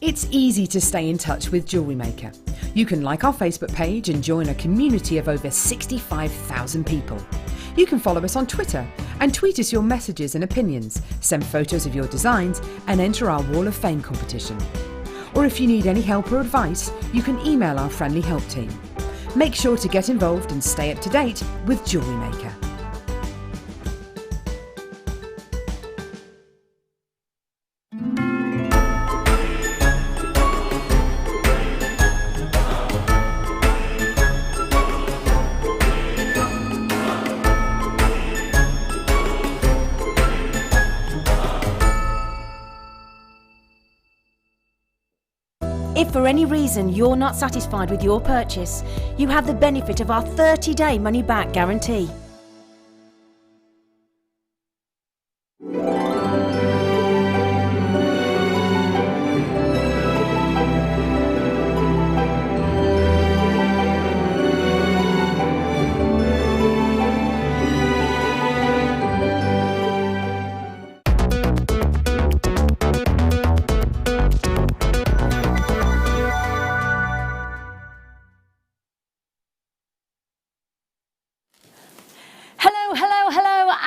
It's easy to stay in touch with Jewellery Maker. You can like our Facebook page and join a community of over 65,000 people. You can follow us on Twitter and tweet us your messages and opinions, send photos of your designs and enter our Wall of Fame competition. Or if you need any help or advice, you can email our friendly help team. Make sure to get involved and stay up to date with Jewellery Maker. If for any reason you're not satisfied with your purchase, you have the benefit of our 30-day money-back guarantee.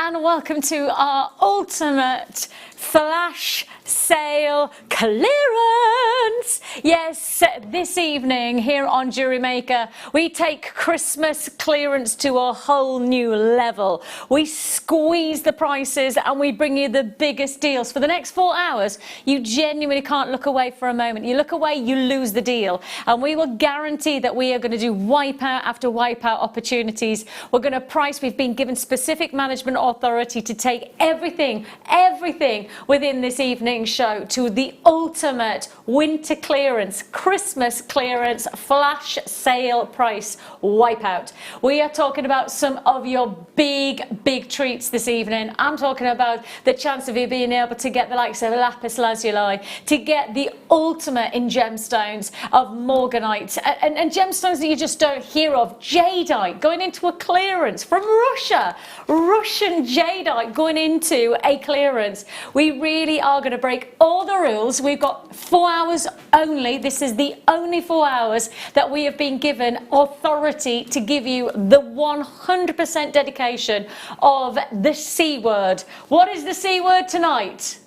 And welcome to our ultimate flash sale clearance. Yes, this evening here on Jewellery Maker, we take Christmas clearance to a whole new level. We squeeze the prices and we bring you the biggest deals. For the next 4 hours, you genuinely can't look away for a moment. You look away, you lose the deal. And we will guarantee that we are going to do wipeout after wipeout opportunities. We're going to price. We've been given specific management authority to take everything within this evening's show to the ultimate winter clearance, Christmas clearance, flash sale price wipeout. We are talking about some of your big treats this evening. I'm talking about the chance of you being able to get the likes of lapis lazuli, to get the ultimate in gemstones of morganite and gemstones that you just don't hear of. Jadeite going into a clearance from Russia. Russian jadeite going into a clearance. We really are going to break all the rules. We've got 4 hours only. This is the only 4 hours that we have been given authority to give you the 100% dedication of the C word. What is the C word tonight?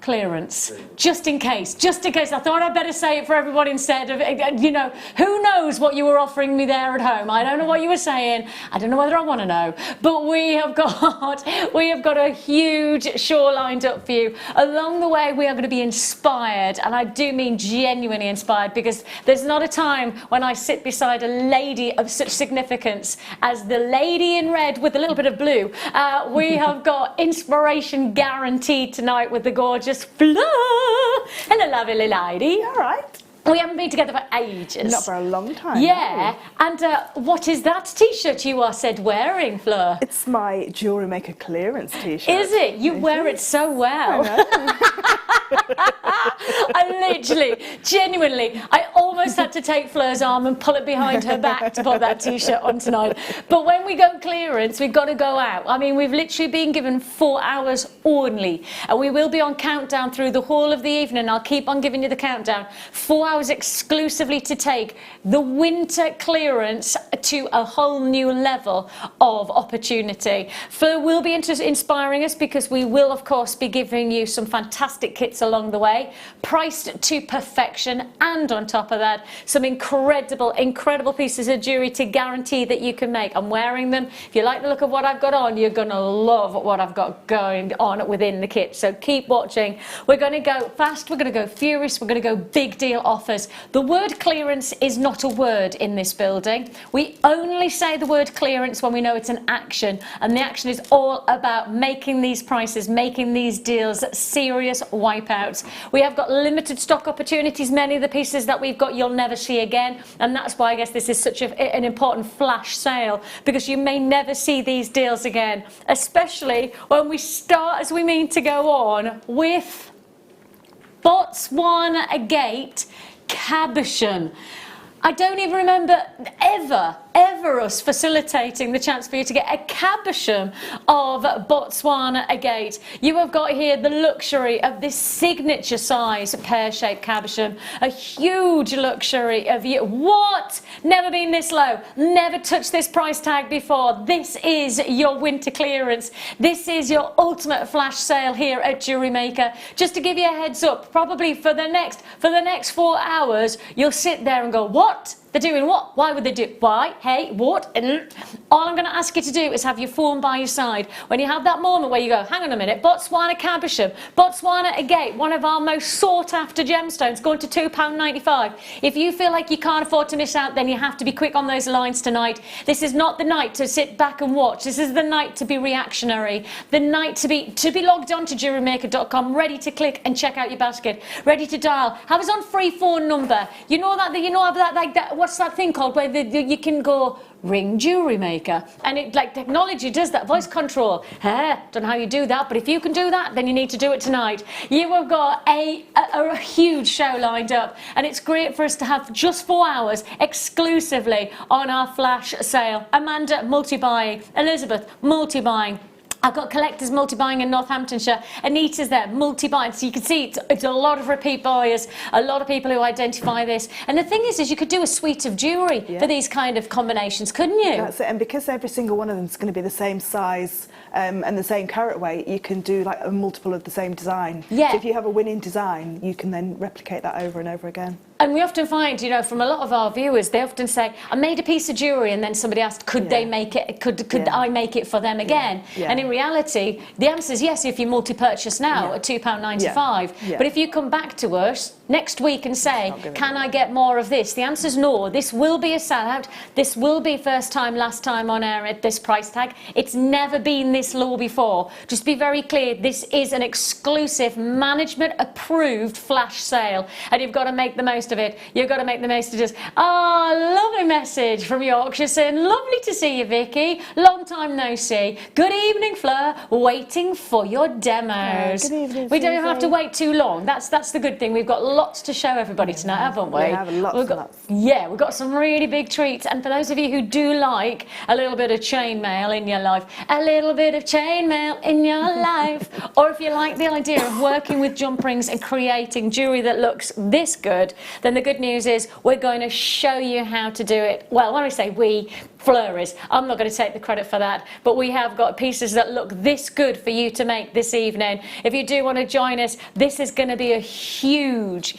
Clearance. Just in case. I thought I'd better say it for everyone instead of, you know, who knows what you were offering me there at home. I don't know what you were saying. I don't know whether I want to know. But we have got a huge show lined up for you. Along the way, we are going to be inspired, and I do mean genuinely inspired, because there's not a time when I sit beside a lady of such significance as the lady in red with a little bit of blue. We have got inspiration guaranteed tonight with the gorgeous Fleur. Hello, lovely lady. All right. We haven't been together for ages. Not for a long time. Yeah. No. And what is that T-shirt you are said wearing, Fleur? It's my Jewellery Maker clearance T-shirt. Is it? You wear it so well. I literally, genuinely, I almost had to take Fleur's arm and pull it behind her back to put that T-shirt on tonight. But when we go clearance, we've got to go out. I mean, we've literally been given 4 hours only, and we will be on countdown through the whole of the evening. I'll keep on giving you the countdown. 4 hours exclusively to take the winter clearance to a whole new level of opportunity. Fleur will be inspiring us, because we will, of course, be giving you some fantastic kits along the way, priced to perfection, and on top of that, some incredible pieces of jewellery to guarantee that you can make. I'm wearing them. If you like the look of what I've got on, you're going to love what I've got going on within the kit. So keep watching. We're going to go fast, we're going to go furious, we're going to go big deal offers. The word clearance is not a word in this building. We only say the word clearance when we know it's an action, and the action is all about making these prices, making these deals serious wipeouts. We have got limited stock opportunities. Many of the pieces that we've got you'll never see again, and that's why I guess this is such an important flash sale, because you may never see these deals again, especially when we start, as we mean to go on, with Botswana Agate Cabochon. I don't even remember ever ever us facilitating the chance for you to get a cabochon of Botswana agate. You have got here the luxury of this signature size pear-shaped cabochon, a huge luxury of you. What? Never been this low, never touched this price tag before. This is your winter clearance. This is your ultimate flash sale here at Jewellery Maker. Just to give you a heads up, probably for the next 4 hours, you'll sit there and go, what? They're doing what? Why would they do? Why? Hey, what? And all I'm going to ask you to do is have your phone by your side. When you have that moment where you go, hang on a minute, Botswana cabochon, Botswana agate, one of our most sought after gemstones, going to £2.95. If you feel like you can't afford to miss out, then you have to be quick on those lines tonight. This is not the night to sit back and watch. This is the night to be reactionary. The night to be logged on to JewelleryMaker.com, ready to click and check out your basket, ready to dial. Have us on free phone number. You know that like that. What's that thing called where you can go ring Jewellery Maker, and it like technology does that, voice control. Don't know how you do that, but if you can do that, then you need to do it tonight. You have got a huge show lined up, and it's great for us to have just 4 hours exclusively on our flash sale. Amanda, multi-buying. Elizabeth, multi-buying. I've got collectors multi-buying in Northamptonshire. Anita's there, multi-buying. So you can see it's a lot of repeat buyers, a lot of people who identify this. And the thing is you could do a suite of jewellery for these kind of combinations, couldn't you? That's it. And because every single one of them is going to be the same size and the same carat weight, you can do like a multiple of the same design. Yeah. So if you have a winning design, you can then replicate that over and over again. And we often find, you know, from a lot of our viewers, they often say, I made a piece of jewellery, and then somebody asked, could they make it, could I make it for them again? And in reality, the answer is yes, if you multi-purchase now at £2.95. But if you come back to us next week and say, can I get more of this? The answer is no. This will be a sellout. This will be first time, last time on air at this price tag. It's never been this low before. Just be very clear, this is an exclusive management approved flash sale, and you've got to make the most of it. You've got to make the most of this. Lovely message from Yorkshire saying, lovely to see you, Vicky. Long time no see. Good evening, Fleur. Waiting for your demos. Good evening, we don't Susie. have to wait too long. That's the good thing. We've got lots to show everybody tonight, haven't we? We have lots. Yeah, we've got some really big treats. And for those of you who do like a little bit of chainmail in your life, a little bit of chainmail in your life, or if you like the idea of working with jump rings and creating jewellery that looks this good, then the good news is we're going to show you how to do it. Well, when I say we, Fleur is. I'm not going to take the credit for that, but we have got pieces that look this good for you to make this evening. If you do want to join us, this is going to be a huge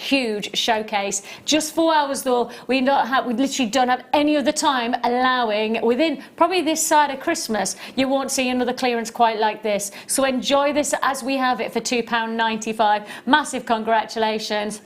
showcase. Just 4 hours though. We literally don't have any other time allowing within probably this side of Christmas. You won't see another clearance quite like this. So enjoy this as we have it for £2.95. Massive congratulations.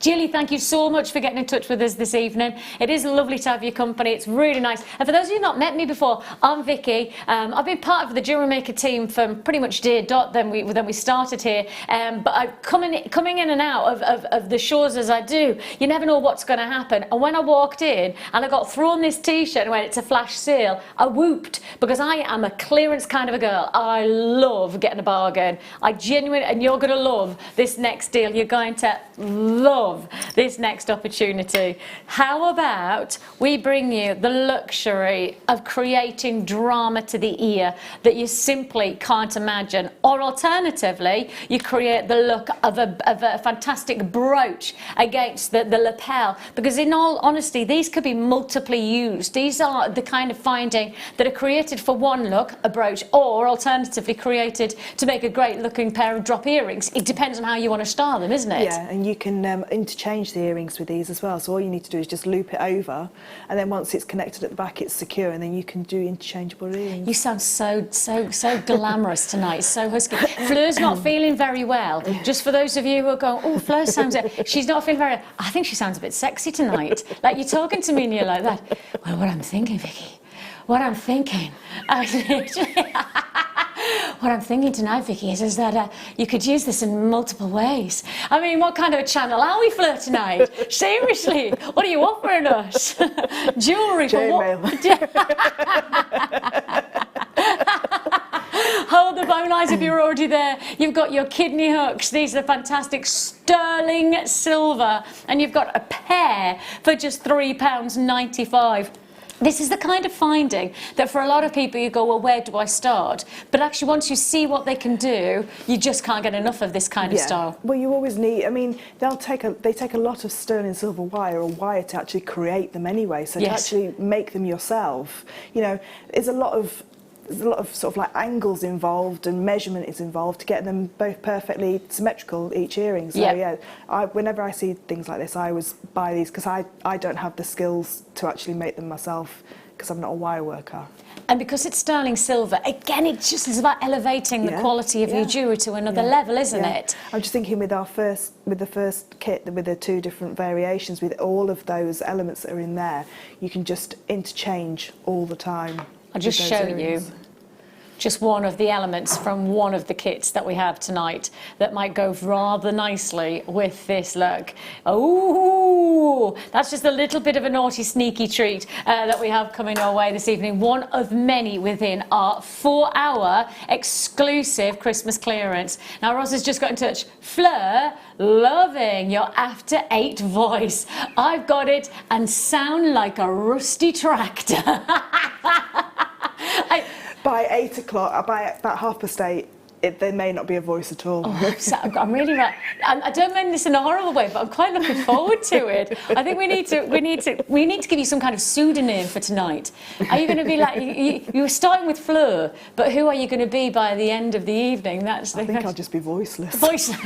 Julie, thank you so much for getting in touch with us this evening. It is lovely to have your company. It's really nice. And for those of you who have not met me before, I'm Vicky. I've been part of the Jewellery Maker team from pretty much day dot. Then we started here. But I'm coming in and out of the shows as I do. You never know what's going to happen. And when I walked in and I got thrown this T-shirt and went, it's a flash sale, I whooped because I am a clearance kind of a girl. I love getting a bargain. I genuinely, and you're going to love this next deal. You're going to love this next opportunity. How about we bring you the luxury of creating drama to the ear that you simply can't imagine, or alternatively you create the look of a fantastic brooch against the lapel, because in all honesty these could be multiply used. These are the kind of finding that are created for one look, a brooch, or alternatively created to make a great looking pair of drop earrings. It depends on how you want to style them, isn't it? Yeah, and you can interchange the earrings with these as well. So all you need to do is just loop it over, and then once it's connected at the back, it's secure, and then you can do interchangeable earrings. You sound so glamorous tonight, so husky. Fleur's not feeling very well. Just for those of you who are going, oh, Fleur sounds, she's not feeling very, I think she sounds a bit sexy tonight. Like you're talking to me and you're like that. Well, what I'm thinking, Vicky, what I'm thinking tonight, Vicky, is that you could use this in multiple ways. I mean, what kind of a channel are we, Fleur, tonight? Seriously, what are you offering us? Jewellery for what? Hold the bone lines if you're already there. You've got your kidney hooks. These are fantastic sterling silver, and you've got a pair for just £3.95. This is the kind of finding that for a lot of people you go, well, where do I start? But actually once you see what they can do, you just can't get enough of this kind of style. Well, you always need, I mean, they take a lot of sterling silver wire or wire to actually create them anyway, so to actually make them yourself, you know, there's a lot of sort of like angles involved and measurement is involved to get them both perfectly symmetrical, each earring. So whenever I see things like this, I always buy these because I don't have the skills to actually make them myself because I'm not a wire worker. And because it's sterling silver, again, it just is about elevating the quality of your jewellery to another level, isn't it? I'm just thinking with the first kit, with the 2 different variations, with all of those elements that are in there, you can just interchange all the time. I'll just show you just one of the elements from one of the kits that we have tonight that might go rather nicely with this look. Oh, that's just a little bit of a naughty, sneaky treat that we have coming our way this evening. One of many within our 4-hour exclusive Christmas clearance. Now, Ross has just got in touch. Fleur, loving your after 8 voice. I've got it and sound like a rusty tractor. By 8 o'clock, by about 8:30, there may not be a voice at all. Oh, I'm really right. I don't mean this in a horrible way, but I'm quite looking forward to it. I think we need to give you some kind of pseudonym for tonight. Are you going to be like you were starting with Fleur, but who are you going to be by the end of the evening? I think I'll just be voiceless. Voiceless.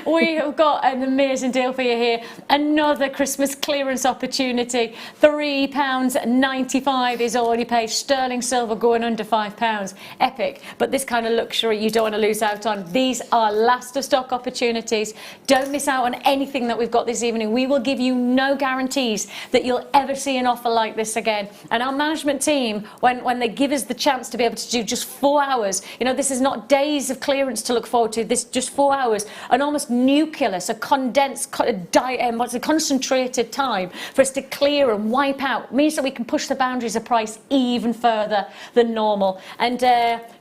We have got an amazing deal for you here. Another Christmas clearance opportunity. £3.95 is already paid. Sterling silver going under £5. Epic. But this kind of luxury you don't want to lose out on. These are last of stock opportunities. Don't miss out on anything that we've got this evening. We will give you no guarantees that you'll ever see an offer like this again. And our management team, when they give us the chance to be able to do just 4 hours, you know, this is not days of clearance to look forward to. This just 4 hours, an almost nucleus, a condensed, concentrated time for us to clear and wipe out. It means that we can push the boundaries of price even further than normal. And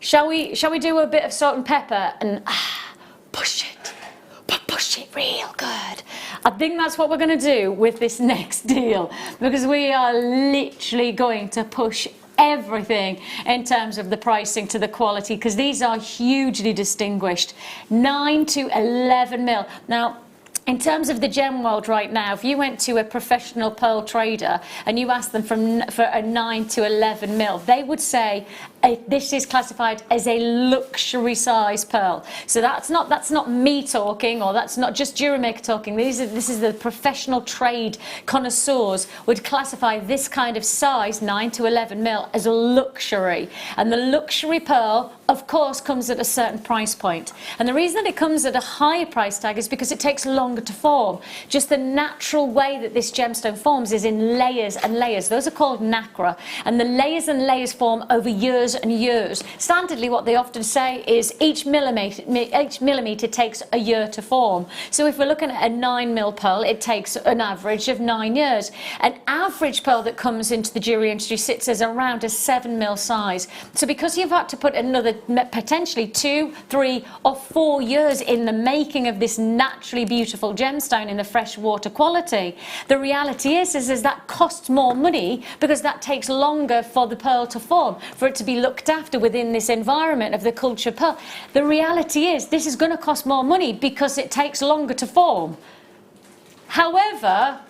shall we do a bit of salt and pepper and push it, but push it real good. I think that's what we're going to do with this next deal, because we are literally going to push everything in terms of the pricing to the quality, because these are hugely distinguished. 9 to 11 mil. Now, in terms of the gem world right now, if you went to a professional pearl trader and you asked them for a 9 to 11 mil, they would say this is classified as a luxury size pearl. So that's not me talking, or that's not just Jewellery Maker talking. This is the professional trade connoisseurs would classify this kind of size, 9 to 11 mil, as a luxury. And the luxury pearl, of course, comes at a certain price point. And the reason that it comes at a higher price tag is because it takes longer to form. Just the natural way that this gemstone forms is in layers and layers. Those are called nacre. And the layers and layers form over years and years. Standardly, what they often say is each millimetre takes a year to form. So if we're looking at a 9 mil pearl, it takes an average of 9 years. An average pearl that comes into the jewellery industry sits as around a 7 mil size. So because you've had to put another potentially 2, 3 or 4 years in the making of this naturally beautiful gemstone in the fresh water quality, the reality is that costs more money, because that takes longer for the pearl to form, for it to be looked after within this environment of the cultured pearl. The reality is this is going to cost more money because it takes longer to form. However,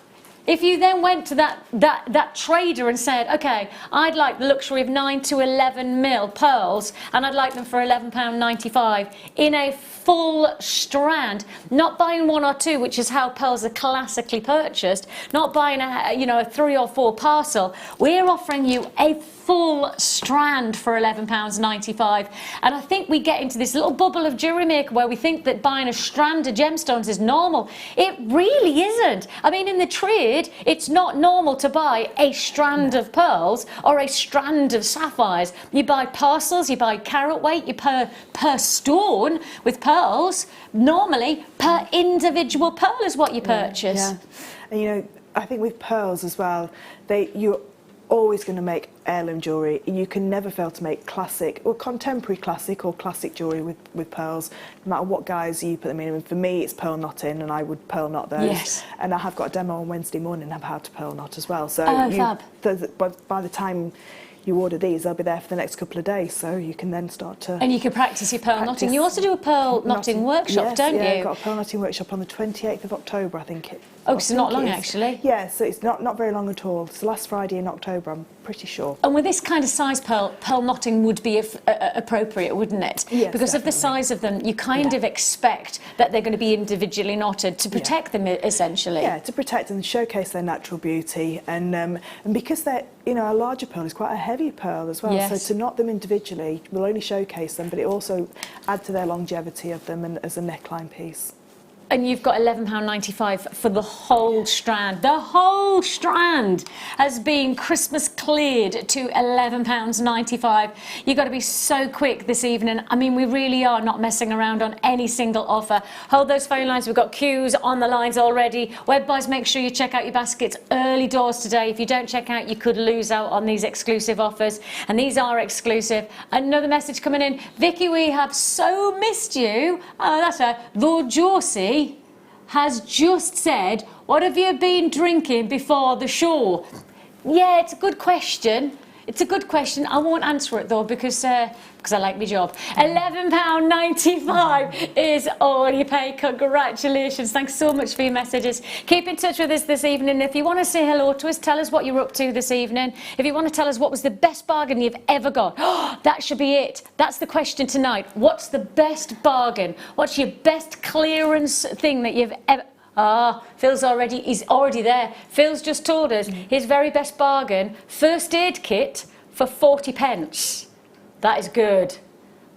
if you then went to that trader and said, okay, I'd like the luxury of 9 to 11 mil pearls, and I'd like them for £11.95 in a full strand, not buying 1 or 2, which is how pearls are classically purchased, not buying a 3 or 4 parcel. We're offering you a full strand for £11.95, and I think we get into this little bubble of Jewellery Maker where we think that buying a strand of gemstones is normal. It really isn't. I mean, in the trade, it's not normal to buy a strand of pearls or a strand of sapphires. You buy parcels, you buy carat weight, you per stone with pearls. Normally, per individual pearl is what you purchase. Yeah. And I think with pearls as well, always going to make heirloom jewellery. You can never fail to make classic or contemporary classic or classic jewellery with pearls, no matter what guise you put them in. And for me, it's pearl knotting, and I would pearl knot those. Yes. And I have got a demo on Wednesday morning of how to pearl knot as well. So fab. By the time you order these, they'll be there for the next couple of days, so you can then start to... And you can practice your pearl knotting. You also do a pearl knotting workshop, yes, don't you? Yeah, I've got a pearl knotting workshop on the 28th of October, I think it... Oh, so not long, actually. Yeah, so it's not very long at all. It's the last Friday in October, I'm pretty sure. And with this kind of size pearl knotting would be appropriate, wouldn't it? Yes, because definitely. of the size of them, you kind of expect that they're going to be individually knotted to protect them, essentially. Yeah, to protect and showcase their natural beauty. And because they're, a larger pearl is quite a heavy pearl as well. Yes. So to knot them individually will only showcase them, but it also add to their longevity of them and as a neckline piece. And you've got £11.95 for the whole strand. The whole strand has been Christmas cleared to £11.95. You've got to be so quick this evening. I mean, we really are not messing around on any single offer. Hold those phone lines. We've got queues on the lines already. Web buys, make sure you check out your baskets early doors today. If you don't check out, you could lose out on these exclusive offers. And these are exclusive. Another message coming in. Vicky, we have so missed you. Oh, that's her. Lord Jorsey has just said, what have you been drinking before the show? Yeah, it's a good question. It's a good question. I won't answer it though because I like my job. £11.95 is all you pay. Congratulations. Thanks so much for your messages. Keep in touch with us this evening. If you want to say hello to us, tell us what you're up to this evening. If you want to tell us what was the best bargain you've ever got, that should be it. That's the question tonight. What's the best bargain? What's your best clearance thing that you've ever... Phil's he's already there. Phil's just told us his very best bargain, first aid kit for 40p. That is good.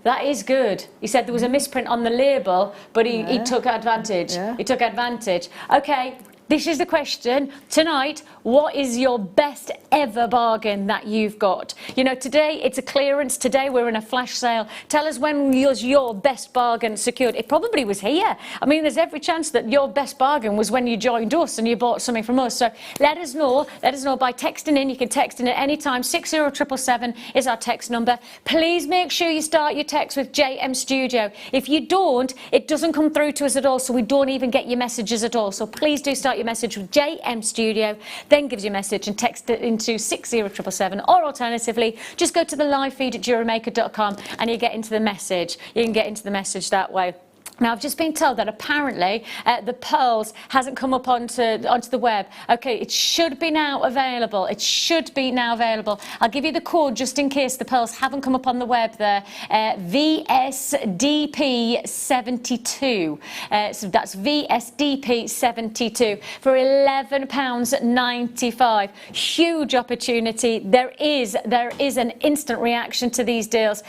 That is good. He said there was a misprint on the label, but he took advantage. Yeah. He took advantage. Okay, this is the question tonight. What is your best ever bargain that you've got? Today it's a clearance. Today we're in a flash sale. Tell us when was your best bargain secured. It probably was here. I mean, there's every chance that your best bargain was when you joined us and you bought something from us. So let us know. Let us know by texting in. You can text in at any time. 60777 is our text number. Please make sure you start your text with JM Studio. If you don't, it doesn't come through to us at all, so we don't even get your messages at all. So please do start your message with JM Studio. Then gives you a message and text it into 60777, or alternatively just go to the live feed at JewelleryMaker.com and you get into the message. You can get into the message that way. Now, I've just been told that apparently the pearls hasn't come up onto the web. Okay, it should be now available. It should be now available. I'll give you the code just in case the pearls haven't come up on the web there. VSDP72. So that's VSDP72 for £11.95. Huge opportunity. There is an instant reaction to these deals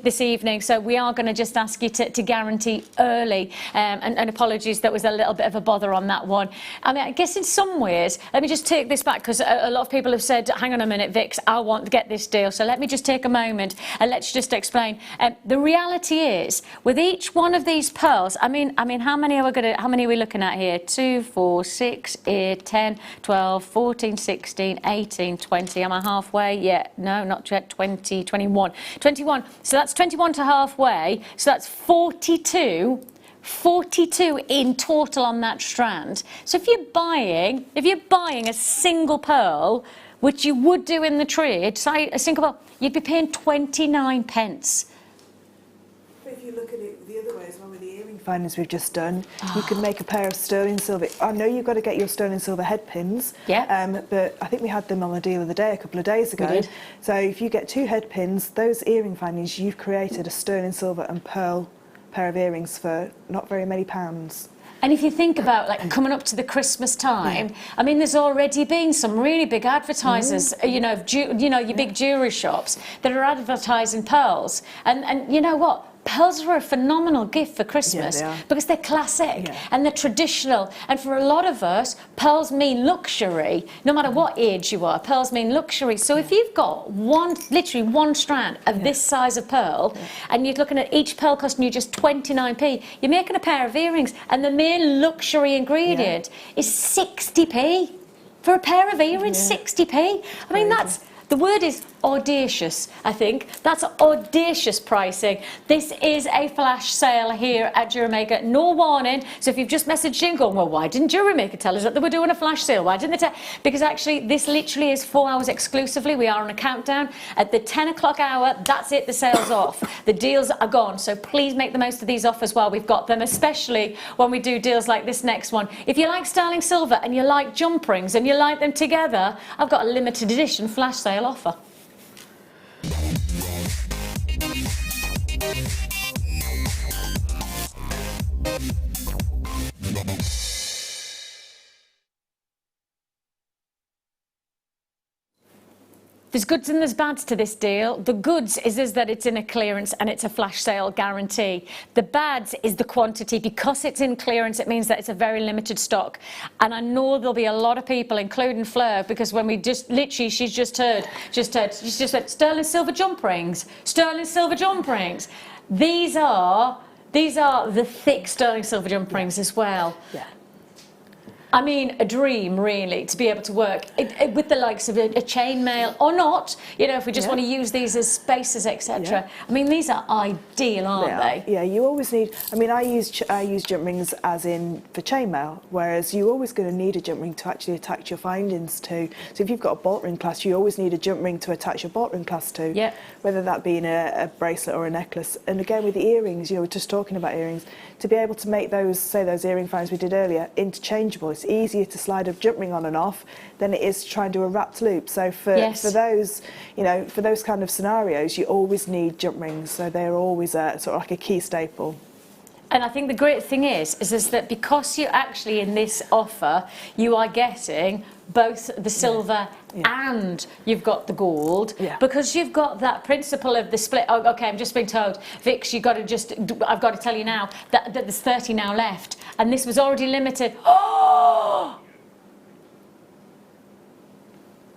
this evening. So we are going to just ask you to guarantee early, and apologies, that was a little bit of a bother on that one. I mean, I guess in some ways, let me just take this back, because a lot of people have said, hang on a minute, Vix, I want to get this deal. So let me just take a moment and let's just explain. The reality is, with each one of these pearls, I mean, how many are we looking at here? 2, 4, 6, 8, 10, 12, 14, 16, 18, 20. Am I halfway? Yeah, no, not yet. 20, 21. 21. So that's 21 to halfway. So that's 42 in total on that strand. So if you're buying a single pearl, which you would do in the trade, say a single pearl, you'd be paying 29p. But if you look at it the other way as well, with the earring findings we've just done, you could make a pair of sterling silver. I know you've got to get your sterling silver head pins, but I think we had them on the deal of the day a couple of days ago. We did. So if you get 2 head pins, those earring findings, you've created a sterling silver and pearl pair of earrings for not very many pounds. And if you think about, like, coming up to the Christmas time, I mean, there's already been some really big advertisers, your big jewellery shops that are advertising pearls. And you know what? Pearls are a phenomenal gift for Christmas because they're classic and they're traditional. And for a lot of us, pearls mean luxury. No matter what age you are, pearls mean luxury. So if you've got literally one strand of this size of pearl, and you're looking at each pearl costing you just 29p, you're making a pair of earrings, and the main luxury ingredient is 60p. for a pair of earrings, 60p. I mean, the word is audacious, I think. That's audacious pricing. This is a flash sale here at Jewellery Maker. No warning. So if you've just messaged in going, well, why didn't Jewellery Maker tell us that they were doing a flash sale? Why didn't they tell? Because actually, this literally is 4 hours exclusively. We are on a countdown. At the 10 o'clock hour, that's it, the sale's off. The deals are gone. So please make the most of these offers while we've got them, especially when we do deals like this next one. If you like sterling silver and you like jump rings and you like them together, I've got a limited edition flash sale offer. There's goods and there's bads to this deal. The goods is that it's in a clearance and it's a flash sale guarantee. The bads is the quantity. Because it's in clearance, it means that it's a very limited stock. And I know there'll be a lot of people, including Fleur, because when we just literally, she's just said sterling silver jump rings, sterling silver jump rings. These are the thick sterling silver jump rings as well. Yeah. I mean, a dream, really, to be able to work with the likes of a chainmail or not. You know, if we just want to use these as spaces, etc. I mean, these are ideal, aren't they? Yeah, you always need. I mean, I use jump rings as in for chainmail, whereas you're always going to need a jump ring to actually attach your findings to. So if you've got a bolt ring clasp, you always need a jump ring to attach your bolt ring clasp to. Yeah. Whether that be in a bracelet or a necklace. And again, with the earrings, you know, we're just talking about earrings. To be able to make those, say those earring finds we did earlier, interchangeable. It's easier to slide a jump ring on and off than it is to try and do a wrapped loop. So for those, you know, for those kind of scenarios, you always need jump rings. So they're always sort of like a key staple. And I think the great thing is that because you're actually in this offer, you are getting both the silver and you've got the gold, because you've got that principle of the split. Oh, okay, I'm just being told, Vix, I've got to tell you now that there's 30 now left, and this was already limited. Oh!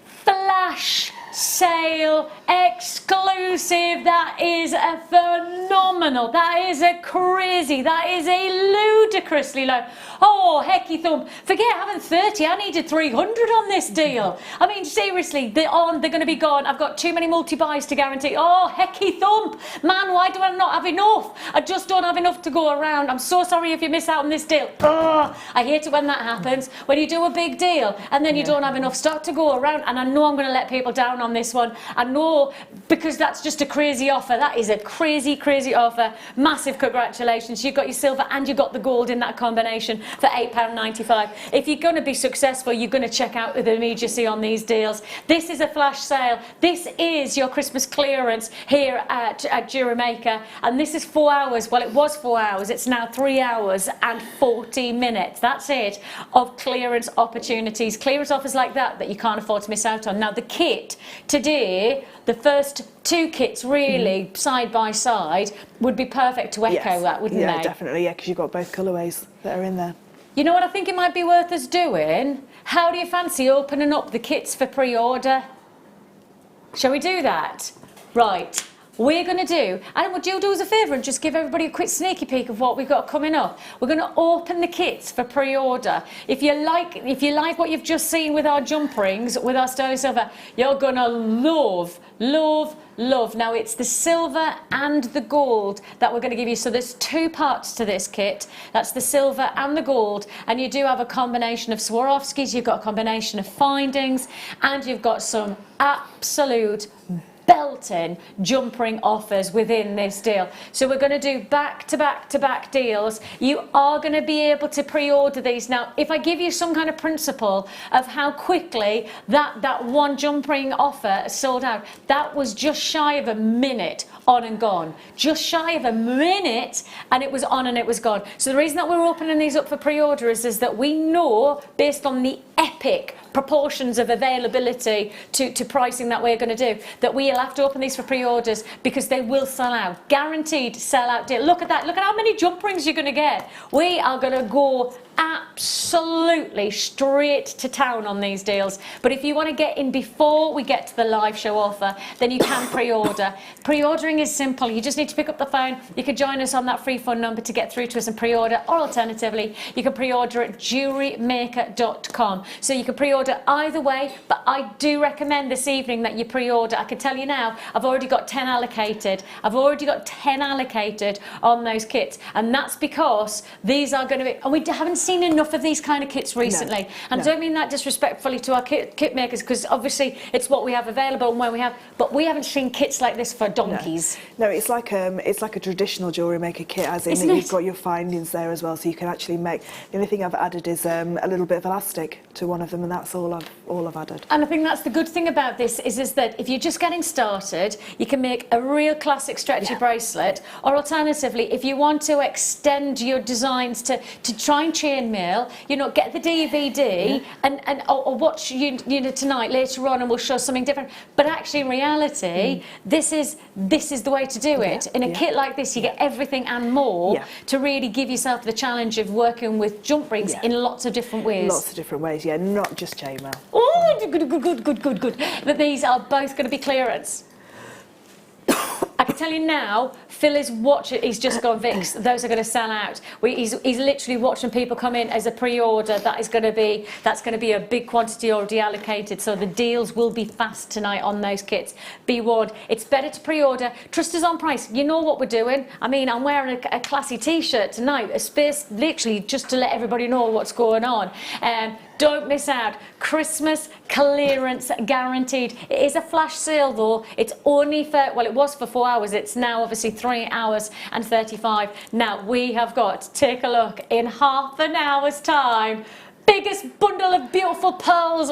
Flash sale exclusive. That is a phenomenal, that is a crazy, that is a ludicrously low. Oh, hecky thump, forget having 30, I needed 300 on this deal. I mean, seriously, they're going to be gone. I've got too many multi-buys to guarantee. Oh, hecky thump, man, why do I not have enough? I just don't have enough to go around. I'm so sorry if you miss out on this deal. Oh, I hate it when that happens, when you do a big deal and then you don't have enough stock to go around. And I know I'm going to let people down on this one. I know, because that's just a crazy offer. That is a crazy, crazy offer. Massive congratulations. You've got your silver and you've got the gold in that combination for £8.95. If you're going to be successful, you're going to check out with immediacy on these deals. This is a flash sale. This is your Christmas clearance here at Jewellery Maker. And this is 4 hours. Well, it was 4 hours. It's now 3 hours and 40 minutes. That's it, of clearance opportunities. Clearance offers like that you can't afford to miss out on. Now, the kit today, the first two kits really side by side would be perfect to echo that, wouldn't they? Yeah, definitely, because you've got both colourways that are in there. You know what I think it might be worth us doing? How do you fancy opening up the kits for pre-order? Shall we do that? Right. We're going to do, and would you do us a favour and just give everybody a quick sneaky peek of what we've got coming up? We're going to open the kits for pre-order. If you like what you've just seen with our jump rings, with our sterling silver, you're going to love. Now, it's the silver and the gold that we're going to give you. So there's two parts to this kit. That's the silver and the gold. And you do have a combination of Swarovskis, you've got a combination of findings, and you've got some absolute belting jump ring offers within this deal. So we're going to do back-to-back deals. You are going to be able to pre-order these. Now, if I give you some kind of principle of how quickly that one jump ring offer sold out, that was just shy of a minute on and gone. Just shy of a minute, and it was on and it was gone. So the reason that we're opening these up for pre-order is that we know, based on the epic proportions of availability to pricing that we're going to do, that we'll have to open these for pre-orders because they will sell out. Guaranteed sell out deal. Look at that. Look at how many jump rings you're going to get. We are going to go absolutely straight to town on these deals. But if you want to get in before we get to the live show offer, then you can pre-order. Pre-ordering is simple. You just need to pick up the phone. You can join us on that free phone number to get through to us and pre-order, or alternatively, you can pre-order at JewelleryMaker.com. So you can pre-order either way, but I do recommend this evening that you pre-order. I can tell you now, I've already got 10 allocated. I've already got 10 allocated on those kits, and that's because these are going to be, and we haven't seen enough of these kind of kits recently. And I don't mean that disrespectfully to our kit makers, because obviously it's what we have available and where we have, but we haven't seen kits like this for donkeys. No, it's like a traditional jewellery maker kit, as in that you've got your findings there as well, so you can actually make. The only thing I've added is a little bit of elastic to one of them, and that's all I've added. And I think that's the good thing about this is that if you're just getting started, you can make a real classic stretchy bracelet, or alternatively, if you want to extend your designs to try and chainmail, you know, get the DVD or watch you know, tonight later on, and we'll show something different. But actually, in reality, this is the way to do it. In a kit like this, you get everything and more to really give yourself the challenge of working with jump rings in lots of different ways. Lots of different ways, not just chainmail. Oh, good. That these are both going to be clearance. I can tell you now, Phil is watching. He's just gone, Vix, those are going to sell out. He's literally watching people come in as a pre-order. That's going to be a big quantity already allocated. So the deals will be fast tonight on those kits. Be warned. It's better to pre-order. Trust us on price. You know what we're doing. I mean, I'm wearing a classy T-shirt tonight. A space literally just to let everybody know what's going on. Don't miss out. Christmas clearance guaranteed. It is a flash sale though. It's only for, well, it was for 4 hours. It's now obviously 3 hours and 35. Now we have got, take a look, in half an hour's time, biggest bundle of beautiful pearls.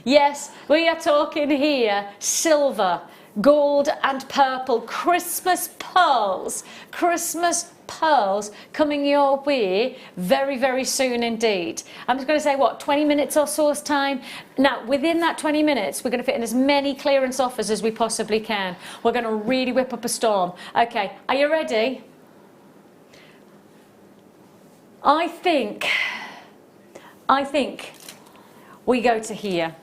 Yes, we are talking here silver, gold and purple Christmas pearls. Christmas pearls coming your way very, very soon indeed. I'm just going to say, what, 20 minutes or so's time? Now, within that 20 minutes, we're going to fit in as many clearance offers as we possibly can. We're going to really whip up a storm. Okay, are you ready? I think we go to here.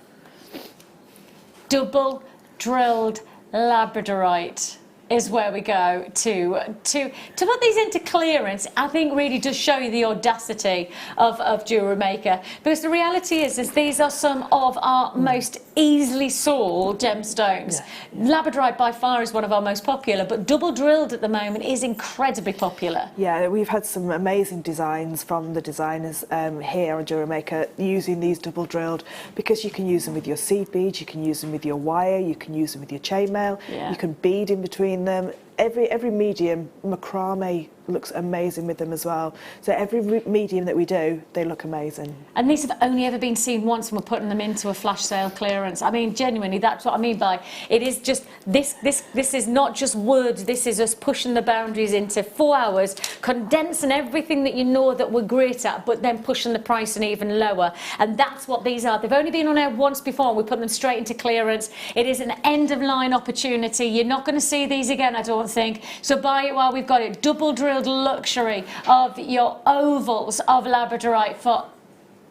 Double drilled labradorite is where we go to put these into clearance. I think really does show you the audacity of Jewellery Maker, because the reality is these are some of our most easily sold gemstones. Labradorite by far is one of our most popular, but double drilled at the moment is incredibly popular. Yeah, we've had some amazing designs from the designers here on Jewellery Maker using these double drilled, because you can use them with your seed beads, you can use them with your wire, you can use them with your chainmail, you can bead in between them. Every medium, macrame looks amazing with them as well. So every medium that we do, they look amazing. And these have only ever been seen once, and we're putting them into a flash sale clearance. I mean, genuinely, that's what I mean by it. Is just this is not just words. This is us pushing the boundaries into 4 hours, condensing everything that you know that we're great at, but then pushing the pricing even lower. And that's what these are. They've only been on air once before, and we put them straight into clearance. It is an end of line opportunity. You're not going to see these again, I don't think. So buy it while we've got it. Double drilled luxury of your ovals of labradorite for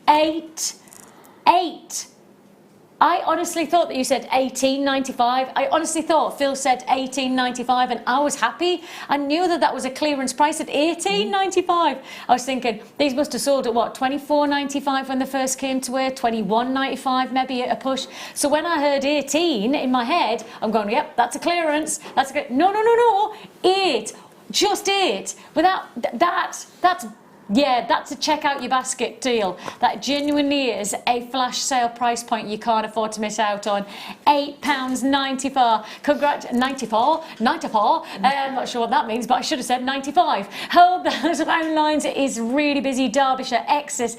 eight. I honestly thought that you said $18.95. I honestly thought Phil said $18.95, and I was happy. I knew that was a clearance price at $18.95. I was thinking these must have sold at what, $24.95 when they first came to air, $21.95 maybe at a push. So when I heard 18 in my head, I'm going, yep, that's a clearance. That's a no, 8, just 8. Without that's a check out your basket deal. That genuinely is a flash sale price point you can't afford to miss out on. £8.94. $94. I'm not sure what that means, but I should have said 95. Hold those round lines. It is really busy. Derbyshire, Exis.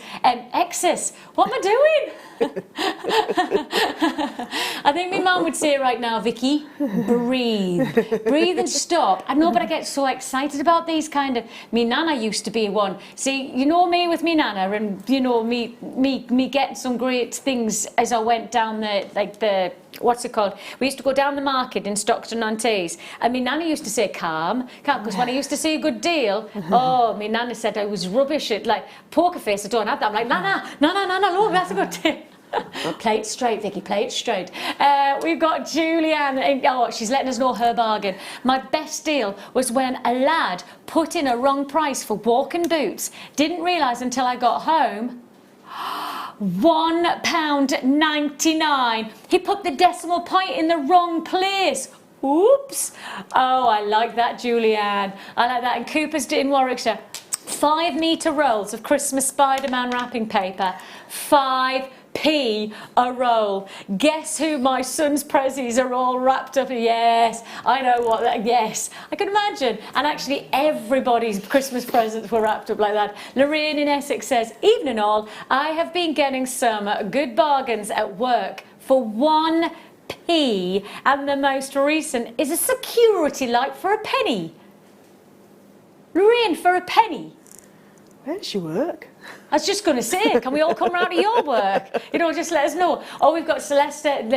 What am I doing? I think my mum would say right now, Vicky, breathe and stop. I know, but I get so excited about these kind of. Me nana used to be one. See, you know me with me nana, and you know me getting some great things as I went down the what's it called? We used to go down the market in Stockton-on-Tees, and me nana used to say calm, because when I used to see a good deal, oh, me nana said I was rubbish at like poker face. I don't have that. I'm like, nana, look, that's a good deal. Play it straight, Vicky, play it straight. We've got Julianne. Oh, she's letting us know her bargain. My best deal was when a lad put in a wrong price for walking boots. Didn't realise until I got home. £1.99. He put the decimal point in the wrong place. Oops. Oh, I like that, Julianne. I like that. And Cooper's in Warwickshire. 5 metre rolls of Christmas Spider-Man wrapping paper. 5p a roll. Guess who my son's prezzies are all wrapped up in? Yes, I know what that, yes, I can imagine. And actually everybody's Christmas presents were wrapped up like that. Lorraine in Essex says, evening all, I have been getting some good bargains at work for 1p, and the most recent is a security light for a penny. Lorraine, for a penny. Where does she work? I was just going to say, can we all come round to your work? You know, just let us know. Oh, we've got Celeste saying,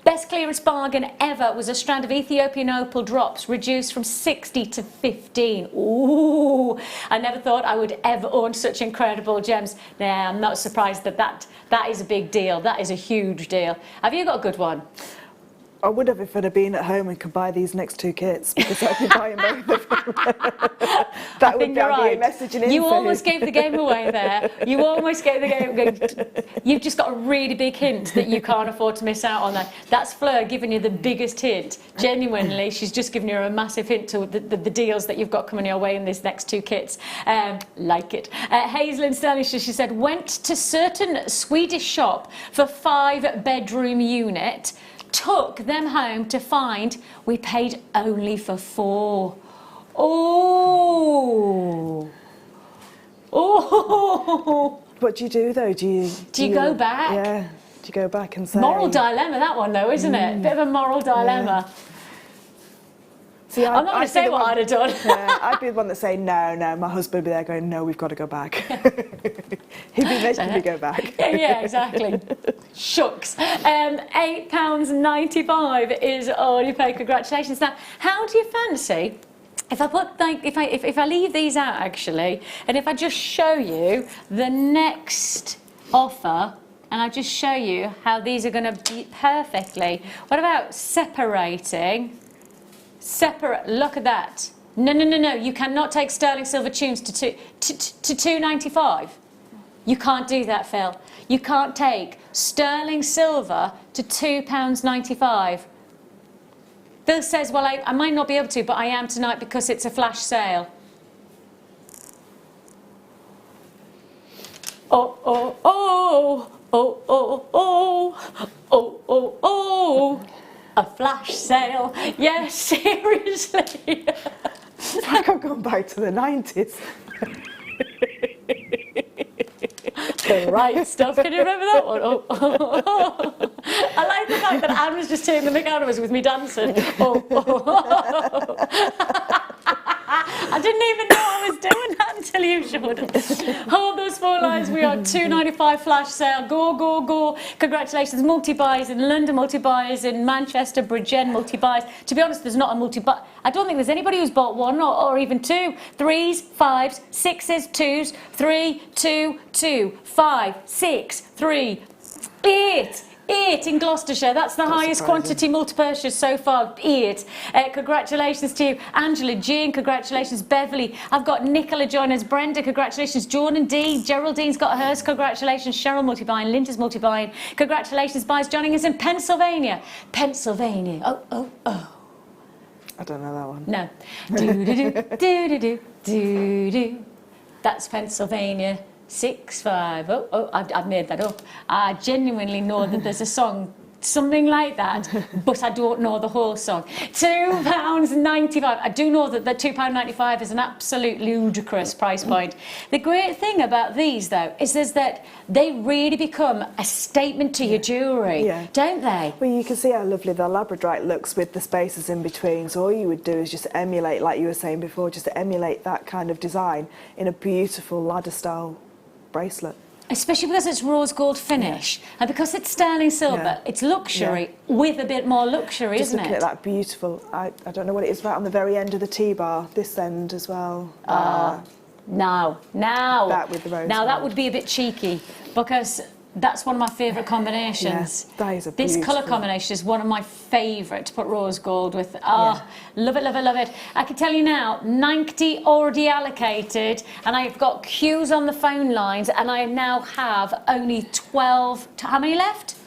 best clearance bargain ever was a strand of Ethiopian opal drops reduced from 60 to 15. Ooh, I never thought I would ever own such incredible gems. Nah, I'm not surprised that is a big deal. That is a huge deal. Have you got a good one? I would have if I'd have been at home and could buy these next 2 kits, because I'd be buying both of them. That would be a message and info. You almost gave the game away there. You almost gave the game. You've just got a really big hint that you can't afford to miss out on that. That's Fleur giving you the biggest hint. Genuinely, she's just giving you a massive hint to the deals that you've got coming your way in these next 2 kits. Like it. Hazel in Stirlingshire, she said, went to certain Swedish shop for 5-bedroom unit. Took them home to find we paid only for 4. Oh. Oh. What do you do though? Do you go back? Yeah. Do you go back and say? Moral dilemma, that one though, isn't it? Bit of a moral dilemma. Yeah. See, I'm not going to say what I'd have done. Yeah, I'd be the one that say no. My husband would be there going, no, we've got to go back. He'd be making me go back. Yeah, exactly. Shucks. £8.95 is all you pay. Congratulations. Now, how do you fancy if I put if I leave these out actually, and if I just show you the next offer, and I just show you how these are going to be perfectly. What about separating? Look at that. No. You cannot take sterling silver tunes to £2.95. You can't do that, Phil. You can't take sterling silver to £2.95. Phil says, well, I might not be able to, but I am tonight because it's a flash sale. Oh. A flash sale. Yes, seriously. It's like I've gone back to the 90s. The right stuff. Can you remember that one? Oh. I like the fact that Anne was just taking the mick out of us with me dancing. I didn't even know I was doing that until you showed us. Hold those 4 lines. We are £2.95 flash sale. Go. Congratulations. Multi-buys in London, multi-buys in Manchester, Bridgend, multi-buys. To be honest, there's not a multi-buy. I don't think there's anybody who's bought 1 or even 2. 3s, 5s, 6s, 2s, 3, 2, 2, 5, 6, 3, 8. 8 in Gloucestershire. That's the highest quantity multi-purchase so far. 8. Congratulations to you. Angela, Jane, congratulations. Beverly. I've got Nicola joining us. Brenda, congratulations. Jordan D. Geraldine's got hers. Congratulations. Cheryl multi-buying. Linda's multi-buying. Congratulations. Buys joining us in Pennsylvania. Oh. I don't know that one. No. Do. That's Pennsylvania. 6, 5. Oh, I've made that up. I genuinely know that there's a song something like that, but I don't know the whole song. £2.95. I do know that the £2.95 is an absolute ludicrous price point. The great thing about these, though, is that they really become a statement to your jewellery, don't they? Well, you can see how lovely the labradorite looks with the spaces in between. So all you would do is just emulate, like you were saying before, just emulate that kind of design in a beautiful ladder-style bracelet. Especially because it's rose gold finish, and because it's sterling silver, it's luxury with a bit more luxury, just isn't it? Just looking at that beautiful, I don't know what it is, right on the very end of the T-bar, this end as well. Now. That with the rose now gold. that would be a bit cheeky, because that's one of my favourite combinations. Yeah, that is a This beautiful colour combination is one of my favourite to put rose gold with. Love it, love it, love it. I can tell you now, 90 already allocated, and I've got queues on the phone lines, and I now have only 12. How many left?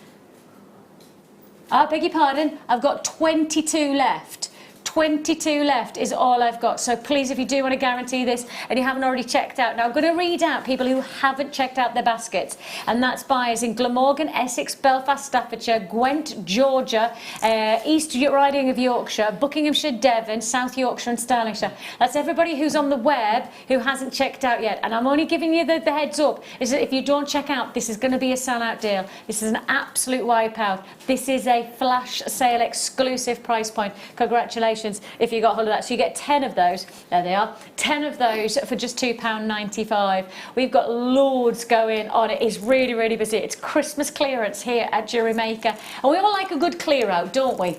I beg your pardon, I've got 22 left. 22 left is all I've got. So please, if you do want to guarantee this and you haven't already checked out, now I'm going to read out people who haven't checked out their baskets, and that's buyers in Glamorgan, Essex, Belfast, Staffordshire, Gwent, Georgia, East Riding of Yorkshire, Buckinghamshire, Devon, South Yorkshire and Stirlingshire. That's everybody who's on the web who hasn't checked out yet, and I'm only giving you the heads up, is that if you don't check out, this is going to be a sellout deal. This is an absolute wipeout. This is a flash sale exclusive price point. Congratulations if you got hold of that. So you get 10 of those. There they are. 10 of those for just £2.95. We've got loads going on. It is really, really busy. It's Christmas clearance here at Jewellery Maker. And we all like a good clear out, don't we?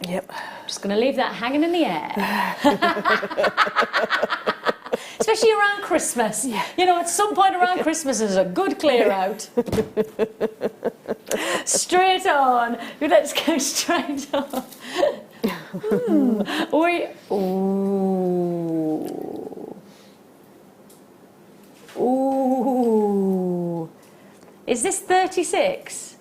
Yep. Just going to leave that hanging in the air. Especially around Christmas. Yeah. You know, at some point around Christmas there's a good clear out. Straight on. Let's go straight on. Ooh. Is this 36?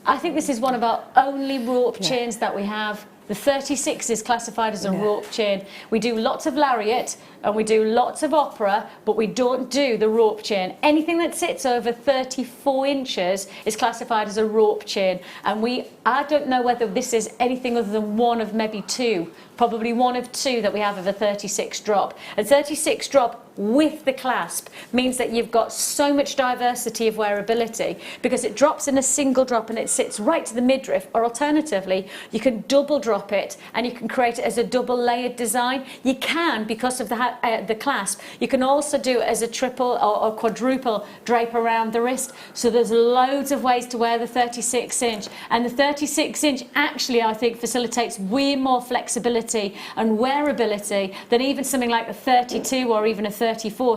I think this is one of our only rope chains that we have. The 36 is classified as a rope chain. We do lots of lariat and we do lots of opera, but we don't do the rope chain. Anything that sits over 34 inches is classified as a rope chain. And I don't know whether this is anything other than one of maybe two, probably one of two that we have of a 36 drop. A 36 drop with the clasp means that you've got so much diversity of wearability, because it drops in a single drop and it sits right to the midriff, or alternatively you can double drop it and you can create it as a double layered design. You can, because of the clasp, you can also do it as a triple or quadruple drape around the wrist. So there's loads of ways to wear the 36 inch, and the 36 inch actually I think facilitates way more flexibility and wearability than even something like the 32 or even a 34.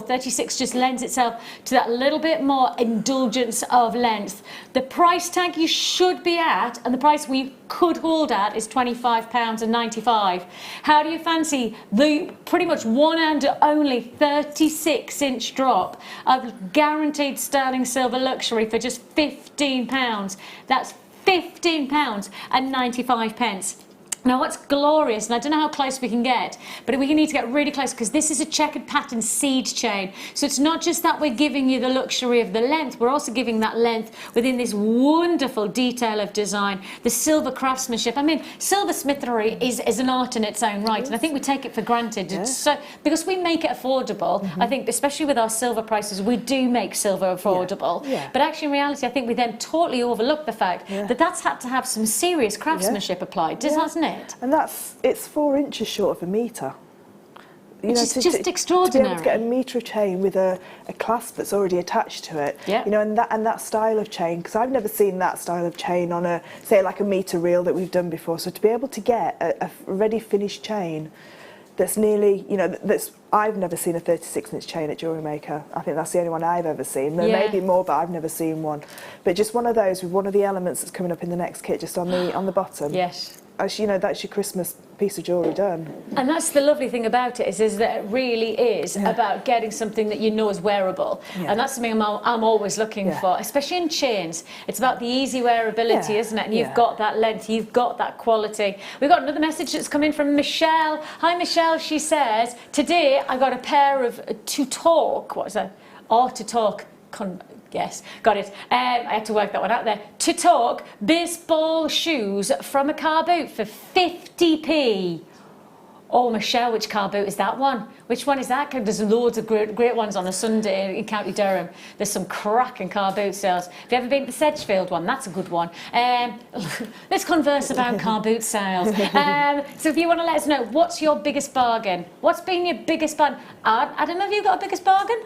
36 just lends itself to that little bit more indulgence of length. The price tag you should be at, and the price we could hold at, is £25.95. How do you fancy the pretty much one and only 36 inch drop of guaranteed sterling silver luxury for just £15? That's £15.95. Now what's glorious, and I don't know how close we can get, but we need to get really close, because this is a checkered pattern seed chain. So it's not just that we're giving you the luxury of the length, we're also giving that length within this wonderful detail of design, the silver craftsmanship. I mean, silversmithery is an art in its own right, and I think we take it for granted. Yeah. So, because we make it affordable, I think, especially with our silver prices, we do make silver affordable. Yeah. But actually in reality, I think we then totally overlook the fact that that's had to have some serious craftsmanship applied, hasn't it? And it's 4 inches short of a metre. Which is just extraordinary. To be able to get a metre of chain with a clasp that's already attached to it, you know, and that style of chain, because I've never seen that style of chain on a, say, like a metre reel that we've done before. So to be able to get a ready finished chain that's nearly, you know, I've never seen a 36 inch chain at Jewellery Maker. I think that's the only one I've ever seen. There may be more, but I've never seen one. But just one of those with one of the elements that's coming up in the next kit, just on the bottom. Yes. As you know, that's your Christmas piece of jewellery done. And that's the lovely thing about it, is that it really is about getting something that you know is wearable. And that's something I'm always looking for, especially in chains. It's about the easy wearability, isn't it? And you've got that length, you've got that quality. We've got another message that's come in from Michelle. Hi Michelle, she says, today I got a pair of To Talk Yes, got it. I had to work that one out there. To talk, baseball shoes from a Carr boot for 50p. Oh, Michelle, which Carr boot is that one? Which one is that? There's loads of great ones on a Sunday in County Durham. There's some cracking Carr boot sales. Have you ever been to the Sedgefield one? That's a good one. Let's converse about Carr boot sales. So if you want to let us know, what's your biggest bargain? What's been your biggest bargain? Adam, have you got a biggest bargain?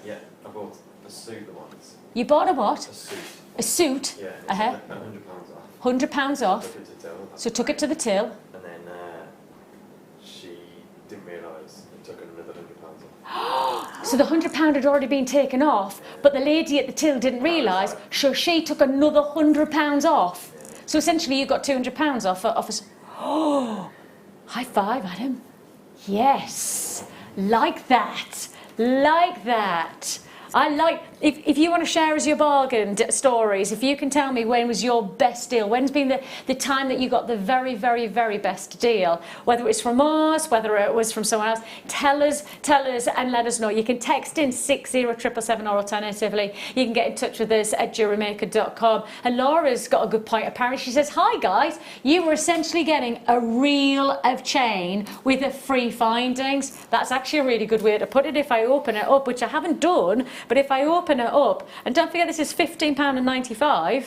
Yeah, I bought a suit once. You bought a what? A suit. A suit? Yeah, it's £100 £100 off. off. Took it to till. So took it to the till. And then she didn't realise it took another £100 off. So the £100 had already been taken off, but the lady at the till didn't realise, so she took another £100 off. So essentially you got £200 off a... Oh, high five, Adam. Yes, like that, like that. I like, if you want to share as your bargain stories, if you can tell me when was your best deal, when's been the time that you got the very, very, very best deal, whether it's from us, whether it was from someone else, tell us and let us know. You can text in 60777 or alternatively, you can get in touch with us at JewelleryMaker.com. And Laura's got a good point apparently. She says, hi guys, you were essentially getting a reel of chain with the free findings. That's actually a really good way to put it if I open it up, which I haven't done. But if I open it up, and don't forget this is £15.95.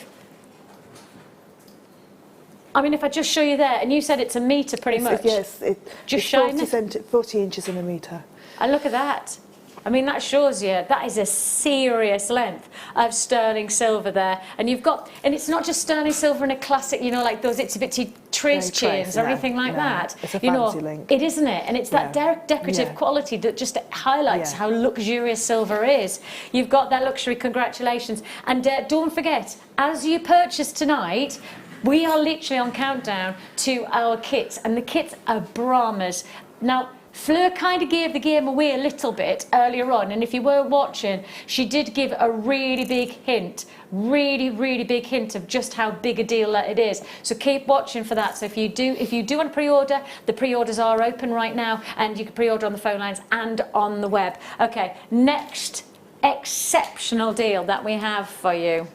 I mean, if I just show you there, and you said it's a metre pretty much. Yes, just it's showing 40 inches in a metre. And look at that. I mean, that shows you, that is a serious length of sterling silver there. And you've got, and it's not just sterling silver in a classic, you know, like those itsy-bitsy trace chains or anything like that. It's a fancy link. It isn't it? And it's that decorative quality that just highlights how luxurious silver is. You've got that luxury, congratulations. And don't forget, as you purchase tonight, we are literally on countdown to our kits. And the kits are Brahmas. Now, Fleur kind of gave the game away a little bit earlier on, and if you were watching, she did give a really big hint, really big hint of just how big a deal that it is. So keep watching for that. So if you do want to pre-order, the pre-orders are open right now, and you can pre-order on the phone lines and on the web. Okay, next exceptional deal that we have for you.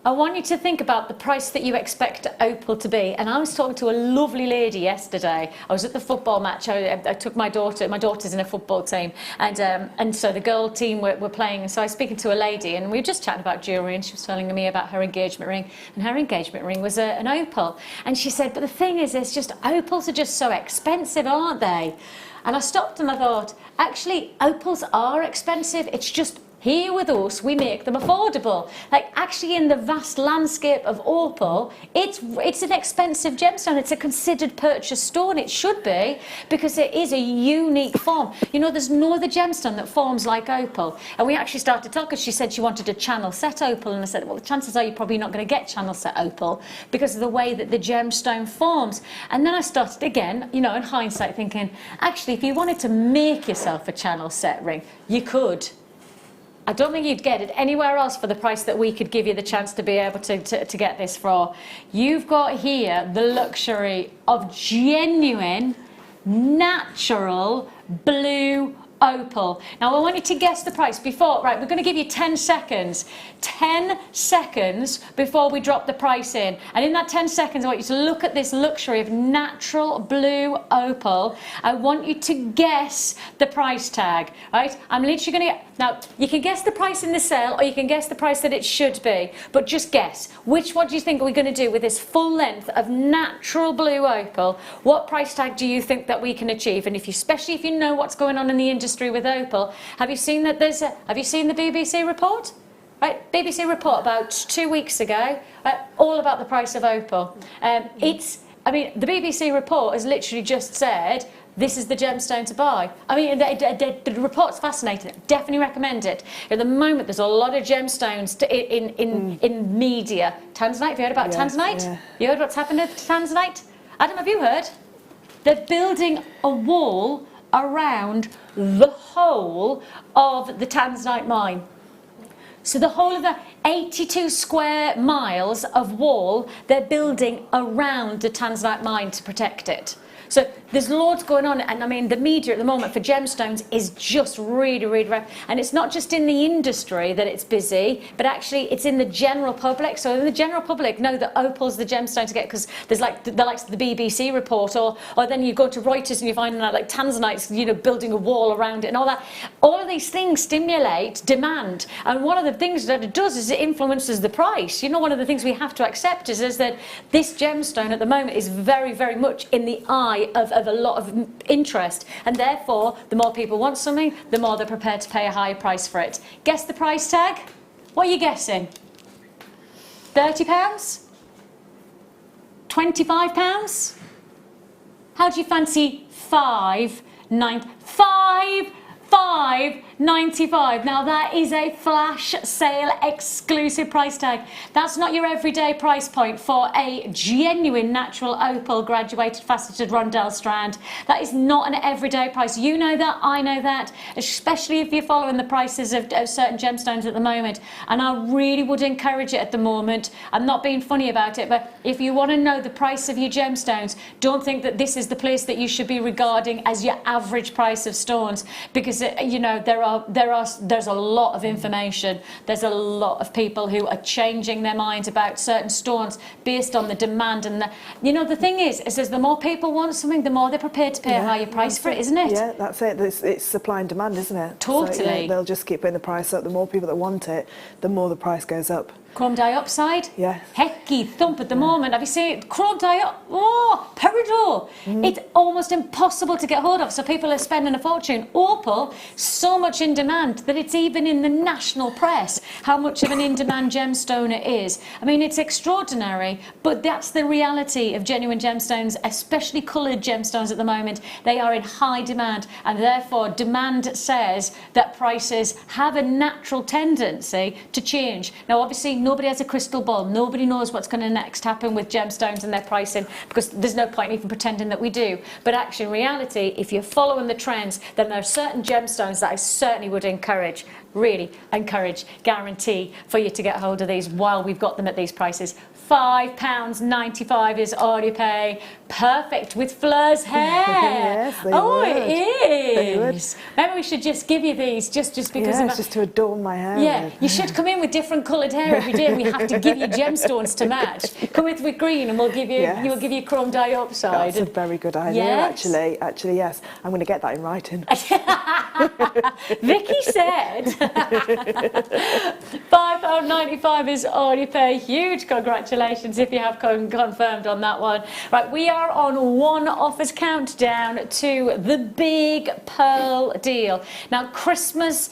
I want you to think about the price that you expect opal to be. And I was talking to a lovely lady yesterday. I was at the football match. I took my daughter's in a football team. And so the girl team were playing. And so I was speaking to a lady and we were just chatting about jewellery, and she was telling me about her engagement ring. And her engagement ring was an opal. And she said, but the thing is, it's just opals are just so expensive, aren't they? And I stopped and I thought, actually, opals are expensive. It's just here with us, we make them affordable. Like actually in the vast landscape of opal, it's an expensive gemstone. It's a considered purchase stone. It should be, because it is a unique form. You know, there's no other gemstone that forms like opal. And we actually started talking. She said she wanted a channel set opal. And I said, well, the chances are you're probably not going to get channel set opal because of the way that the gemstone forms. And then I started again, you know, in hindsight thinking, actually, if you wanted to make yourself a channel set ring, you could. I don't think you'd get it anywhere else for the price that we could give you the chance to be able to get this for. You've got here the luxury of genuine, natural blue opal. Now I want you to guess the price before, right, we're going to give you 10 seconds. 10 seconds before we drop the price in. And in that 10 seconds, I want you to look at this luxury of natural blue opal. I want you to guess the price tag, right? I'm literally going to, now you can guess the price in the sale or you can guess the price that it should be, but just guess. What do you think are we going to do with this full length of natural blue opal? What price tag do you think that we can achieve? And especially if you know what's going on in the industry with opal, have you seen that have you seen the BBC report? Right, BBC report about 2 weeks ago, all about the price of opal. I mean, the BBC report has literally just said, this is the gemstone to buy. I mean, the report's fascinating. Definitely recommend it. At the moment, there's a lot of gemstones in media. Tanzanite, have you heard about Tanzanite? Yeah. You heard what's happened to Tanzanite? Adam, have you heard? They're building a wall around the whole of the Tanzanite mine. So the whole of the 82 square miles of wall, they're building around the Tanzanite mine to protect it. So there's loads going on, and I mean the media at the moment for gemstones is just really, really rough. And it's not just in the industry that it's busy, but actually it's in the general public. So the general public know that opal's the gemstone to get, because there's like the likes of the BBC report, or then you go to Reuters and you find out like tanzanite's, you know, building a wall around it and all that. All of these things stimulate demand, and one of the things that it does is it influences the price. You know, one of the things we have to accept is that this gemstone at the moment is very, very much in the eye of a lot of interest, and therefore the more people want something, the more they're prepared to pay a higher price for it. Guess the price tag? What are you guessing? £30? £25? How do you fancy £5.95? Now that is a flash sale exclusive price tag. That's not your everyday price point for a genuine natural opal graduated faceted rondelle strand. That is not an everyday price. You know that, I know that, especially if you're following the prices of certain gemstones at the moment. And I really would encourage it at the moment. I'm not being funny about it, but if you want to know the price of your gemstones, don't think that this is the place that you should be regarding as your average price of stones, because you know there's a lot of information. There's a lot of people who are changing their minds about certain stones based on the demand, and the thing is the more people want something, the more they're prepared to pay a higher price for it, isn't it? Yeah, that's it. It's supply and demand, isn't it? Totally. So, they'll just keep putting the price up. The more people that want it, the more the price goes up. Chrome dioxide? Yeah. Hecky thump at the moment. Have you seen it? Chrome dioxide? Oh, peridot. It's almost impossible to get hold of, so people are spending a fortune. Opal, so much in demand that it's even in the national press how much of an in-demand gemstone it is. I mean, it's extraordinary, but that's the reality of genuine gemstones, especially coloured gemstones at the moment. They are in high demand, and therefore demand says that prices have a natural tendency to change. Now, obviously, nobody has a crystal ball. Nobody knows what's going to next happen with gemstones and their pricing, because there's no point in even pretending that we do. But actually, in reality, if you're following the trends, then there are certain gemstones that I certainly would encourage, really encourage, guarantee for you to get hold of these while we've got them at these prices. £5.95 is all you pay. Perfect with Fleur's hair. Yes, they oh, would. it is. Maybe we should just give you these just because of just to adorn my hair. Yeah, you should come in with different coloured hair every day, and we have to give you gemstones to match. Come with green, and we'll give you we'll give you chrome dioxide. That's a very good idea, yes. Actually, yes. I'm going to get that in writing. Vicky said £5.95 is all you pay. Huge congratulations if you have confirmed on that one. Right, we are on one offers countdown to the big pearl deal. Now, Christmas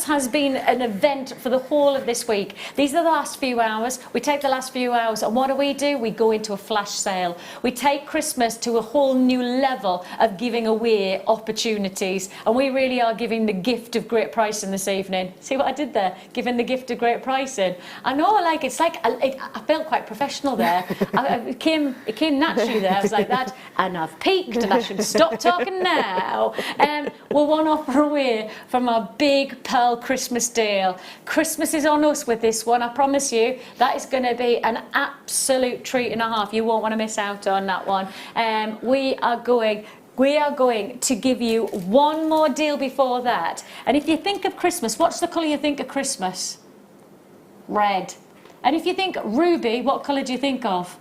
has been an event for the whole of this week. These are the last few hours. We take the last few hours, and what do? We go into a flash sale. We take Christmas to a whole new level of giving away opportunities, and we really are giving the gift of great pricing this evening. See what I did there? Giving the gift of great pricing. I know, I felt quite professional there. It came naturally there. I was like that, and I've peaked, and I should stop talking now. We're one offer away from our big pearl Christmas deal. Christmas is on us with this one. I promise you that is going to be an absolute treat and a half. You won't want to miss out on that one. We are going to give you one more deal before that. And if you think of Christmas, what's the colour you think of Christmas? Red. And if you think ruby, what colour do you think of?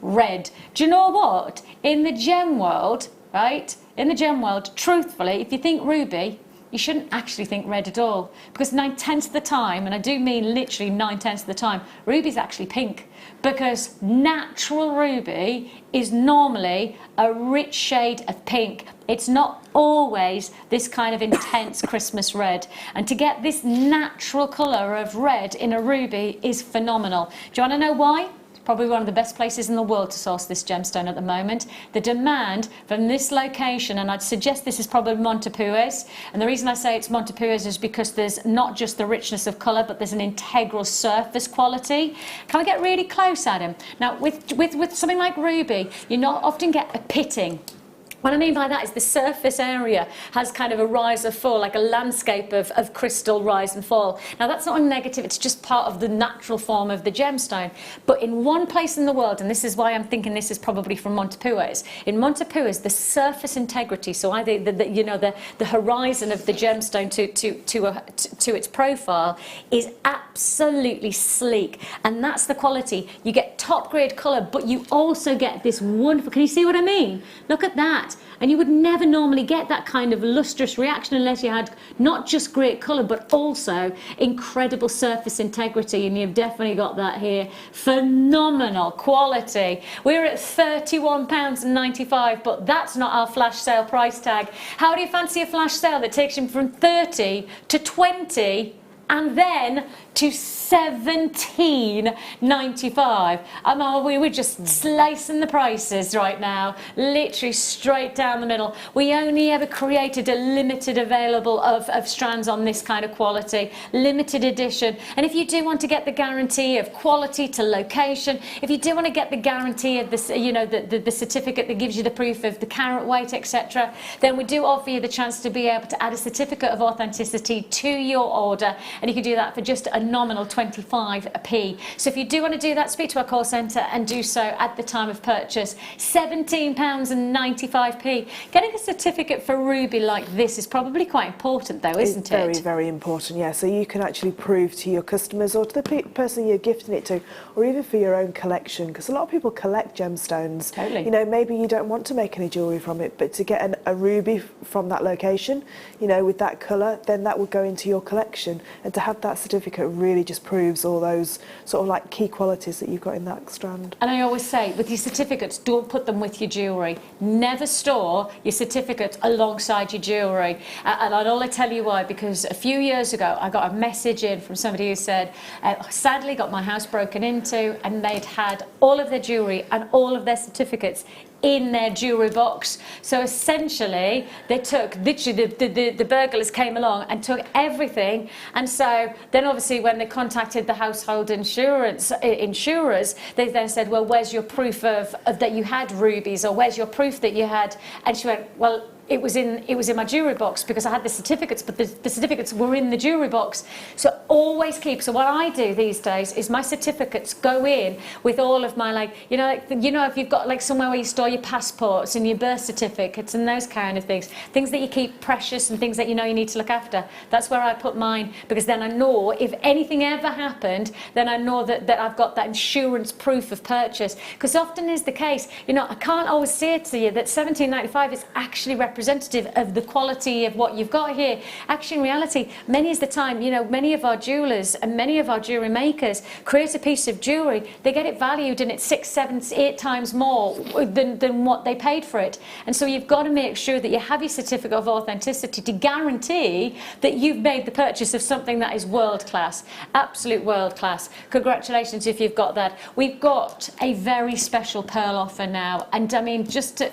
Red. Do you know what? In the gem world, right? In the gem world, truthfully, if you think ruby, you shouldn't actually think red at all. Because 9/10 of the time, and I do mean literally 9/10 of the time, ruby's actually pink. Because natural ruby is normally a rich shade of pink. It's not always this kind of intense Christmas red. And to get this natural colour of red in a ruby is phenomenal. Do you want to know why? Probably one of the best places in the world to source this gemstone at the moment. The demand from this location, and I'd suggest this is probably Montepuez, and the reason I say it's Montepuez is because there's not just the richness of colour, but there's an integral surface quality. Can we get really close at him? Now, with something like ruby, you not often get a pitting. What I mean by that is the surface area has kind of a rise or fall, like a landscape of crystal rise and fall. Now that's not a negative, it's just part of the natural form of the gemstone. But in one place in the world, and this is why I'm thinking this is probably from Montepuez, in Montepuez the surface integrity, so either the horizon of the gemstone to its profile is absolutely sleek, and that's the quality. You get top grade colour, but you also get this wonderful, can you see what I mean? Look at that. And you would never normally get that kind of lustrous reaction unless you had not just great colour but also incredible surface integrity, and you've definitely got that here. Phenomenal quality. We're at £31.95, but that's not our flash sale price tag. How do you fancy a flash sale that takes you from 30 to 20 and then to £17.95? We were just slicing the prices right now, literally straight down the middle. We only ever created a limited available of strands on this kind of quality, limited edition. And if you do want to get the guarantee of quality to location, if you do want to get the guarantee of this, the certificate that gives you the proof of the carat weight, etc., then we do offer you the chance to be able to add a certificate of authenticity to your order, and you can do that for just a nominal 25p. So if you do want to do that, speak to our call centre and do so at the time of purchase. £17.95. Getting a certificate for ruby like this is probably quite important though, isn't it? Very, very important, yeah. So you can actually prove to your customers or to the person you're gifting it to, or even for your own collection, because a lot of people collect gemstones. Totally. Maybe you don't want to make any jewellery from it, but to get a ruby from that location, with that colour, then that would go into your collection. And to have that certificate really just proves all those sort of like key qualities that you've got in that strand. And I always say, with your certificates, don't put them with your jewellery. Never store your certificates alongside your jewellery. And I'll only tell you why, because a few years ago I got a message in from somebody who said, sadly got my house broken into, and they'd had all of their jewellery and all of their certificates in their jewellery box. So essentially they took, literally the burglars came along and took everything, and so then obviously when they contacted the household insurers, they then said, well, where's your proof of that you had rubies, or where's your proof that you had? And she went, well, it was in my jewellery box because I had the certificates, but the certificates were in the jewellery box. So always keep, so what I do these days is my certificates go in with all of my, if you've got like somewhere where you store your passports and your birth certificates and those kind of things that you keep precious and things that you need to look after, that's where I put mine, because then I know if anything ever happened, then I know that I've got that insurance proof of purchase. Because often is the case, I can't always say to you that £17.95 is actually representative of the quality of what you've got here. Actually, in reality, many of the time, many of our jewellers and many of our jewellery makers create a piece of jewellery, they get it valued and it's 6, 7, 8 times more than what they paid for it. And so you've got to make sure that you have your certificate of authenticity to guarantee that you've made the purchase of something that is world class, absolute world class. Congratulations if you've got that. We've got a very special pearl offer now, and I mean, just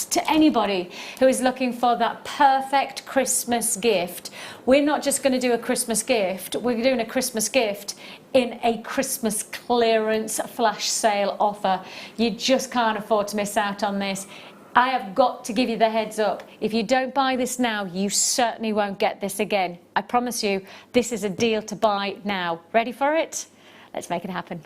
to anybody who is looking for that perfect Christmas gift, we're not just going to do a Christmas gift, we're doing a Christmas gift in a Christmas clearance flash sale offer. You just can't afford to miss out on this. I have got to give you the heads up. If you don't buy this now, you certainly won't get this again. I promise you, this is a deal to buy now. Ready for it? Let's make it happen.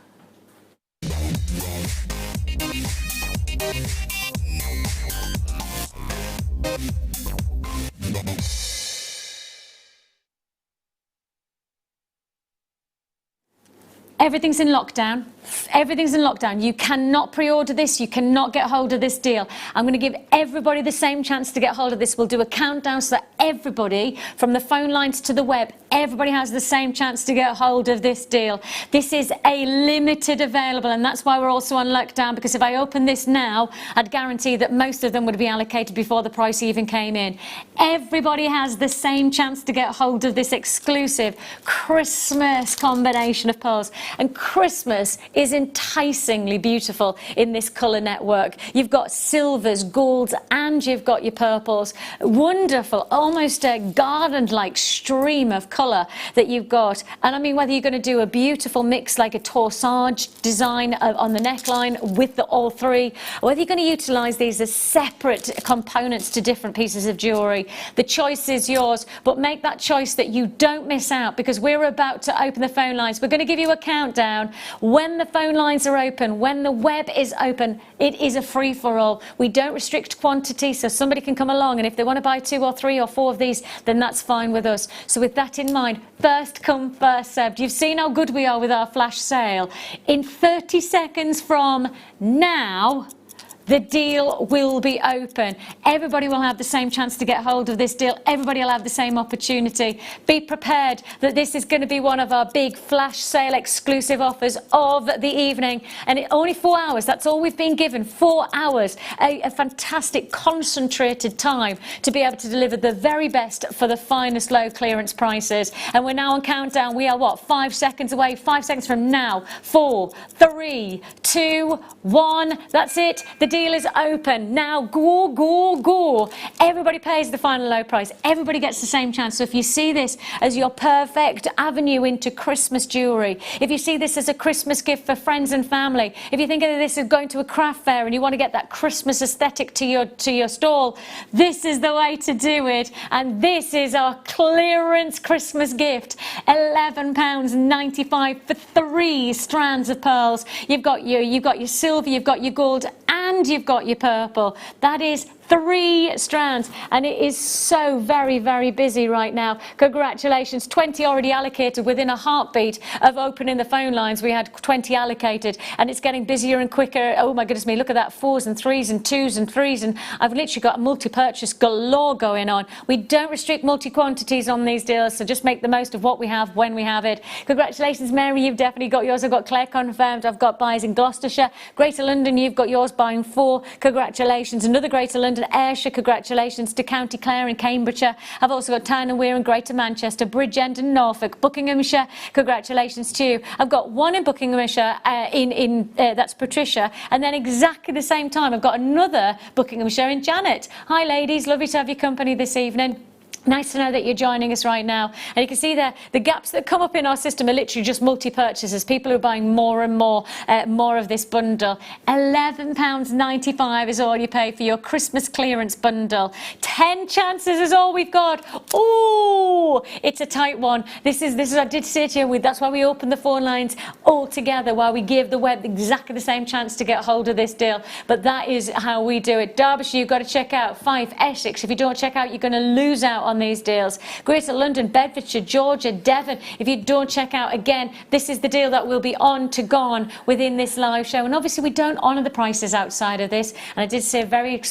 Everything's in lockdown. Everything's in lockdown. You cannot pre-order this. You cannot get hold of this deal. I'm going to give everybody the same chance to get hold of this. We'll do a countdown so that everybody, from the phone lines to the web, everybody has the same chance to get hold of this deal. This is a limited available, and that's why we're also on lockdown, because if I open this now, I'd guarantee that most of them would be allocated before the price even came in. Everybody has the same chance to get hold of this exclusive Christmas combination of pearls. And Christmas is enticingly beautiful in this colour network. You've got silvers, golds, and you've got your purples. Wonderful, almost a garden-like stream of colour. colour that you've got. And I mean, whether you're going to do a beautiful mix like a torsage design on the neckline with all three, or whether you're going to utilise these as separate components to different pieces of jewellery, the choice is yours. But make that choice that you don't miss out, because we're about to open the phone lines. We're going to give you a countdown. When the phone lines are open, when the web is open, it is a free-for-all. We don't restrict quantity, so somebody can come along, and if they want to buy 2 or 3 or 4 of these, then that's fine with us. So with that in mind, first come, first served. You've seen how good we are with our flash sale. In 30 seconds from now, the deal will be open. Everybody will have the same chance to get hold of this deal. Everybody will have the same opportunity. Be prepared that this is going to be one of our big flash sale exclusive offers of the evening. And only 4 hours. That's all we've been given. 4 hours. A fantastic concentrated time to be able to deliver the very best for the finest low clearance prices. And we're now on countdown. We are what? 5 seconds away. 5 seconds from now. 4, 3, 2, 1. That's it. The deal is open. Now, go, go, go. Everybody pays the final low price. Everybody gets the same chance. So if you see this as your perfect avenue into Christmas jewellery, if you see this as a Christmas gift for friends and family, if you think of this as going to a craft fair and you want to get that Christmas aesthetic to your stall, this is the way to do it. And this is our clearance Christmas gift. £11.95 for 3 strands of pearls. You've got your silver, you've got your gold, and you've got your purple. That is 3 strands, and it is so very, very busy right now. Congratulations, 20 already allocated. Within a heartbeat of opening the phone lines, we had 20 allocated, and it's getting busier and quicker. Oh my goodness me, look at that, 4s and 3s and 2s and 3s, and I've literally got a multi-purchase galore going on. We don't restrict multi-quantities on these deals, so just make the most of what we have when we have it. Congratulations, Mary, you've definitely got yours. I've got Claire confirmed. I've got buys in Gloucestershire. Greater London, you've got yours, buying 4. Congratulations. Another Greater London, Ayrshire, congratulations to County Clare and Cambridgeshire. I've also got Tyne and Wear and Greater Manchester, Bridgend and Norfolk, Buckinghamshire, congratulations to you. I've got one in Buckinghamshire, that's Patricia, and then exactly the same time I've got another Buckinghamshire in Janet. Hi ladies, lovely to have your company this evening. Nice to know that you're joining us right now. And you can see there, the gaps that come up in our system are literally just multi-purchases. People who are buying more and more of this bundle. £11.95 is all you pay for your Christmas clearance bundle. 10 chances is all we've got. Ooh, it's a tight one. This is I did say to you, that's why we open the phone lines all together, while we give the web exactly the same chance to get hold of this deal. But that is how we do it. Derbyshire, you've got to check out. 5, Essex. If you don't check out, you're going to lose out on these deals. Greater London, Bedfordshire, Georgia, Devon. If you don't check out, again, this is the deal that will be on to gone within this live show. And obviously we don't honour the prices outside of this. And I did say very,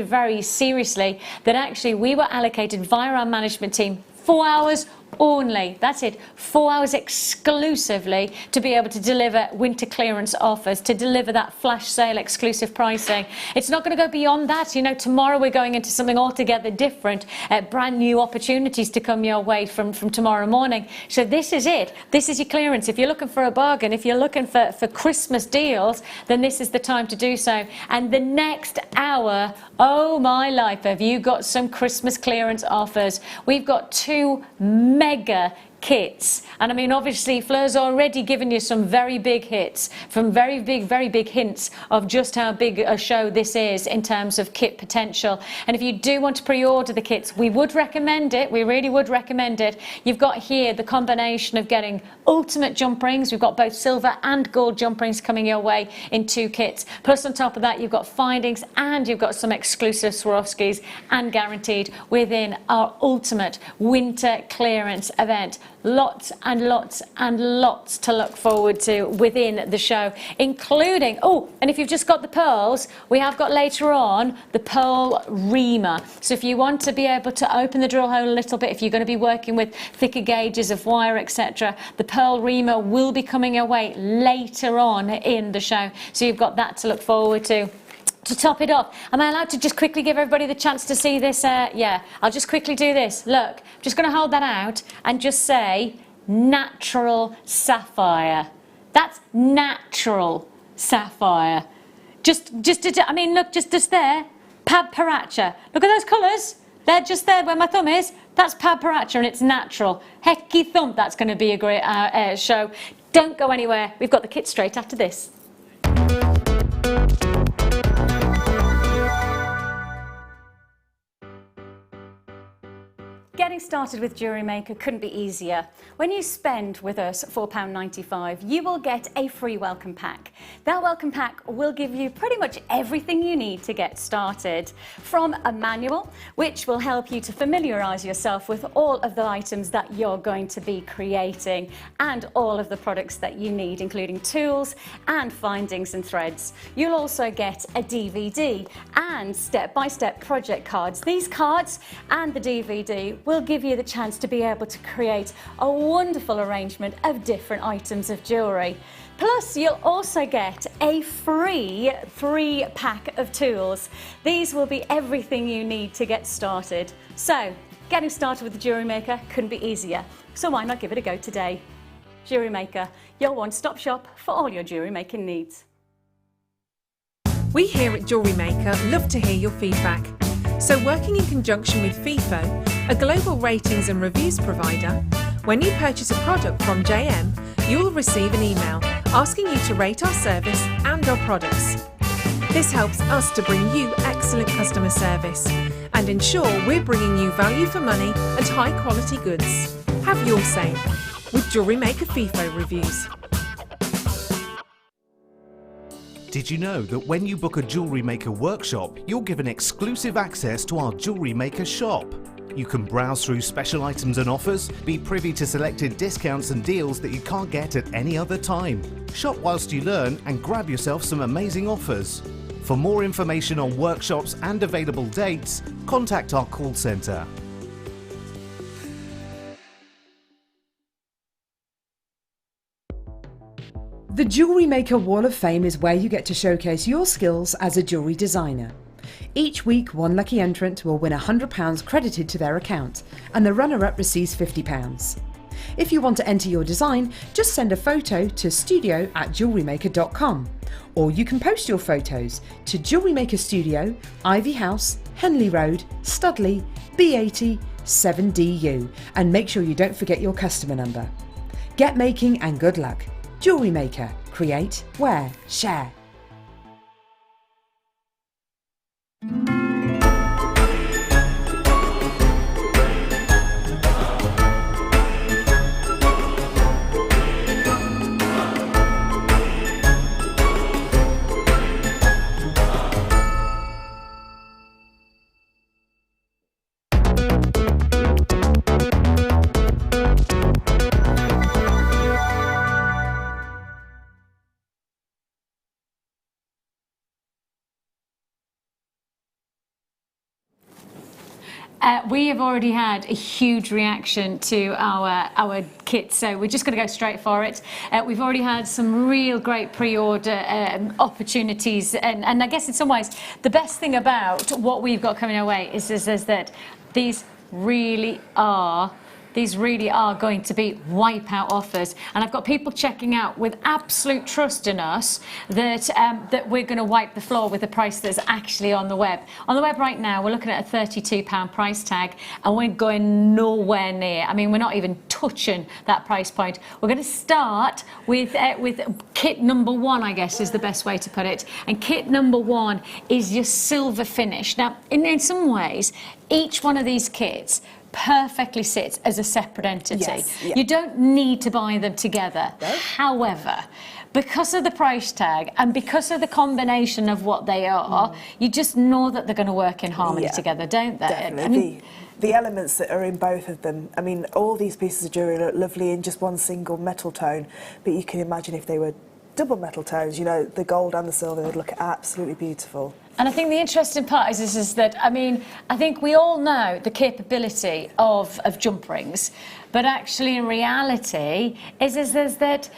very seriously that actually we were allocated via our management team 4 hours only. That's it. 4 hours exclusively to be able to deliver winter clearance offers, to deliver that flash sale exclusive pricing. It's not going to go beyond that. You know, tomorrow we're going into something altogether different. Brand new opportunities to come your way from tomorrow morning. So this is it. This is your clearance. If you're looking for a bargain, if you're looking for Christmas deals, then this is the time to do so. And the next hour, oh my life, have you got some Christmas clearance offers. We've got 2 mega kits, and I mean obviously Fleur's already given you some very big hits, from very big hints of just how big a show this is in terms of kit potential. And if you do want to pre-order the kits, we would recommend it. We really would recommend it. You've got here the combination of getting ultimate jump rings. We've got both silver and gold jump rings coming your way in 2 kits, plus on top of that you've got findings and you've got some exclusive Swarovskis, and guaranteed within our ultimate winter clearance event. Lots and lots and lots to look forward to within the show, including, oh, and if you've just got the pearls, we have got later on the pearl reamer. So if you want to be able to open the drill hole a little bit, if you're going to be working with thicker gauges of wire, etc., the pearl reamer will be coming your way later on in the show. So you've got that to look forward to. To top it off, am I allowed to just quickly give everybody the chance to see this? Yeah, I'll just quickly do this. Look, I'm just going to hold that out and just say natural sapphire. That's natural sapphire. I mean, look, just there. Pad Paracha. Look at those colours. They're just there where my thumb is. That's paparazzi and it's natural. Hecky thump, that's going to be a great show. Don't go anywhere. We've got the kit straight after this. Getting started with Jewellery Maker couldn't be easier. When you spend with us £4.95, you will get a free welcome pack. That welcome pack will give you pretty much everything you need to get started. From a manual, which will help you to familiarise yourself with all of the items that you're going to be creating and all of the products that you need, including tools and findings and threads. You'll also get a DVD and step-by-step project cards. These cards and the DVD will give you the chance to be able to create a wonderful arrangement of different items of jewellery. Plus, you'll also get a free 3-pack of tools. These will be everything you need to get started. So, getting started with the Jewellery Maker couldn't be easier. So why not give it a go today? Jewellery Maker, your one-stop shop for all your jewellery making needs. We here at Jewellery Maker love to hear your feedback. So working in conjunction with FIFO, a global ratings and reviews provider, when you purchase a product from JM, you will receive an email asking you to rate our service and our products. This helps us to bring you excellent customer service and ensure we're bringing you value for money and high quality goods. Have your say with Jewellery Maker FIFO reviews. Did you know that when you book a Jewellery Maker workshop, you're given exclusive access to our Jewellery Maker shop? You can browse through special items and offers, be privy to selected discounts and deals that you can't get at any other time. Shop whilst you learn and grab yourself some amazing offers. For more information on workshops and available dates, contact our call centre. The Jewellery Maker Wall of Fame is where you get to showcase your skills as a jewellery designer. Each week, one lucky entrant will win £100 credited to their account, and the runner-up receives £50. If you want to enter your design, just send a photo to studio@jewellerymaker.com, or you can post your photos to Jewellery Maker Studio, Ivy House, Henley Road, Studley, B80 7DU, and make sure you don't forget your customer number. Get making and good luck. Jewellery Maker. Create, wear, share. We have already had a huge reaction to our kit, so we're just going to go straight for it. We've already had some real great pre-order opportunities, and I guess in some ways the best thing about what we've got coming our way is that these really are going to be wipeout offers, and I've got people checking out with absolute trust in us that we're going to wipe the floor with the price that's actually on the web. On the web right now, we're looking at a £32 price tag, and we're going nowhere near. I mean, we're not even touching that price point. We're going to start with kit number 1, I guess is the best way to put it, and kit number 1 is your silver finish. Now, in some ways, each one of these kits perfectly sits as a separate entity. Yes, yeah. You don't need to buy them together. No. However, because of the price tag and because of the combination of what they are, you just know that they're going to work in harmony together, don't they? Definitely. I mean, the elements that are in both of them, I mean, all these pieces of jewellery look lovely in just one single metal tone, but you can imagine if they were double metal tones, you know, the gold and the silver would look absolutely beautiful. And I think the interesting part is that, I mean, I think we all know the capability of jump rings, but actually in reality is that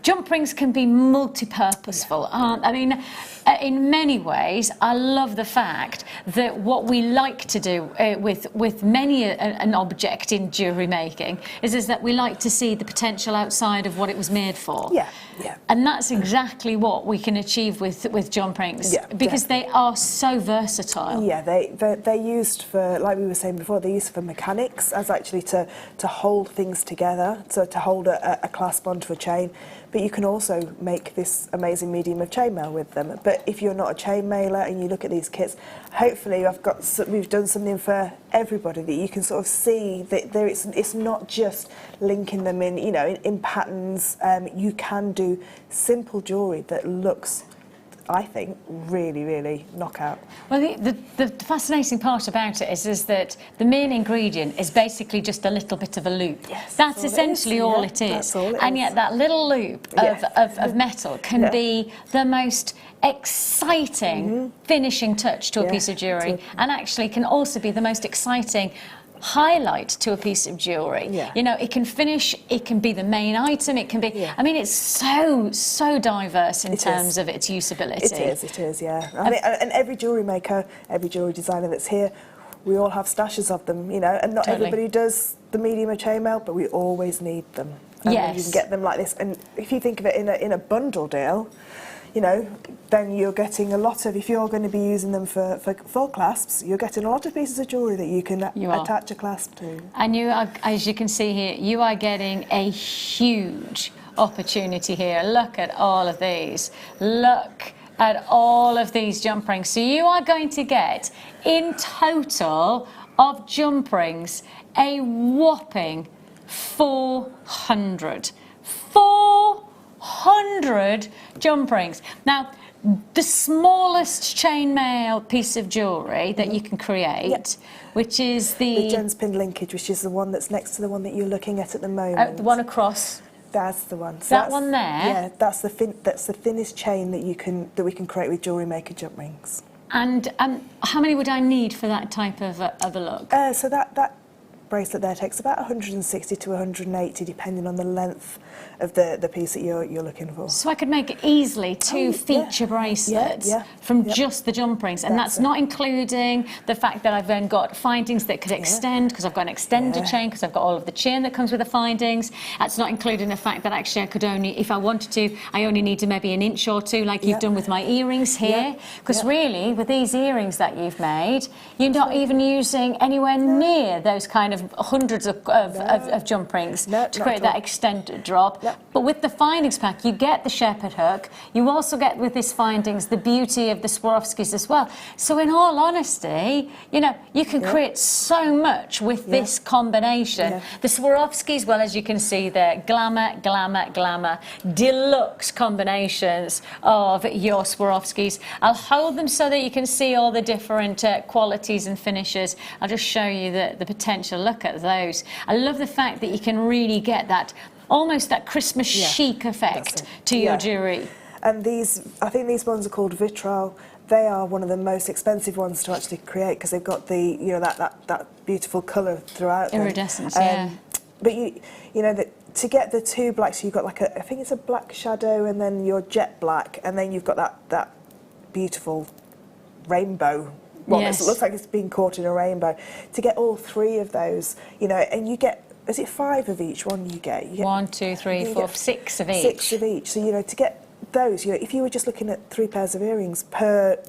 jump rings can be multi-purposeful. I mean, in many ways, I love the fact that what we like to do with many an object in jewellery making is that we like to see the potential outside of what it was made for. Yeah, yeah. And that's exactly what we can achieve with jump rings, because definitely. they are so versatile. Yeah, they're used for, like we were saying before, they're used for mechanics, as actually to hold things together, so to hold a clasp onto a chain. But you can also make this amazing medium of chainmail with them. But if you're not a chainmailer and you look at these kits, hopefully we've done something for everybody that you can sort of see that it's not just linking them in, you know, in patterns. You can do simple jewellery that looks, I think, really, really knockout. Well, the fascinating part about it is that the main ingredient is basically just a little bit of a loop. Yes, that's essentially all it is. That's all it and is. yet that little loop of metal can be the most exciting finishing touch to a piece of jewellery, and actually can also be the most exciting highlight to a piece of jewellery. You know, it can finish, it can be the main item, it can be, I mean, it's so diverse in terms of its usability. It is, yeah. I mean, and every jewellery maker, every jewellery designer that's here, we all have stashes of them, you know, and not everybody does the medium of chainmail, but we always need them. And you can get them like this, and if you think of it in a bundle deal, you know, then you're getting a lot of, if you're going to be using them for full clasps, you're getting a lot of pieces of jewellery that you can attach a clasp to. And you are, as you can see here, you are getting a huge opportunity here. Look at all of these. Look at all of these jump rings. So you are going to get, in total of jump rings, a whopping 400. 400 jump rings. Now, the smallest chainmail piece of jewellery that you can create, which is the gemstone linkage, which is the one that's next to the one that you're looking at the moment. the one across. That's the one. So that one there. Yeah, that's the thinnest chain that we can create with Jewellery Maker jump rings. And how many would I need for that type of a look? So that bracelet there takes about 160 to 180, depending on the length of the piece that you're looking for. So I could make easily two feature bracelets from just the jump rings, and that's not including the fact that I've then got findings that could extend, because I've got an extender chain, because I've got all of the chain that comes with the findings. That's not including the fact that actually I could only, if I wanted to, I only need maybe an inch or two, like you've done with my earrings here. Because really, with these earrings that you've made, you're not even using anywhere near those kind of hundreds of jump rings to create that extended drop. But with the findings pack, you get the shepherd hook. You also get, with these findings, the beauty of the Swarovskis as well. So in all honesty, you know, you can create so much with this combination. The Swarovskis, well, as you can see there, glamour, glamour, glamour, deluxe combinations of your Swarovskis. I'll hold them so that you can see all the different qualities and finishes. I'll just show you the potential. Look at those. I love the fact that you can really get that, almost that Christmas chic effect to your jewellery. And these, I think these ones are called vitriol. They are one of the most expensive ones to actually create, because they've got the, you know, that beautiful colour throughout them. Iridescence, But you know, to get the two blacks, you've got like I think it's a black shadow, and then your jet black, and then you've got that beautiful rainbow. Well, it looks like it's been caught in a rainbow. To get all three of those, you know, and you get, is it 5 of each one you get? 1, 2, 3, 4, 6 of each. 6 of each. So, you know, to get those, you know, if you were just looking at 3 pairs of earrings per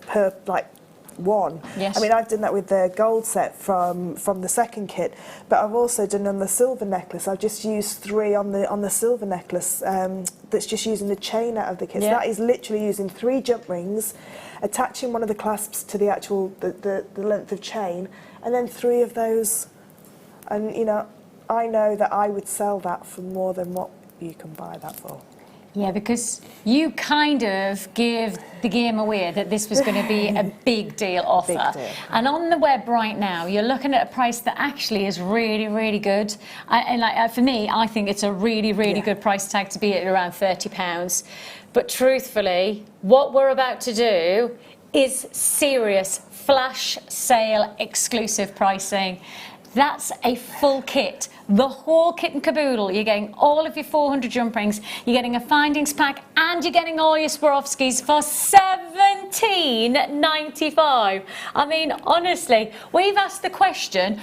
like one. I mean, I've done that with the gold set from the second kit, but I've also done on the silver necklace. I've just used 3 on the silver necklace. That's just using the chain out of the kit. So that is literally using 3 jump rings, attaching one of the clasps to the actual the length of chain, and then 3 of those. And you know, I know that I would sell that for more than what you can buy that for. Yeah, because you kind of give the game away that this was going to be a big deal offer. Big deal. And on the web right now, you're looking at a price that actually is really, really good. For me, I think it's a really, really good price tag to be at around £30. But truthfully, what we're about to do is serious flash sale exclusive pricing. That's a full kit. The whole kit and caboodle. You're getting all of your 400 jump rings, you're getting a findings pack, and you're getting all your Swarovskis for $17.95. I mean, honestly, we've asked the question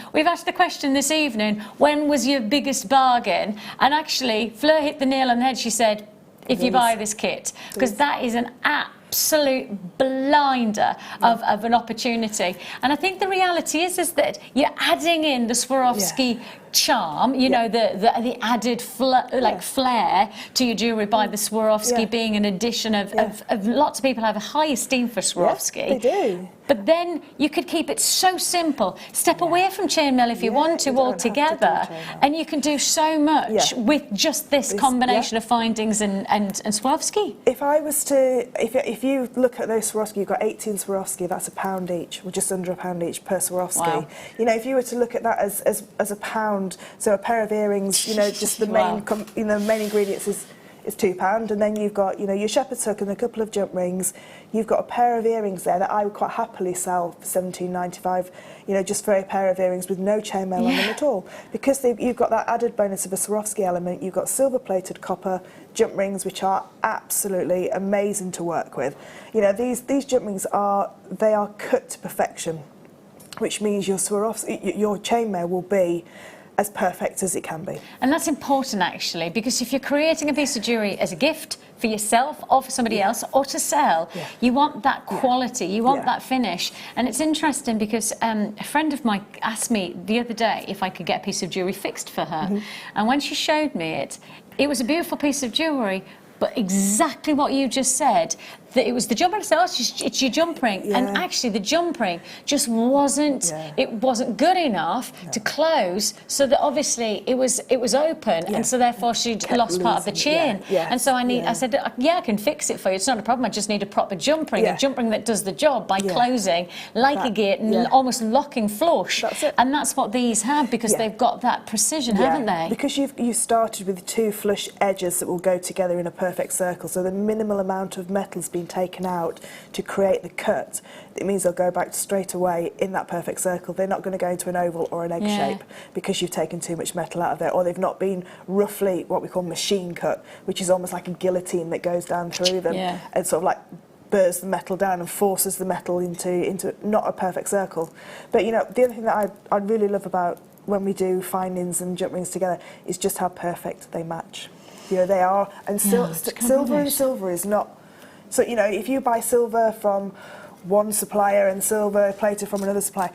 this evening, when was your biggest bargain? And actually, Fleur hit the nail on the head. She said, if you buy this kit, because that is an absolute blinder of an opportunity. And I think the reality is that you're adding in the Swarovski charm, you know, the added flair to your jewellery by the Swarovski being an addition of lots of people have a high esteem for Swarovski. They do. But then you could keep it so simple. Step away from chainmail if you want to altogether, and you can do so much with just this combination of findings and Swarovski. If I was to, if you look at those Swarovski, you've got 18 Swarovski, that's £1 each, or just under £1 each per Swarovski. Wow. You know, if you were to look at that as £1, so a pair of earrings, you know, just the main, main ingredients is £2, and then you've got, you know, your shepherd's hook and a couple of jump rings. You've got a pair of earrings there that I would quite happily sell for $17.95, you know, just for a pair of earrings with no chainmail on them at all. Because you've got that added bonus of a Swarovski element. You've got silver-plated copper jump rings, which are absolutely amazing to work with. You know, these jump rings are cut to perfection, which means your Swarovski, your chainmail will be as perfect as it can be. And that's important, actually, because if you're creating a piece of jewellery as a gift for yourself or for somebody else or to sell, you want that quality, you want that finish. And it's interesting because a friend of mine asked me the other day if I could get a piece of jewellery fixed for her. And when she showed me it, it was a beautiful piece of jewellery, but exactly what you just said, that it was the jump ring, so it's your jump ring, and actually the jump ring just wasn't, it wasn't good enough to close, so that obviously it was open, and so therefore she'd lost part of the chain. And so I said, I can fix it for you, it's not a problem, I just need a proper jump ring, a jump ring that does the job by closing like a gate and almost locking flush. That's it. And that's what these have, because they've got that precision, haven't they? Because you started with two flush edges that will go together in a perfect circle, so the minimal amount of metal's been taken out to create the cut. It means they'll go back straight away in that perfect circle. They're not going to go into an oval or an egg shape because you've taken too much metal out of there, or they've not been roughly what we call machine cut, which is almost like a guillotine that goes down through them and sort of like burrs the metal down and forces the metal into not a perfect circle. But you know, the other thing that I really love about when we do findings and jump rings together is just how perfect they match. You know, they are, and silver and silver is not. So, you know, if you buy silver from one supplier and silver plated from another supplier,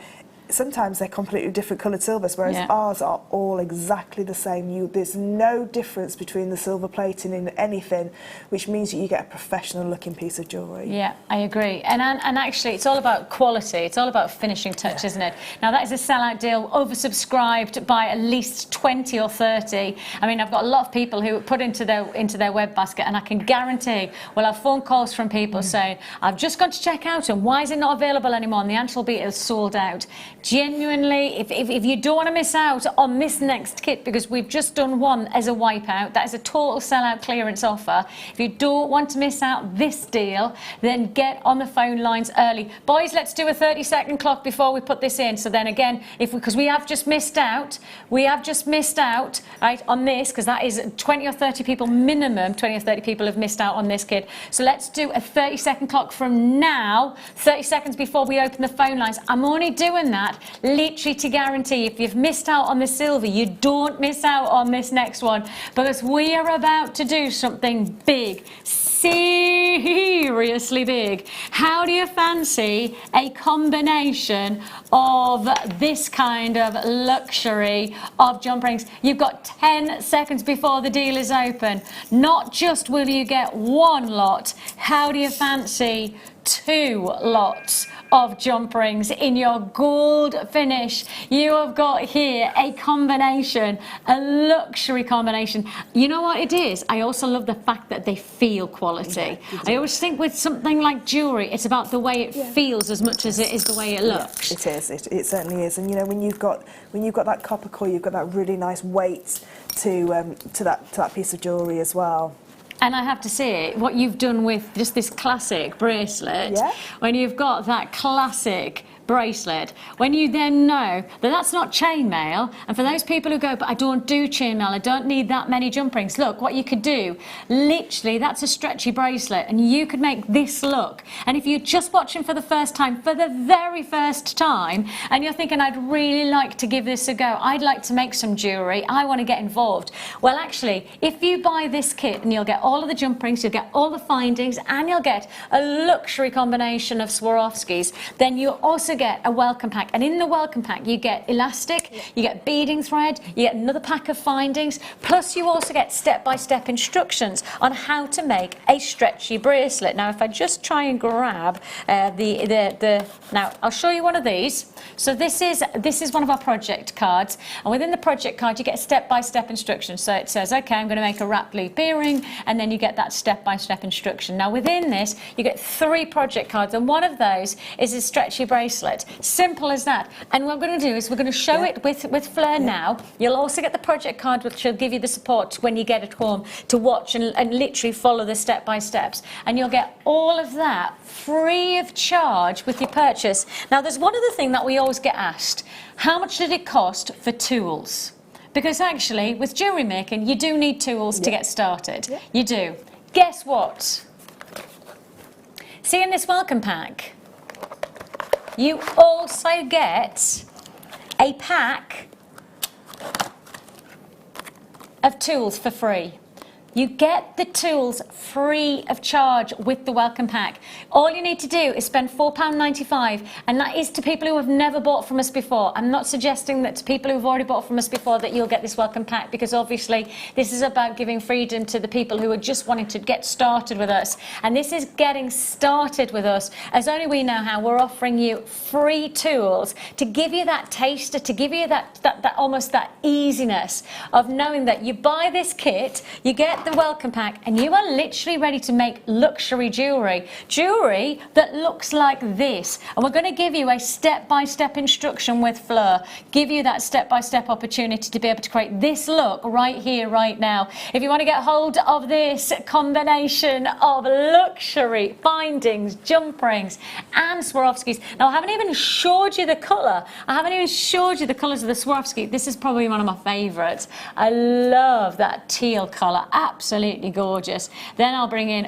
sometimes they're completely different coloured silvers, whereas ours are all exactly the same. There's no difference between the silver plating in anything, which means that you get a professional looking piece of jewellery. Yeah, I agree. And actually, it's all about quality. It's all about finishing touch, isn't it? Now, that is a sellout deal, oversubscribed by at least 20 or 30. I mean, I've got a lot of people who put into their web basket, and I can guarantee we'll have phone calls from people saying, I've just gone to check out, and why is it not available anymore? And the answer will be it's sold out. Genuinely, if you don't want to miss out on this next kit, because we've just done one as a wipeout, that is a total sellout clearance offer. If you don't want to miss out this deal, then get on the phone lines early. Boys, let's do a 30-second clock before we put this in. So then again, because we have just missed out, right, on this, because that is 20 or 30 people minimum, 20 or 30 people have missed out on this kit. So let's do a 30-second clock from now, 30 seconds before we open the phone lines. I'm only doing that literally to guarantee if you've missed out on the silver, you don't miss out on this next one, because we are about to do something big, seriously big. How do you fancy a combination of this kind of luxury of jump rings? You've got 10 seconds before the deal is open. Not just will you get one lot, how do you fancy 2 lots of jump rings in your gold finish? You have got here a combination, a luxury combination. You know what it is? I also love the fact that they feel quality. I always think with something like jewellery, it's about the way it feels as much as it is the way it looks. It is. It certainly is. And you know, when you've got that copper core, you've got that really nice weight to that piece of jewellery as well. And I have to say, what you've done with just this classic bracelet, when you've got that classic bracelet, when you then know that that's not chainmail, and for those people who go, but I don't do chainmail, I don't need that many jump rings, look what you could do. Literally, that's a stretchy bracelet, and you could make this look. And if you're just watching for the first time, for the very first time, and you're thinking, I'd really like to give this a go, I'd like to make some jewellery, I want to get involved. Well, actually, if you buy this kit, and you'll get all of the jump rings, you'll get all the findings, and you'll get a luxury combination of Swarovskis, then you also get a welcome pack. And in the welcome pack, you get elastic, you get beading thread, you get another pack of findings, plus you also get step-by-step instructions on how to make a stretchy bracelet. Now, if I just try and grab now I'll show you one of these. So this is one of our project cards, and within the project card you get step-by-step instructions. So it says, okay, I'm going to make a wrap loop earring, and then you get that step-by-step instruction. Now within this you get 3 project cards, and one of those is a stretchy bracelet. Simple as that. And what we're going to do is we're going to show it with Fleur now. You'll also get the project card, which will give you the support when you get it home to watch and literally follow the step-by-steps, and you'll get all of that free of charge with your purchase. Now there's one other thing that we always get asked: how much did it cost for tools? Because actually with jewellery making you do need tools to get started. You do. Guess what? See, in this welcome pack you also get a pack of tools for free. You get the tools free of charge with the welcome pack. All you need to do is spend £4.95, and that is to people who have never bought from us before. I'm not suggesting that to people who've already bought from us before that you'll get this welcome pack, because obviously this is about giving freedom to the people who are just wanting to get started with us. And this is getting started with us as only we know how. We're offering you free tools to give you that taster, to give you that almost that easiness of knowing that you buy this kit, you get the welcome pack, and you are literally ready to make luxury jewellery that looks like this. And we're going to give you a step-by-step instruction with Fleur, give you that step-by-step opportunity to be able to create this look right here, right now. If you want to get hold of this combination of luxury findings, jump rings and Swarovskis. Now I haven't even showed you the colour. I haven't even showed you the colours of the Swarovski. This is probably one of my favourites. I love that teal colour. Absolutely gorgeous. Then I'll bring in,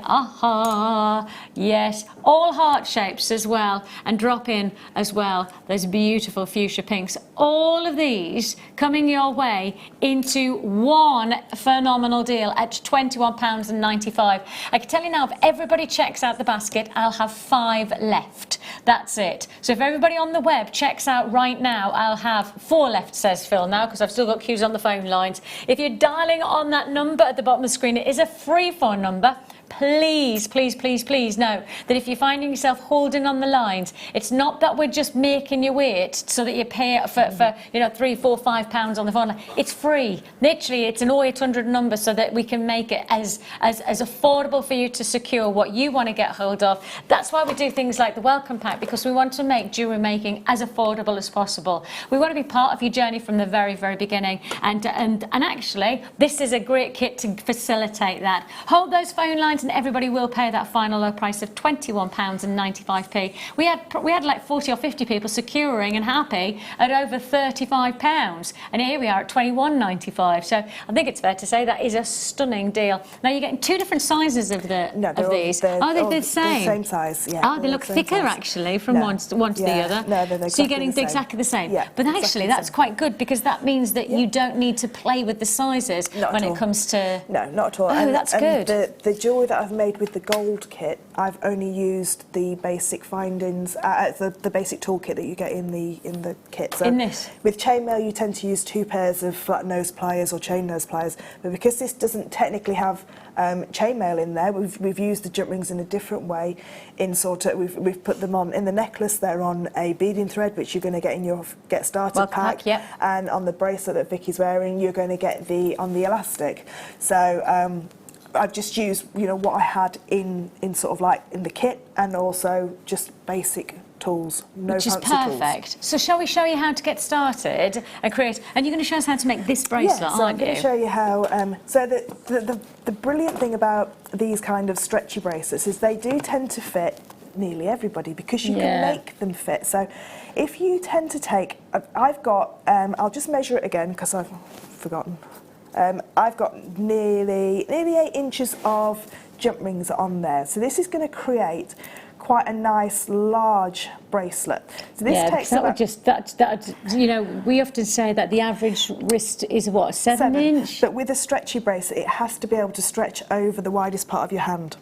yes, all heart shapes as well, and drop in as well those beautiful fuchsia pinks. All of these coming your way into one phenomenal deal at £21.95. I can tell you now, if everybody checks out the basket, I'll have 5 left. That's it. So if everybody on the web checks out right now, I'll have 4 left, says Phil now, because I've still got queues on the phone lines. If you're dialing on that number at the bottom of the screen, it is a free phone number. Please, please, please, please know that if you're finding yourself holding on the lines, it's not that we're just making you wait so that you pay for £3, £4, £5 on the phone. It's free. Literally, it's an 0800 number so that we can make it as affordable for you to secure what you want to get hold of. That's why we do things like the welcome pack, because we want to make jewellery making as affordable as possible. We want to be part of your journey from the very, very beginning, and actually this is a great kit to facilitate that. Hold those phone lines and everybody will pay that final low price of £21.95. We had like 40 or 50 people securing and happy at over £35, and here we are at £21.95. So I think it's fair to say that is a stunning deal. Now you're getting 2 different sizes of these. They're the same size. Yeah. Oh, they look thicker actually from one to the other. No, they're so you're getting exactly the same. Yeah, but actually that's quite good, because that means that you don't need to play with the sizes when it comes to. No, not at all. Oh, that's good. The jewellery that I've made with the gold kit, I've only used the basic findings, the basic toolkit that you get in the kit. So in this, with chainmail, you tend to use 2 pairs of flat nose pliers or chain nose pliers, but because this doesn't technically have chainmail in there, we've used the jump rings in a different way. We've put them on in the necklace. They're on a beading thread, which you're going to get in your get started pack, and on the bracelet that Vicky's wearing, you're going to get on the elastic. So I've just used what I had in sort of like in the kit, and also just basic tools, which is perfect. Tools. So shall we show you how to get started and create? And you're going to show us how to make this bracelet, so aren't you? I'm going to show you how. So the brilliant thing about these kind of stretchy bracelets is they do tend to fit nearly everybody because you can make them fit. So if you tend to take, I've got, I'll just measure it again because I've forgotten. I've got nearly 8 inches of jump rings on there. So this is going to create quite a nice large bracelet. So this takes that about would just that you know, we often say that the average wrist is what, 7 inch, but with a stretchy bracelet it has to be able to stretch over the widest part of your hand.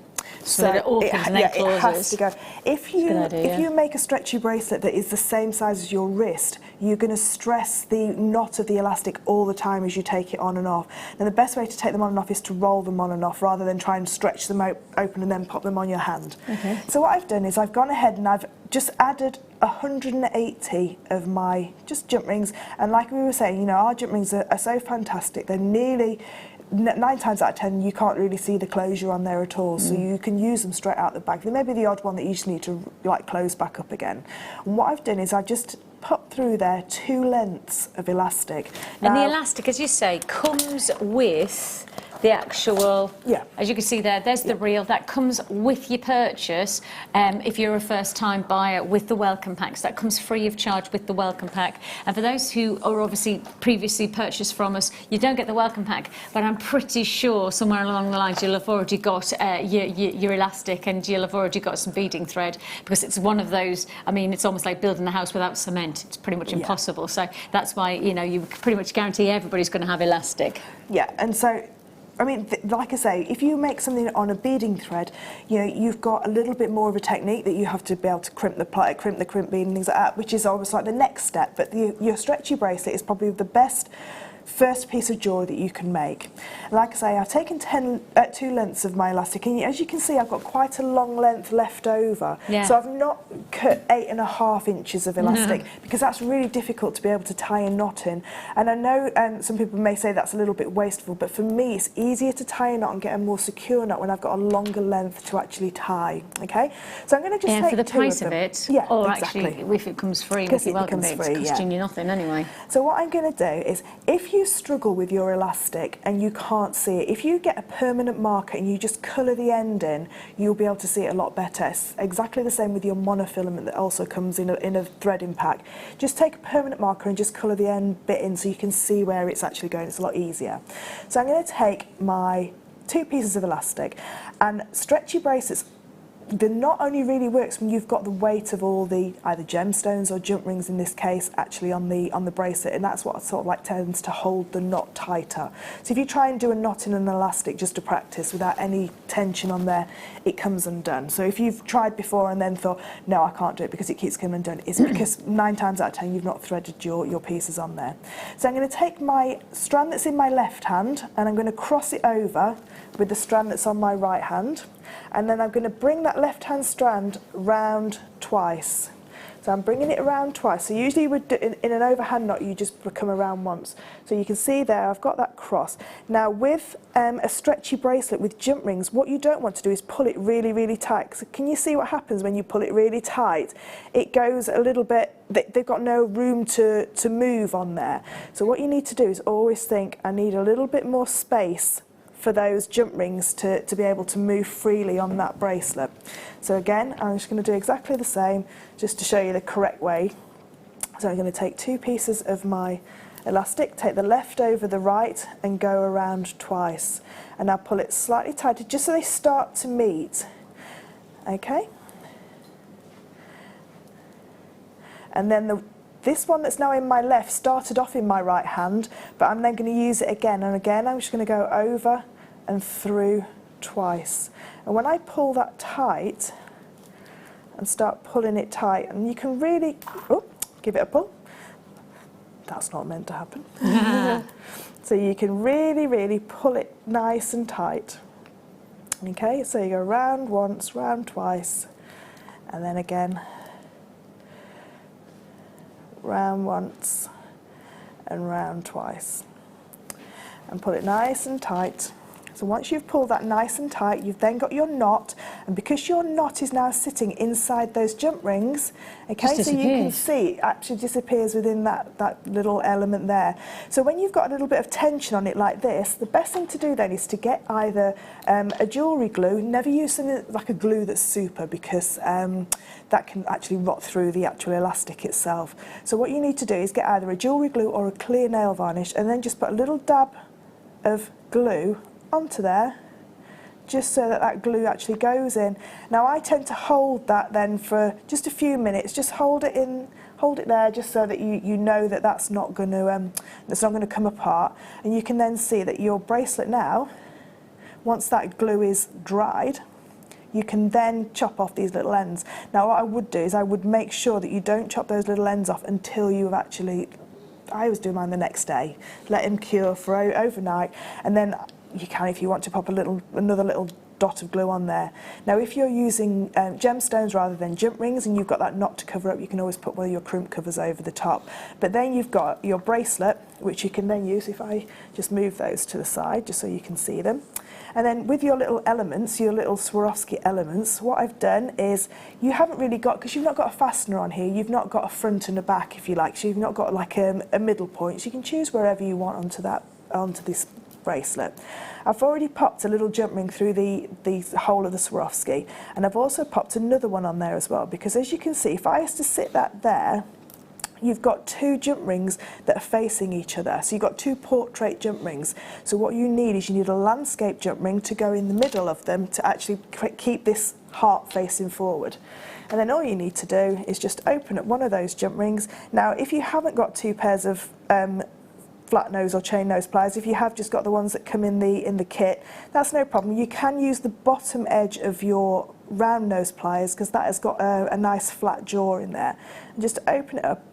So that it opens and then closes. It has to go. If you make a stretchy bracelet that is the same size as your wrist, you're going to stress the knot of the elastic all the time as you take it on and off. And the best way to take them on and off is to roll them on and off rather than try and stretch them open and then pop them on your hand. Okay. So what I've done is I've gone ahead and I've just added 180 of my just jump rings. And like we were saying, you know, our jump rings are so fantastic. They're nearly 9 times out of 10 you can't really see the closure on there at all, so you can use them straight out the bag. There may be the odd one that you just need to like close back up again. And what I've done is I've just put through there 2 lengths of elastic. And the elastic, as you say, comes with the actual, as you can see there's the reel that comes with your purchase. If you're a first time buyer, with the welcome packs, that comes free of charge with the welcome pack. And for those who are obviously previously purchased from us, you don't get the welcome pack, but I'm pretty sure somewhere along the lines you'll have already got your elastic, and you'll have already got some beading thread, because it's one of those, I mean, it's almost like building a house without cement. It's pretty much impossible. So that's why, you know, you pretty much guarantee everybody's going to have elastic. Yeah, and so I mean, like I say, if you make something on a beading thread, you know, you've got a little bit more of a technique that you have to be able to crimp the crimp bead and things like that, which is almost like the next step. But your stretchy bracelet is probably the best first piece of jewellery that you can make. Like I say, I've taken 2 lengths of my elastic, and as you can see I've got quite a long length left over. So I've not cut 8.5 inches of elastic because that's really difficult to be able to tie a knot in. And I know some people may say that's a little bit wasteful, but for me it's easier to tie a knot and get a more secure knot when I've got a longer length to actually tie. Okay, so I'm going to just take for the 2 price of of them. it, Yeah, or exactly. actually if it comes free with your welcome pack, it's costing you nothing anyway. So what I'm going to do is, if you struggle with your elastic and you can't see it, if you get a permanent marker and you just colour the end in, you'll be able to see it a lot better. It's exactly the same with your monofilament that also comes in a threading pack. Just take a permanent marker and just colour the end bit in so you can see where it's actually going. It's a lot easier. So I'm going to take my 2 pieces of elastic, and stretchy bracelets, the knot only really works when you've got the weight of all the either gemstones or jump rings in this case actually on the bracelet, and that's what sort of like tends to hold the knot tighter. So if you try and do a knot in an elastic just to practice without any tension on there, it comes undone. So if you've tried before and then thought, no, I can't do it because it keeps coming undone, it's because 9 times out of 10 you've not threaded your pieces on there. So I'm going to take my strand that's in my left hand and I'm going to cross it over with the strand that's on my right hand, and then I'm going to bring that left hand strand round twice. So I'm bringing it around twice. So usually in an overhand knot you just come around once. So you can see there I've got that cross. Now with a stretchy bracelet with jump rings, what you don't want to do is pull it really, really tight. So can you see what happens when you pull it really tight? It goes a little bit, they've got no room to move on there. So what you need to do is always think, I need a little bit more space for those jump rings to be able to move freely on that bracelet. So again, I'm just going to do exactly the same just to show you the correct way. So I'm going to take 2 pieces of my elastic, take the left over the right and go around twice, and now pull it slightly tighter just so they start to meet. Okay, and then this one that's now in my left started off in my right hand, but I'm then going to use it again and again. I'm just going to go over and through twice. And when I pull that tight and start pulling it tight, and you can really, give it a pull. That's not meant to happen. So you can really, really pull it nice and tight. Okay, so you go round once, round twice, and then again, round once and round twice, and pull it nice and tight So once you've pulled that nice and tight, you've then got your knot, and because your knot is now sitting inside those jump rings, okay, so you can see it actually disappears within that little element there. So when you've got a little bit of tension on it like this, the best thing to do then is to get either a jewellery glue. Never use something like a glue that's super, because that can actually rot through the actual elastic itself. So what you need to do is get either a jewellery glue or a clear nail varnish, and then just put a little dab of glue onto there, just so that glue actually goes in. Now I tend to hold that then for just a few minutes. Just hold it there, just so that you know that that's not going to come apart. And you can then see that your bracelet now, once that glue is dried, you can then chop off these little ends. Now what I would do is I would make sure that you don't chop those little ends off until you've actually, I always do mine the next day, let them cure for overnight, and then you can, if you want to, pop another little dot of glue on there. Now if you're using gemstones rather than jump rings and you've got that knot to cover up, you can always put one of your crimp covers over the top. But then you've got your bracelet, which you can then use, if I just move those to the side just so you can see them. And then with your little elements, your little Swarovski elements, what I've done is, you haven't really got, because you've not got a fastener on here, you've not got a front and a back, if you like, so you've not got like a middle point, so you can choose wherever you want onto this bracelet. I've already popped a little jump ring through the hole of the Swarovski, and I've also popped another one on there as well, because as you can see, if I was to sit that there, you've got two jump rings that are facing each other. So you've got two portrait jump rings. So what you need is, you need a landscape jump ring to go in the middle of them to actually keep this heart facing forward. And then all you need to do is just open up one of those jump rings. Now, if you haven't got two pairs of flat nose or chain nose pliers, if you have just got the ones that come in the kit, that's no problem. You can use the bottom edge of your round nose pliers, because that has got a nice flat jaw in there. And just open it up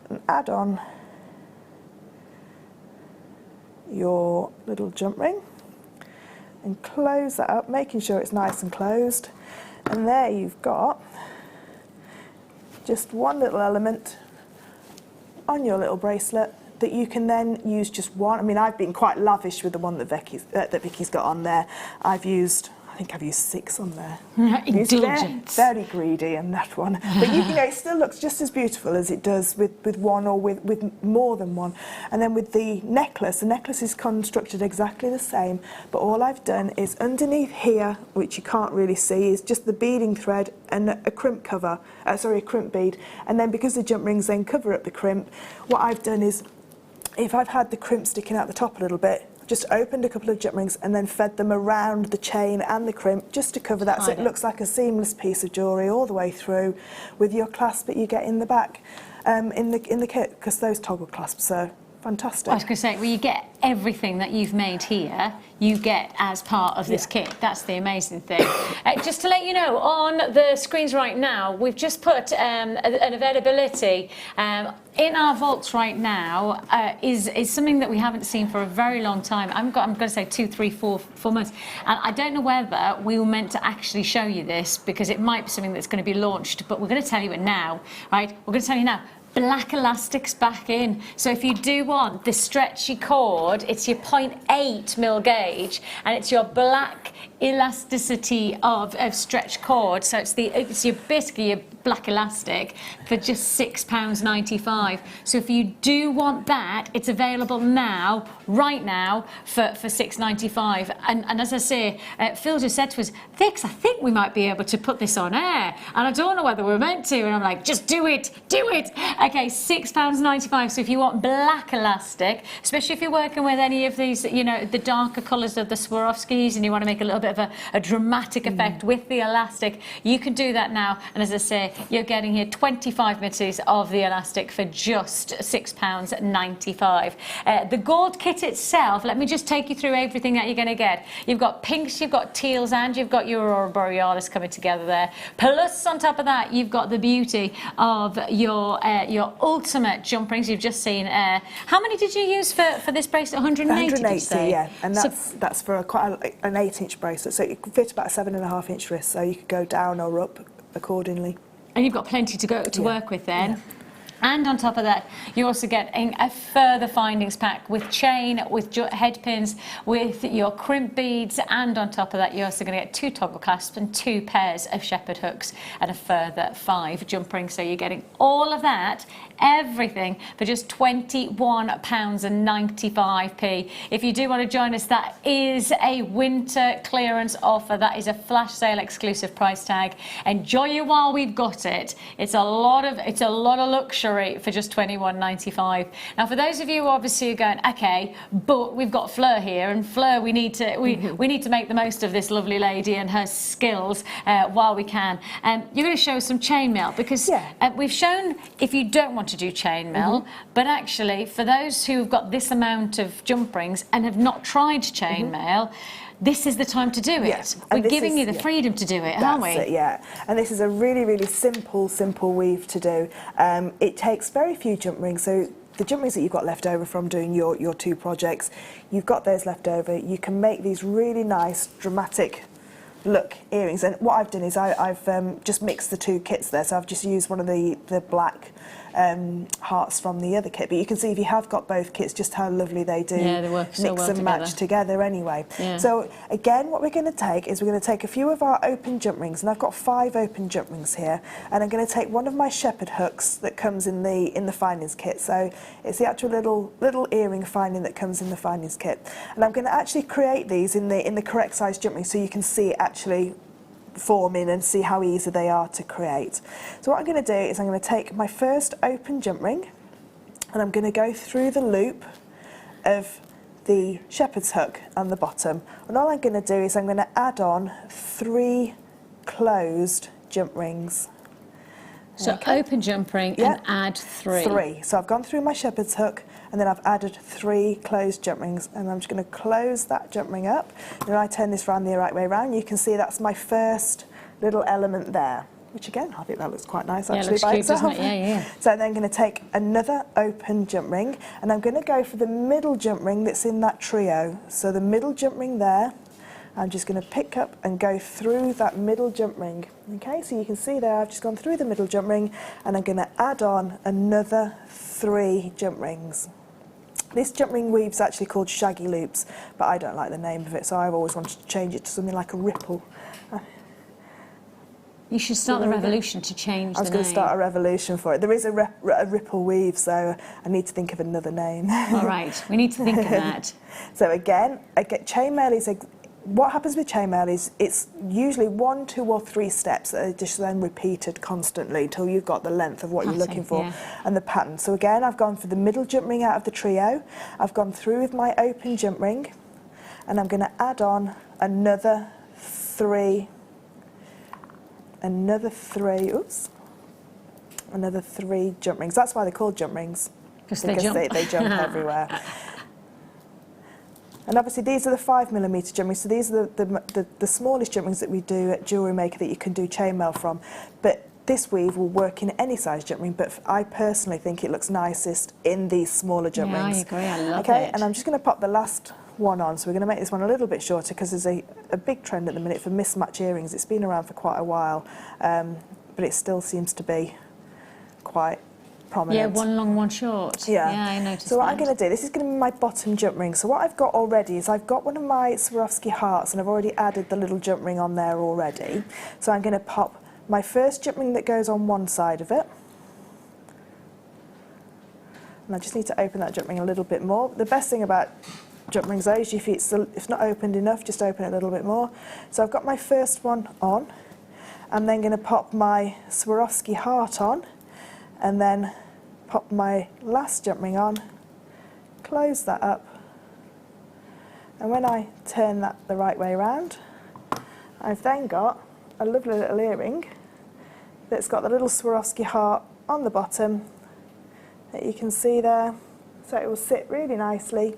and add on your little jump ring and close that up, making sure it's nice and closed. And there you've got just one little element on your little bracelet that you can then use just one. I mean, I've been quite lavish with the one that Vicky's got on there. I think I've used 6 on there. Indulgence. Very greedy on that one. But you know, it still looks just as beautiful as it does with one or with more than one. And then with the necklace is constructed exactly the same, but all I've done is underneath here, which you can't really see, is just the beading thread and a crimp cover, a crimp bead. And then because the jump rings then cover up the crimp, what I've done is, if I've had the crimp sticking out the top a little bit, just opened a couple of jump rings and then fed them around the chain and the crimp just to cover that, so it looks like a seamless piece of jewellery all the way through, with your clasp that you get in the back in the kit, because those toggle clasps are fantastic. I was going to say, well, you get everything that you've made here, you get as part of this kit. That's the amazing thing. Just to let you know, on the screens right now, we've just put an availability in our vaults right now. Is something that we haven't seen for a very long time. I'm going to say 2, 3, 4 months. And I don't know whether we were meant to actually show you this, because it might be something that's going to be launched, but we're going to tell you it now, right? We're going to tell you now. Black elastic's back in. So if you do want the stretchy cord, it's your 0.8mm gauge, and it's your black elasticity of stretch cord. So it's basically your black elastic for just £6.95. So if you do want that, it's available now, right now, for £6.95. And as I say, Phil just said to us, Vix, I think we might be able to put this on air, and I don't know whether we're meant to. And I'm like, just do it. Okay, £6.95. So if you want black elastic, especially if you're working with any of these, you know, the darker colours of the Swarovskis, and you want to make a little bit of a dramatic effect with the elastic, you can do that now. And as I say, you're getting here 25 meters of the elastic for just £6.95. The gold kit itself, let me just take you through everything that you're going to get. You've got pinks, you've got teals, and you've got your Aurora Borealis coming together there. Plus, on top of that, you've got the beauty of your ultimate jump rings. You've just seen. How many did you use for this bracelet? 180, 180, yeah, and that's for quite an 8-inch bracelet, so it could fit about a 7.5-inch wrist, so you could go down or up accordingly. And you've got plenty to work with then. And on top of that, you're also getting a further findings pack with chain, with head pins, with your crimp beads, and on top of that, you're also going to get 2 toggle clasps and 2 pairs of shepherd hooks and a further 5 jump rings. So you're getting all of that, everything, for just £21.95p. If you do want to join us, that is a winter clearance offer. That is a flash sale exclusive price tag. Enjoy it while we've got it. It's a lot of luxury for just £21.95. Now, for those of you who obviously are going, okay, but we've got Fleur here, and Fleur, we need to make the most of this lovely lady and her skills while we can. You're going to show us some chainmail, because we've shown if you don't want to do chainmail, but actually for those who've got this amount of jump rings and have not tried chainmail, this is the time to do it. Yes. We're giving you the freedom to do it, aren't we? That's it, yeah. And this is a really, really simple weave to do. It takes very few jump rings. So the jump rings that you've got left over from doing your 2 projects, you've got those left over. You can make these really nice, dramatic look earrings. And what I've done is I've just mixed the 2 kits there. So I've just used one of the black hearts from the other kit, but you can see if you have got both kits just how lovely they do they work so mix well and match together anyway. So again, what we're going to take is we're going to take a few of our open jump rings, and I've got 5 open jump rings here, and I'm going to take one of my shepherd hooks that comes in the findings kit. So it's the actual little earring finding that comes in the findings kit, and I'm going to actually create these in the correct size jump ring so you can see it actually forming and see how easy they are to create. So what I'm going to do is I'm going to take my first open jump ring, and I'm going to go through the loop of the shepherd's hook on the bottom, and all I'm going to do is I'm going to add on 3 closed jump rings. So open jump ring and add 3. 3. So I've gone through my shepherd's hook, and then I've added 3 closed jump rings, and I'm just going to close that jump ring up. Then I turn this round the right way round. You can see that's my first little element there, which again, I think that looks quite nice actually by itself. Doesn't it? Yeah. So I'm then going to take another open jump ring, and I'm going to go for the middle jump ring that's in that trio. So the middle jump ring there, I'm just going to pick up and go through that middle jump ring. Okay, so you can see there I've just gone through the middle jump ring, and I'm going to add on another 3 jump rings. This jump ring weave's actually called shaggy loops, but I don't like the name of it, so I've always wanted to change it to something like a ripple. You should start the revolution to change the name. I was going to start a revolution for it. There is a ripple weave, so I need to think of another name. All right, we need to think of that. So again, chainmail is... What happens with chainmail is it's usually 1, 2 or 3 steps that are just then repeated constantly until you've got the length of what you're looking for and the pattern. So again, I've gone for the middle jump ring out of the trio. I've gone through with my open jump ring, and I'm going to add on another 3 jump rings. That's why they're called jump rings, because they jump everywhere. And obviously these are the 5mm jump rings, so these are the smallest jump rings that we do at Jewellery Maker that you can do chainmail from. But this weave will work in any size jump ring, but I personally think it looks nicest in these smaller jump rings. I agree, I love it. Okay, and I'm just going to pop the last one on, so we're going to make this one a little bit shorter because there's a big trend at the minute for mismatch earrings. It's been around for quite a while, but it still seems to be quite prominent. Yeah, one long, one short. Yeah, I noticed So what I'm going to do, this is going to be my bottom jump ring. So what I've got already is I've got one of my Swarovski hearts, and I've already added the little jump ring on there already. So I'm going to pop my first jump ring that goes on one side of it. And I just need to open that jump ring a little bit more. The best thing about jump rings though is if it's not opened enough, just open it a little bit more. So I've got my first one on. I'm then going to pop my Swarovski heart on, and then pop my last jump ring on, close that up, and when I turn that the right way around, I've then got a lovely little earring that's got the little Swarovski heart on the bottom that you can see there, so it will sit really nicely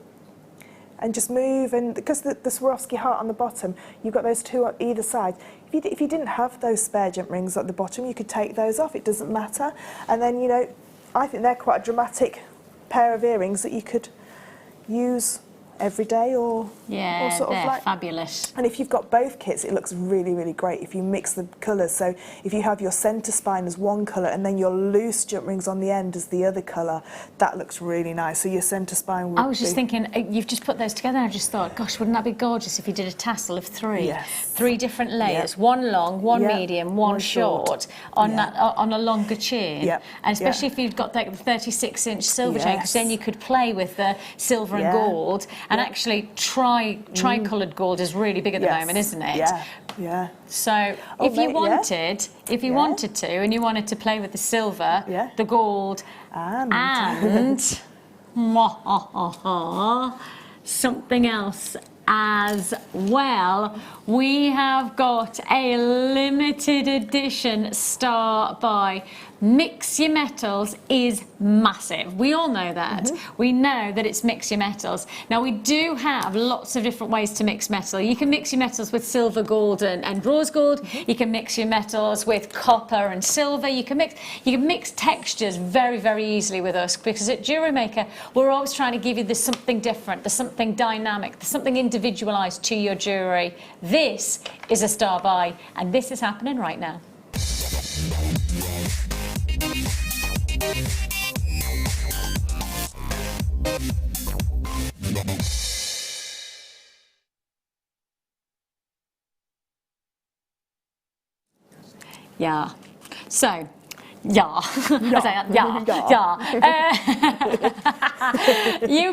and just move. And because the Swarovski heart on the bottom, you've got those 2 on either side. If you didn't have those spare jump rings at the bottom, you could take those off, it doesn't matter. And then, I think they're quite a dramatic pair of earrings that you could use every day or sort of like fabulous. And if you've got both kits, it looks really, really great if you mix the colours. So if you have your centre spine as one colour and then your loose jump rings on the end as the other colour, that looks really nice. So your centre spine would I was just thinking, you've just put those together and I just thought, gosh, wouldn't that be gorgeous if you did a tassel of 3? Yes. 3 different layers, one long, one medium, one short, on that on a longer chain. And especially if you've got like the 36-inch silver chain, because then you could play with the silver and gold. And actually, tri-coloured gold is really big at the moment, isn't it? Yeah. So if you wanted to, and you wanted to play with the silver, the gold, and something else as well, we have got a limited edition Star by. Mix Your Metals is massive. We all know that. We know that it's Mix Your Metals. Now, we do have lots of different ways to mix metal. You can mix your metals with silver, gold and rose gold. You can mix your metals with copper and silver. You can mix textures very, very easily with us, because at Jewellery Maker, we're always trying to give you something different, there's something dynamic, there's something individualised to your jewellery. This is a Star by, and this is happening right now. Yeah. So, you've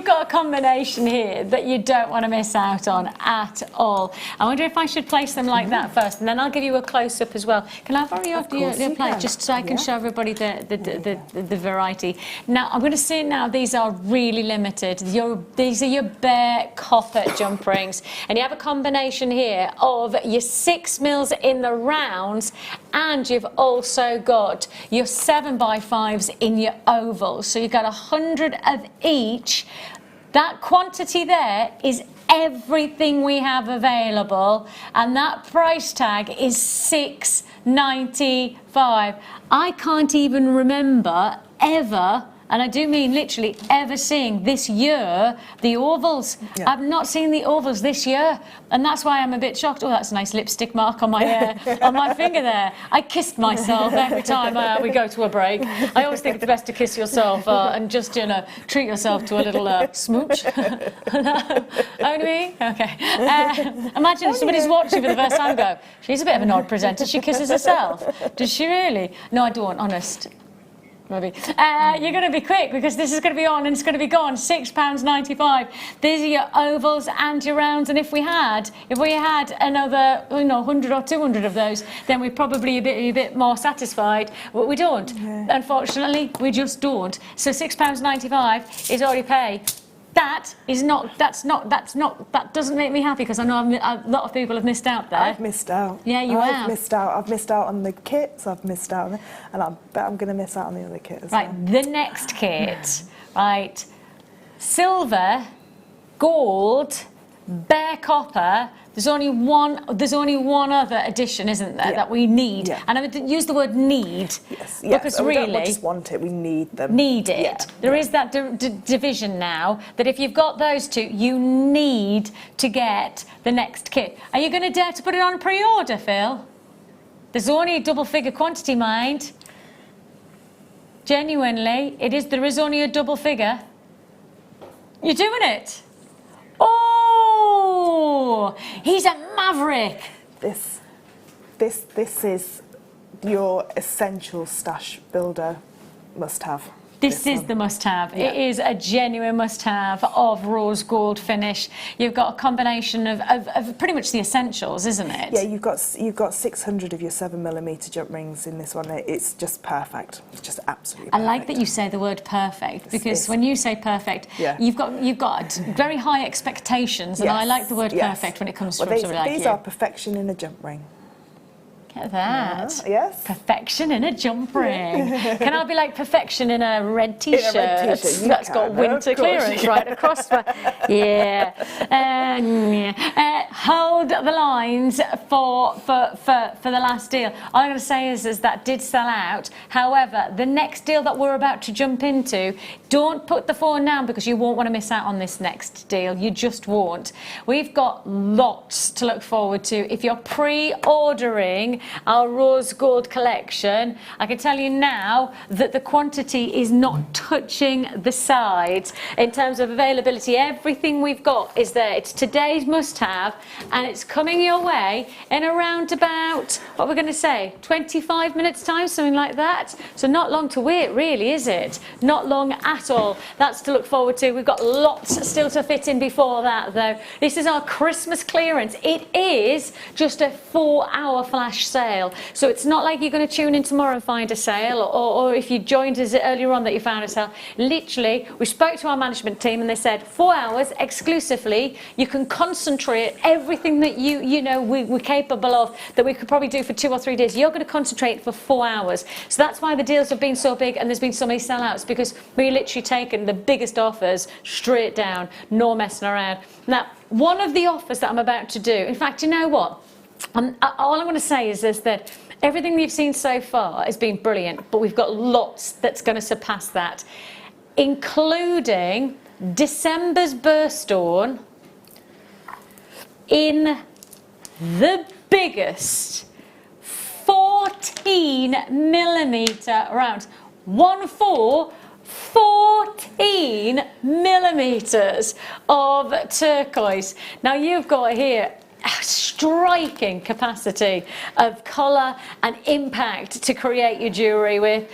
got a combination here that you don't want to miss out on at all. I wonder if I should place them like that first, and then I'll give you a close-up as well. Can I borrow your plate, just so I can show everybody the variety? Now, I'm going to say now, these are really limited. These are your bare copper jump rings, and you have a combination here of your 6mm in the rounds, and you've also got your 7x5s in your ovals. So you've got 100 of each. That quantity there is everything we have available, and that price tag is $6.95. I can't even remember ever, and I do mean literally ever, seeing this year the ovals. I've not seen the ovals this year, and that's why I'm a bit shocked. Oh, that's a nice lipstick mark on my on my finger there. I kissed myself every time we go to a break. I always think it's best to kiss yourself and just, you know, treat yourself to a little smooch. Only me? Okay. Imagine if somebody's watching for the first time and go, she's a bit of an odd presenter, she kisses herself. Does she really? No, I don't, honest. Maybe. You're going to be quick, because this is going to be on and it's going to be gone. £6.95. These are your ovals and your rounds, and if we had another 100 or 200 of those, then we'd probably be a bit more satisfied. But we don't. Unfortunately, we just don't. So £6.95 is all you pay. That doesn't make me happy, because I know a lot of people have missed out there. I've missed out. Yeah, you have. I've missed out on the kits, I've missed out on and I bet I'm going to miss out on the other kit as well. Right, the next kit, right, silver, gold, bare copper. There's only one other edition, isn't there, that we need? And I would use the word need, because we really don't just want it, we need them. Need it. There is that division now, that if you've got those two, you need to get the next kit. Are you going to dare to put it on pre-order, Phil? There's only a double-figure quantity, mind. Genuinely, there is only a double figure. You're doing it. Oh, he's a maverick. This is your essential stash builder must-have. This is the must-have. It is a genuine must-have of rose gold finish. You've got a combination of pretty much the essentials, isn't it? Yeah, you've got 600 of your 7mm jump rings in this one. It's just perfect. It's just absolutely perfect. I like that you say the word perfect, because when you say perfect, you've got very high expectations, and I like the word perfect when it comes from somebody like you. These are perfection in a jump ring. Look at that. Yes. Perfection in a jump ring. Can I be like perfection in a red t-shirt? That's got winter clearance right across. Yeah. Hold the lines for the last deal. All I'm going to say is that did sell out. However, the next deal that we're about to jump into, don't put the phone down because you won't want to miss out on this next deal. You just won't. We've got lots to look forward to. If you're pre-ordering our rose gold collection, I can tell you now that the quantity is not touching the sides in terms of availability. Everything we've got is there. It's today's must-have, and it's coming your way in around about, what we're going to say, 25 minutes time, something like that. So not long to wait, really, is it? Not long at all. That's to look forward to. We've got lots still to fit in before that, though. This is our Christmas clearance. It is just a 4-hour flash sale. So it's not like you're going to tune in tomorrow and find a sale, or if you joined us earlier on that you found a sale. Literally, we spoke to our management team and they said 4 hours exclusively. You can concentrate everything that you know we're capable of, that we could probably do for 2 or 3 days. You're going to concentrate for 4 hours. So that's why the deals have been so big and there's been so many sellouts, because we literally taken the biggest offers straight down, no messing around. Now, one of the offers that I'm about to do, in fact, you know what? All I'm going to say is that everything we've seen so far has been brilliant, but we've got lots that's going to surpass that, including December's birthstone in the biggest 14mm rounds. 14 millimeters of turquoise. Now you've got here a striking capacity of colour and impact to create your jewellery with.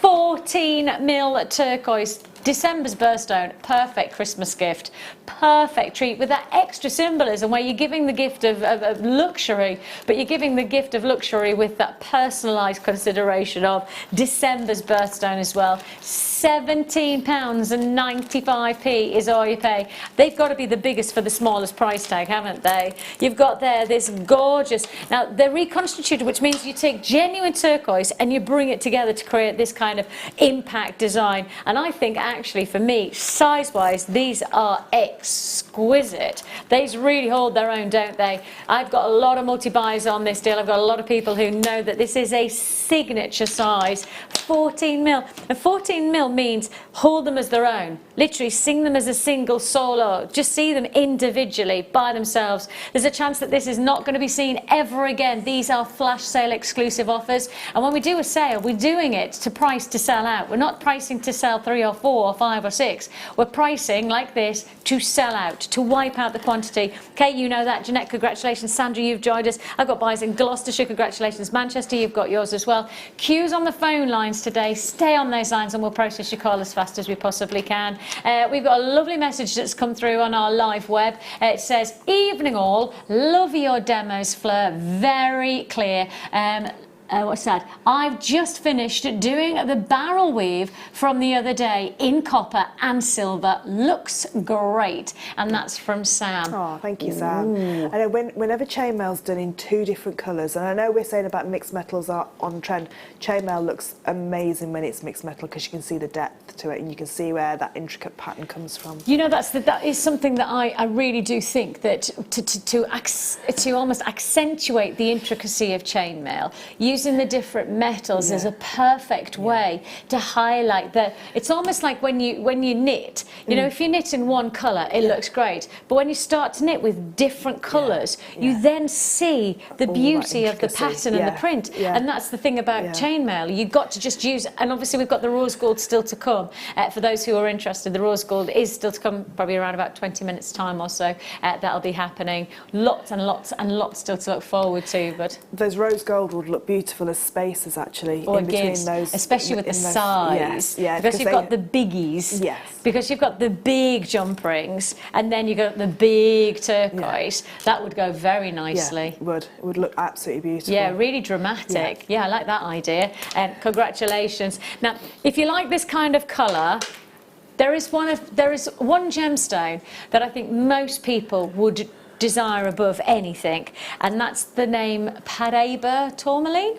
14mm turquoise. December's birthstone, perfect Christmas gift, perfect treat with that extra symbolism where you're giving the gift of luxury, but you're giving the gift of luxury with that personalised consideration of December's birthstone as well. £17.95 is all you pay. They've got to be the biggest for the smallest price tag, haven't they? You've got there this gorgeous, now they're reconstituted, which means you take genuine turquoise and you bring it together to create this kind of impact design. And I think actually for me, size-wise, these are exquisite. These really hold their own, don't they? I've got a lot of multi-buys on this deal. I've got a lot of people who know that this is a signature size, 14mm. And 14mm means hold them as their own. Literally sing them as a single solo. Just see them individually by themselves. There's a chance that this is not going to be seen ever again. These are flash sale exclusive offers. And when we do a sale, we're doing it to price to sell out. We're not pricing to sell 3 or 4 or 5 or 6. We're pricing like this to sell out, to wipe out the quantity. Kate, you know that. Jeanette, congratulations. Sandra, you've joined us. I've got buys in Gloucestershire, congratulations. Manchester, you've got yours as well. Queues on the phone lines today. Stay on those lines and we'll process your call as fast as we possibly can. We've got a lovely message that's come through on our live web. It says, evening all, love your demos, Fleur, very clear. What's that? I've just finished doing the barrel weave from the other day in copper and silver. Looks great. And that's from Sam. Oh, thank you, Sam. I know whenever chainmail's done in 2 different colours, and I know we're saying about mixed metals are on trend, chainmail looks amazing when it's mixed metal because you can see the depth to it and you can see where that intricate pattern comes from. You know, that is something that I really do think that to almost accentuate the intricacy of chainmail, using the different metals is a perfect way to highlight that. It's almost like when you knit, you know, if you knit in one colour, it looks great, but when you start to knit with different colours, you then see the beauty of the pattern and the print. And that's the thing about chainmail. You've got to just use, and obviously we've got the rose gold still to come. For those who are interested, the rose gold is still to come, probably around about 20 minutes time or so. That'll be happening. Lots and lots and lots still to look forward to. But those rose gold would look beautiful as spaces actually in between those, especially with the size. Because you've got the biggies. Because you've got the big jump rings, and then you've got the big turquoise. That would go very nicely. It would look absolutely beautiful. Yeah, really dramatic. I like that idea. And congratulations. Now, if you like this kind of colour, there is one gemstone that I think most people would desire above anything, and that's the name Paraiba tourmaline.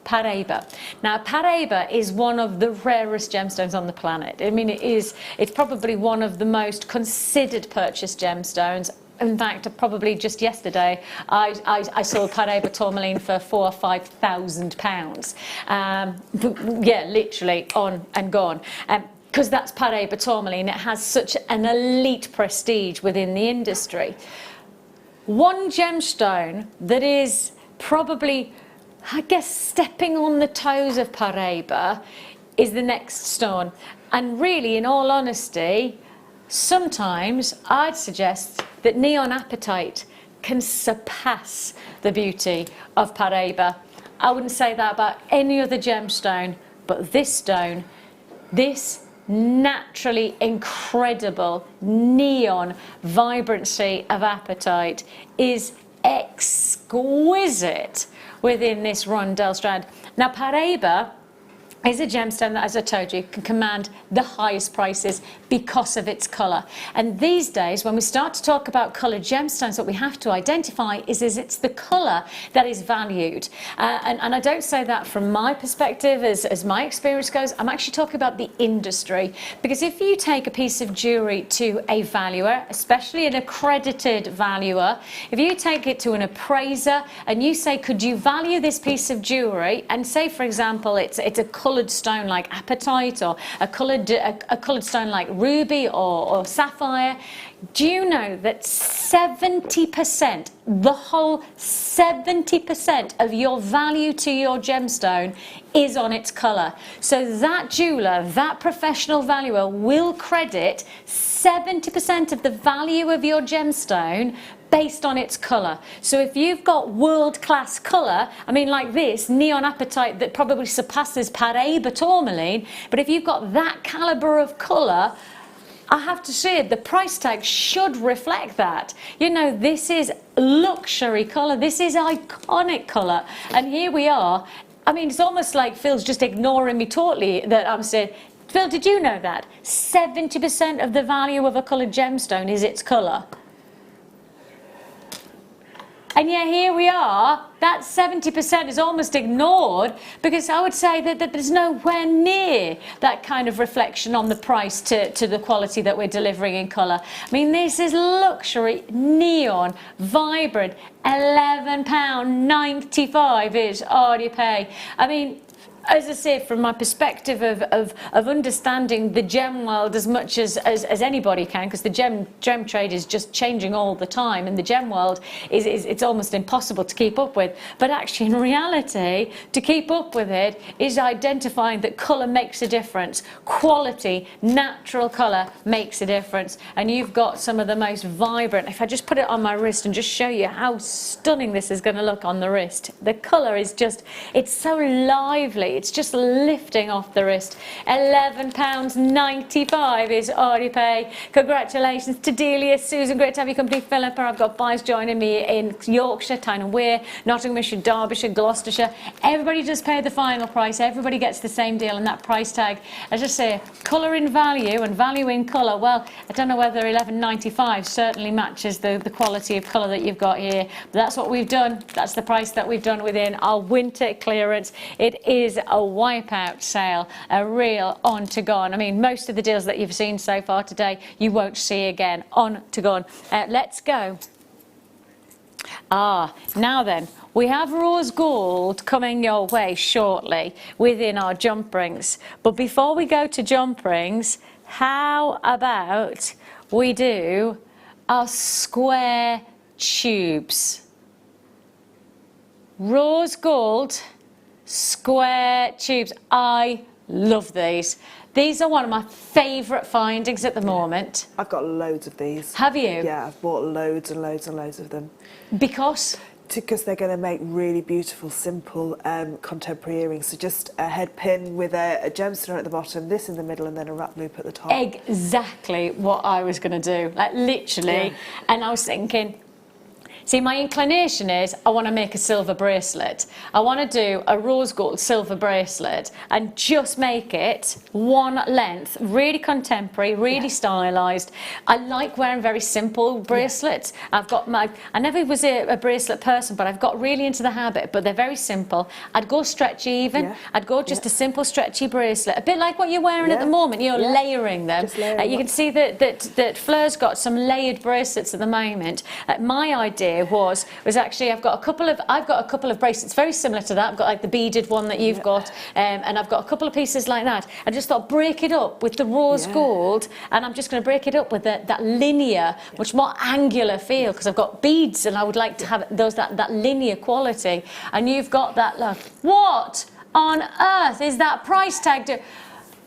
Paraiba. Now, Paraiba is one of the rarest gemstones on the planet. I mean, it's probably one of the most considered purchase gemstones. In fact, probably just yesterday, I saw Paraiba tourmaline for £4,000 or £5,000. Yeah, literally on and gone. Because that's Paraiba tourmaline. It has such an elite prestige within the industry. One gemstone that is probably, I guess, stepping on the toes of Paraiba is the next stone. And really, in all honesty, sometimes I'd suggest that neon apatite can surpass the beauty of Paraiba. I wouldn't say that about any other gemstone, but this stone, this naturally incredible neon vibrancy of apatite is exquisite within this rondelle strand. Now, Paraiba is a gemstone that, as I told you, can command the highest prices because of its colour. And these days, when we start to talk about coloured gemstones, what we have to identify is it's the colour that is valued. And I don't say that from my perspective, as my experience goes. I'm actually talking about the industry. Because if you take a piece of jewellery to a valuer, especially an accredited valuer, if you take it to an appraiser and you say, could you value this piece of jewellery, and say, for example, it's a coloured stone like apatite, or a coloured stone like ruby or sapphire, do you know that 70%, the whole 70% of your value to your gemstone is on its colour? So that jeweller, that professional valuer will credit 70% of the value of your gemstone based on its colour. So if you've got world-class colour, I mean, like this neon apatite that probably surpasses Paraiba tourmaline, but if you've got that calibre of colour, I have to say the price tag should reflect that. You know, this is luxury colour, this is iconic colour, and here we are. I mean, it's almost like Phil's just ignoring me totally that I'm saying, Phil, did you know that 70% of the value of a coloured gemstone is its colour? And yet here we are, that 70% is almost ignored, because I would say that there's nowhere near that kind of reflection on the price to the quality that we're delivering in colour. I mean, this is luxury, neon, vibrant, £11.95 is all you pay. I mean, as I say, from my perspective of understanding the gem world as much as anybody can, because the gem trade is just changing all the time, and the gem world it's almost impossible to keep up with. But actually, in reality, to keep up with it is identifying that colour makes a difference. Quality, natural colour makes a difference. And you've got some of the most vibrant. If I just put it on my wrist and just show you how stunning this is going to look on the wrist, the colour is just, it's so lively. It's just lifting off the wrist. £11.95 is all you pay. Congratulations to Delia, Susan, great to have your company. Philippa, I've got buyers joining me in Yorkshire, Tyne and Wear, Nottinghamshire, Derbyshire, Gloucestershire. Everybody does pay the final price. Everybody gets the same deal, and that price tag, as I say, colour in value and value in colour. Well, I don't know whether £11.95 certainly matches the quality of colour that you've got here. But that's what we've done. That's the price that we've done within our winter clearance. It is a wipeout sale, a real on to gone. I mean, most of the deals that you've seen so far today you won't see again. On to gone. Let's go. Now then, we have rose gold coming your way shortly within our jump rings. But before we go to jump rings, how about we do our square tubes? Rose gold square tubes. I love these. These are one of my favourite findings at the moment. I've got loads of these. Have you? Yeah, I've bought loads and loads and loads of them. Because? Because they're going to make really beautiful, simple contemporary earrings. So just a head pin with a gemstone at the bottom, this in the middle, and then a wrap loop at the top. Exactly what I was going to do. Like, literally. Yeah. And I was thinking, See, my inclination is I want to make a silver bracelet. I want to do a rose gold silver bracelet and just make it one length, really contemporary, really stylised. I like wearing very simple bracelets. I've got I never was a bracelet person, but I've got really into the habit, but they're very simple. I'd go stretchy even. I'd go just a simple stretchy bracelet, a bit like what you're wearing at the moment, you know, layering them. You can see that Fleur's got some layered bracelets at the moment. My idea was actually I've got a couple of bracelets very similar to that. I've got like the beaded one that you've got, and I've got a couple of pieces like that. I just thought break it up with the rose gold, and I'm just going to break it up with that linear, much more angular feel, because I've got beads and I would like to have that linear quality. And you've got that look. What on earth is that price tag to?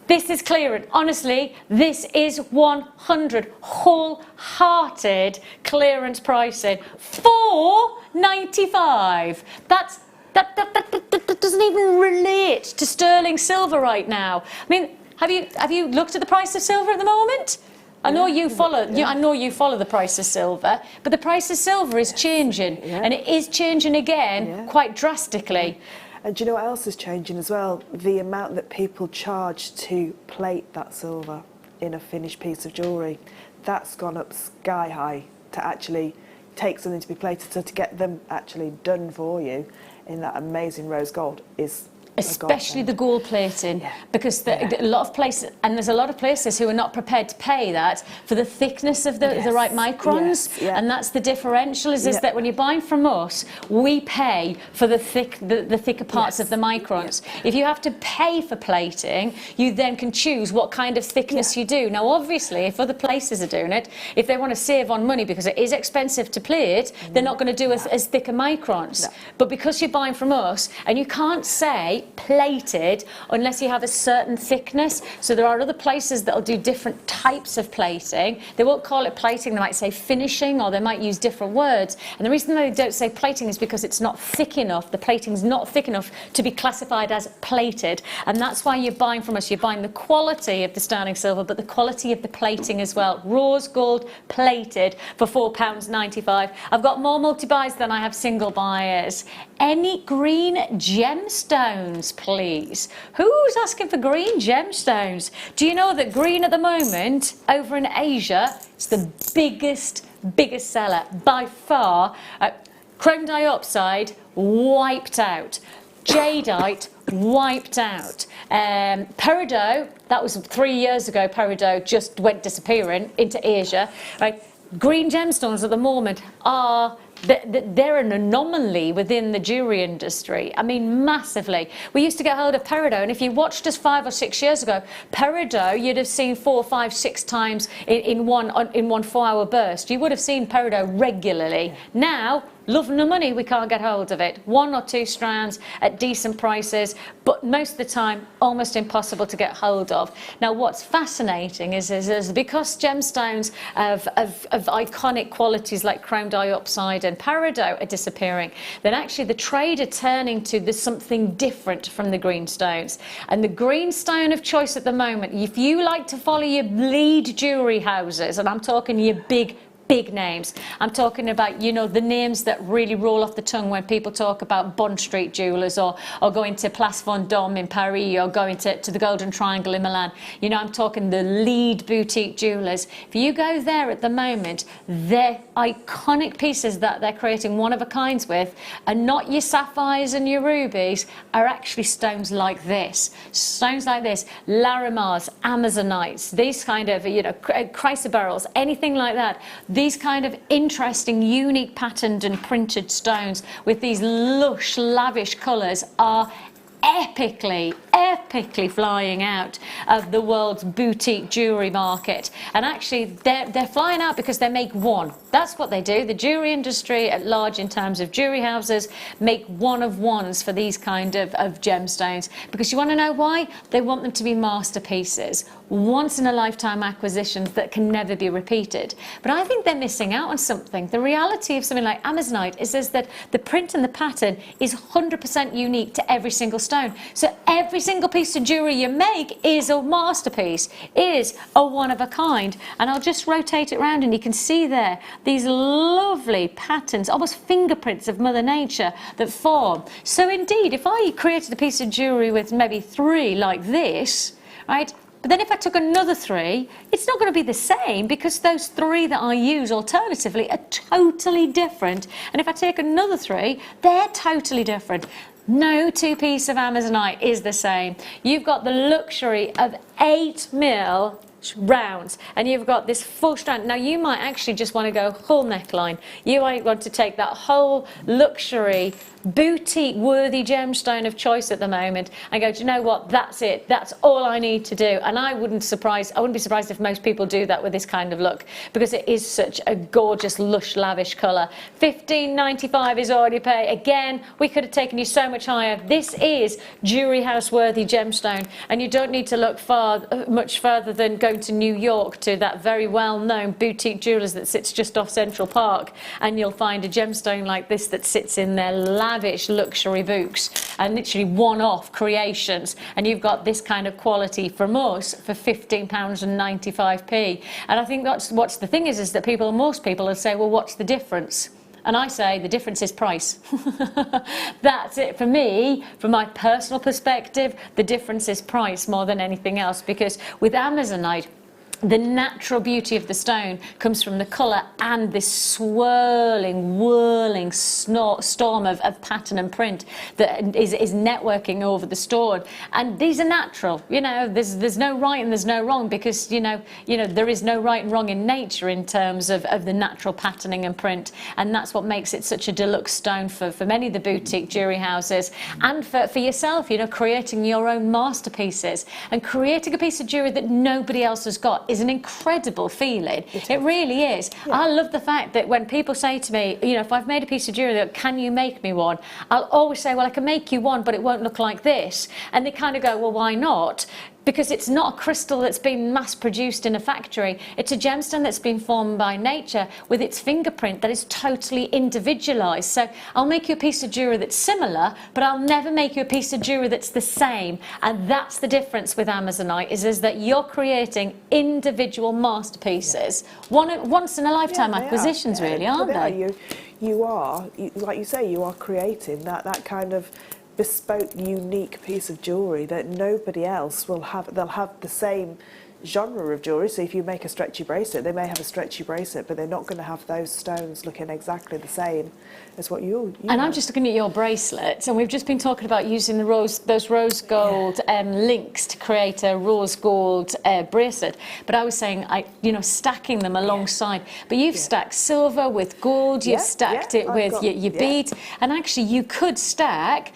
This is clearance. Honestly, this is 100 wholehearted clearance pricing. $4.95. That doesn't even relate to sterling silver right now. I mean, have you looked at the price of silver at the moment? I know you follow. I know you follow the price of silver, but the price of silver is changing, and it is changing again quite drastically. And do you know what else is changing as well? The amount that people charge to plate that silver in a finished piece of jewellery. That's gone up sky high to actually take something to be plated. So to get them actually done for you in that amazing rose gold is... Especially the gold plating, because a lot of places, and there's a lot of places who are not prepared to pay that for the thickness of the right microns, and that's the differential. Is that when you're buying from us, we pay for the thicker parts of the microns. If you have to pay for plating, you then can choose what kind of thickness you do. Now, obviously, if other places are doing it, if they want to save on money because it is expensive to plate, they're not going to do as thicker microns. But because you're buying from us, and you can't say plated unless you have a certain thickness. So there are other places that'll do different types of plating. They won't call it plating, they might say finishing, or they might use different words. And the reason they don't say plating is because it's not thick enough. The plating's not thick enough to be classified as plated. And that's why you're buying from us. You're buying the quality of the sterling silver, but the quality of the plating as well. Rose gold plated for £4.95. I've got more multi-buys than I have single buyers. Any green gemstones, please? Who's asking for green gemstones? Do you know that green at the moment over in Asia is the biggest seller by far? Chrome dioxide wiped out. Jadeite wiped out. Peridot, that was 3 years ago. Peridot just went disappearing into Asia. Right? Green gemstones at the moment are... They're an anomaly within the jewellery industry. I mean, massively. We used to get hold of peridot, and if you watched us 5 or 6 years ago, peridot you'd have seen 4, 5, 6 times in one 4-hour burst. You would have seen peridot regularly. Now, loving the money, we can't get hold of it. 1 or 2 strands at decent prices, but most of the time almost impossible to get hold of. Now, what's fascinating is because gemstones of iconic qualities like chrome dioxide and peridot are disappearing, then actually the trade are turning to something different from the green stones. And the green stone of choice at the moment, if you like to follow your lead jewellery houses, and I'm talking your big names. I'm talking about, you know, the names that really roll off the tongue when people talk about Bond Street jewellers or going to Place Vendôme in Paris or going to the Golden Triangle in Milan. You know, I'm talking the lead boutique jewellers. If you go there at the moment, their iconic pieces that they're creating one-of-a-kinds with are not your sapphires and your rubies, are actually stones like this. Stones like this, Larimars, Amazonites, these kind of, you know, chrysoberyls, anything like that. These kind of interesting, unique patterned and printed stones with these lush, lavish colours are epically flying out of the world's boutique jewellery market. And actually they're flying out because they make one. That's what they do. The jewellery industry at large, in terms of jewellery houses, make one-of-ones for these kind of gemstones. Because you want to know why? They want them to be masterpieces, once-in-a-lifetime acquisitions that can never be repeated. But I think they're missing out on something. The reality of something like Amazonite is that the print and the pattern is 100% unique to every single stone stone. So every single piece of jewellery you make is a masterpiece, is a one of a kind. And I'll just rotate it around and you can see there these lovely patterns, almost fingerprints of Mother Nature that form. So indeed, if I created a piece of jewellery with maybe 3 like this, right? But then if I took another 3, it's not going to be the same because those 3 that I use alternatively are totally different. And if I take another 3, they're totally different. No 2 piece of Amazonite is the same. You've got the luxury of 8mm rounds, and you've got this full strand. Now you might actually just want to go whole neckline. You might want to take that whole luxury boutique worthy gemstone of choice at the moment and go, do you know what, that's it, that's all I need to do. And I wouldn't be surprised if most people do that with this kind of look, because it is such a gorgeous, lush, lavish colour. $15.95 is already paid. Again, we could have taken you so much higher. This is jewellery house worthy gemstone, and you don't need to look much further than going to New York to that very well-known boutique jewellers that sits just off Central Park, and you'll find a gemstone like this that sits in their lavish luxury books and literally one-off creations, and you've got this kind of quality from us for £15.95. And I think that's what's the thing is that most people will say, well, what's the difference? And I say the difference is price. That's it for me. From my personal perspective, the difference is price more than anything else, because with Amazonite, the natural beauty of the stone comes from the colour and this swirling, whirling storm of pattern and print that is networking over the stone. And these are natural, you know, there's no right and there's no wrong, because, you know, there is no right and wrong in nature in terms of the natural patterning and print. And that's what makes it such a deluxe stone for many of the boutique jewellery houses, and for yourself, you know, creating your own masterpieces and creating a piece of jewellery that nobody else has got is an incredible feeling. It really is. Yeah. I love the fact that when people say to me, you know, if I've made a piece of jewellery, can you make me one? I'll always say, well, I can make you one, but it won't look like this. And they kind of go, well, why not? Because it's not a crystal that's been mass produced in a factory. It's a gemstone that's been formed by nature with its fingerprint that is totally individualized. So I'll make you a piece of jewelry that's similar, but I'll never make you a piece of jewelry that's the same. And that's the difference with Amazonite, is that you're creating individual masterpieces. Once in a lifetime acquisitions, really, aren't they? You are, like you say, you are creating that kind of bespoke, unique piece of jewellery that nobody else will have. They'll have the same genre of jewellery. So if you make a stretchy bracelet, they may have a stretchy bracelet, but they're not going to have those stones looking exactly the same as what you and have. I'm just looking at your bracelets, and we've just been talking about using those rose gold links to create a rose gold bracelet. But I was saying, stacking them alongside. But you've stacked silver with gold. You've stacked it with your beads, and actually you could stack,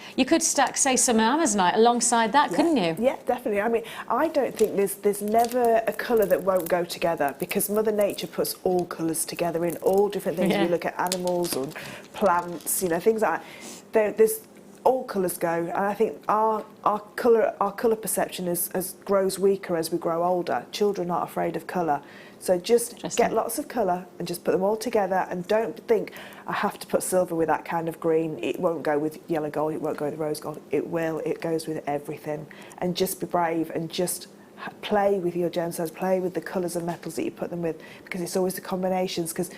say, some Amazonite alongside that, couldn't you? Yeah, definitely. I mean, I don't think there's never a colour that won't go together, because Mother Nature puts all colours together in all different things. You look at animals or plants, you know, things like that. There's all colours go, and I think our colour perception grows weaker as we grow older. Children aren't afraid of colour, so just get lots of colour and just put them all together, and don't think I have to put silver with that kind of green. It won't go with yellow gold, it won't go with rose gold. It will. It goes with everything. And just be brave and just play with your gemstones, play with the colours and metals that you put them with, because it's always the combinations. Because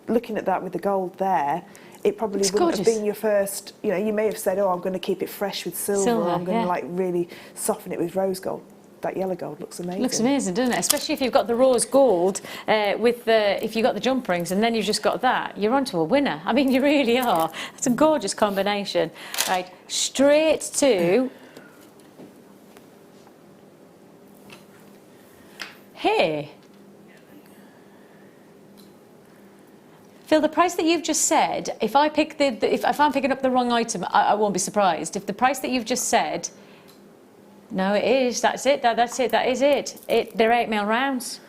looking at that with the gold there, it probably wouldn't have been your first, you know, you may have said, oh, I'm going to keep it fresh with silver, or I'm going to like really soften it with rose gold. That yellow gold looks amazing. Looks amazing, doesn't it? Especially if you've got the rose gold if you've got the jump rings, and then you've just got that, you're onto a winner. I mean, you really are. It's a gorgeous combination. Right, straight to here. Phil, the price that you've just said, if I'm picking up the wrong item, I won't be surprised. If the price that you've just said, no, it is. That's it. That's it. That is it. They're 8mm rounds.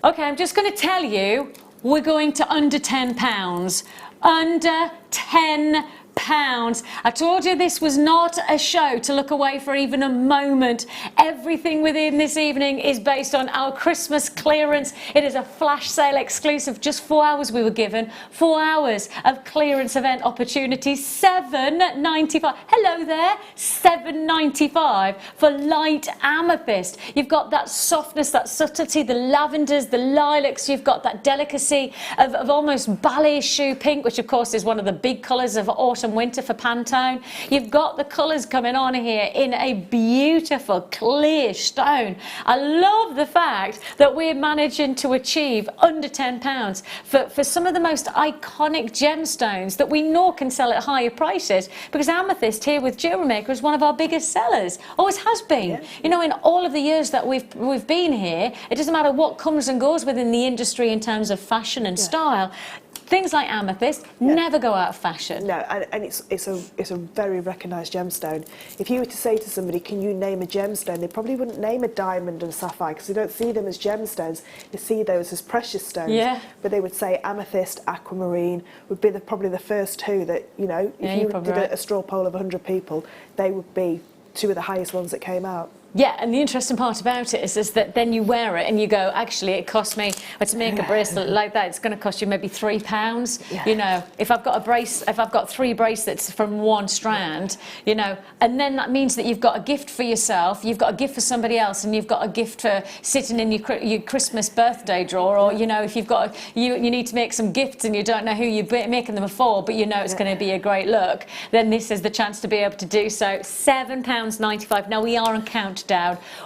Okay, I'm just going to tell you, we're going to under £10. Under £10. I told you this was not a show to look away for even a moment. Everything within this evening is based on our Christmas clearance. It is a flash sale exclusive. Just 4 hours we were given. 4 hours of clearance event opportunity. $7.95. Hello there. $7.95 for light amethyst. You've got that softness, that subtlety, the lavenders, the lilacs. You've got that delicacy of almost ballet shoe pink, which of course is one of the big colours of autumn winter for Pantone. You've got the colours coming on here in a beautiful clear stone. I love the fact that we're managing to achieve under £10 for some of the most iconic gemstones that we know can sell at higher prices, because amethyst here with Jewellery Maker is one of our biggest sellers. Always has been. Yeah. You know, in all of the years that we've been here, it doesn't matter what comes and goes within the industry in terms of fashion and style. Things like amethyst never go out of fashion. No, and it's a very recognised gemstone. If you were to say to somebody, can you name a gemstone, they probably wouldn't name a diamond and sapphire, because they don't see them as gemstones. They see those as precious stones. Yeah. But they would say amethyst, aquamarine would be probably the first two that, you know, if you did a straw poll of 100 people, they would be two of the highest ones that came out. Yeah, and the interesting part about it is that then you wear it and you go, actually, it cost me, to make a bracelet like that, it's going to cost you maybe £3. Yeah. You know, if I've got 3 bracelets from one strand, you know, and then that means that you've got a gift for yourself, you've got a gift for somebody else, and you've got a gift for sitting in your Christmas birthday drawer, or, you know, if you've got, you need to make some gifts and you don't know who you're making them for, but you know it's going to be a great look, then this is the chance to be able to do so. £7.95. Now, we are on countdown.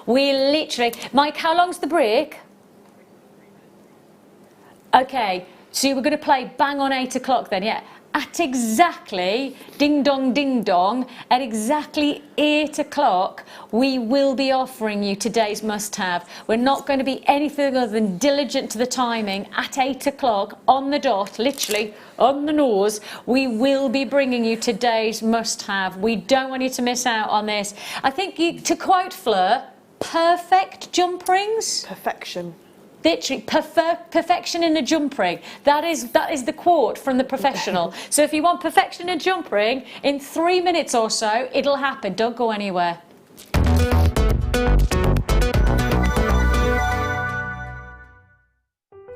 We literally, Mike, how long's the break? Okay, so you were going to play bang on 8 o'clock then, yeah. At exactly, ding dong, at exactly 8 o'clock, we will be offering you today's must-have. We're not going to be anything other than diligent to the timing. At 8 o'clock, on the dot, literally on the nose, we will be bringing you today's must-have. We don't want you to miss out on this. I think, to quote Fleur, perfect jump rings. Perfection. Literally, perfection in a jump ring. That is the quote from the professional. So if you want perfection in a jump ring, in 3 minutes or so, it'll happen. Don't go anywhere.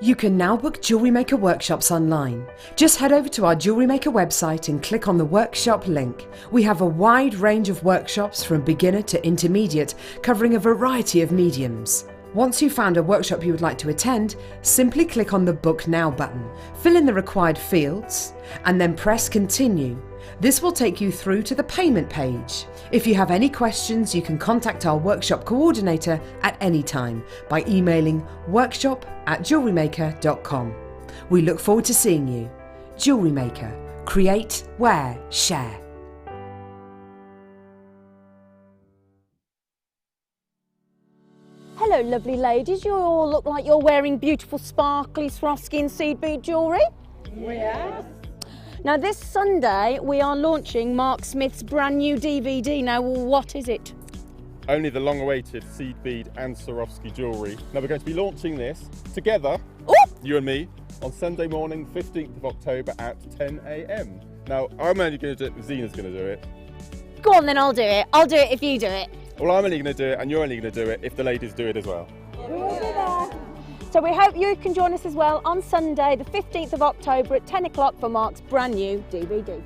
You can now book Jewellery Maker workshops online. Just head over to our Jewellery Maker website and click on the workshop link. We have a wide range of workshops from beginner to intermediate, covering a variety of mediums. Once you've found a workshop you would like to attend, simply click on the Book Now button, fill in the required fields, and then press Continue. This will take you through to the payment page. If you have any questions, you can contact our workshop coordinator at any time by emailing workshop@jewellerymaker.com. We look forward to seeing you. Jewellery Maker. Create, wear, share. Hello lovely ladies, you all look like you're wearing beautiful sparkly Swarovski and seed bead jewellery. Yes. Now this Sunday we are launching Mark Smith's brand new DVD. Now what is it? Only the long-awaited seed bead and Swarovski jewellery. Now we're going to be launching this together, you and me, on Sunday morning 15th of October at 10 AM. Now I'm only going to do it, Zena's going to do it. Go on then, I'll do it. I'll do it if you do it. Well, I'm only going to do it and you're only going to do it if the ladies do it as well. We will be there. So we hope you can join us as well on Sunday the 15th of October at 10 o'clock for Mark's brand new DVD.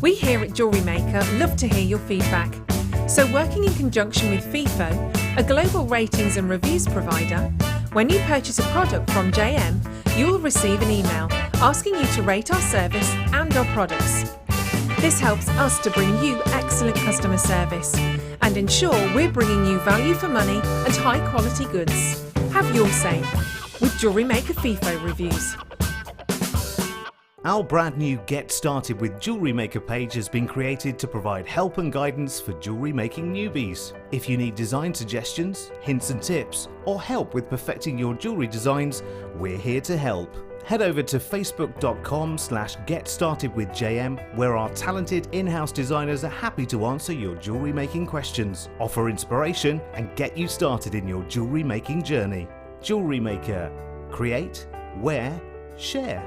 We here at Jewellery Maker love to hear your feedback. So working in conjunction with FIFO, a global ratings and reviews provider, when you purchase a product from JM, you will receive an email asking you to rate our service and our products. This helps us to bring you excellent customer service and ensure we're bringing you value for money and high quality goods. Have your say with Jewellery Maker FIFO reviews. Our brand new Get Started with Jewellery Maker page has been created to provide help and guidance for jewellery making newbies. If you need design suggestions, hints and tips, or help with perfecting your jewellery designs, we're here to help. Head over to facebook.com/getstartedwithjm, where our talented in-house designers are happy to answer your jewellery making questions, offer inspiration and get you started in your jewellery making journey. Jewellery Maker. Create, wear, share.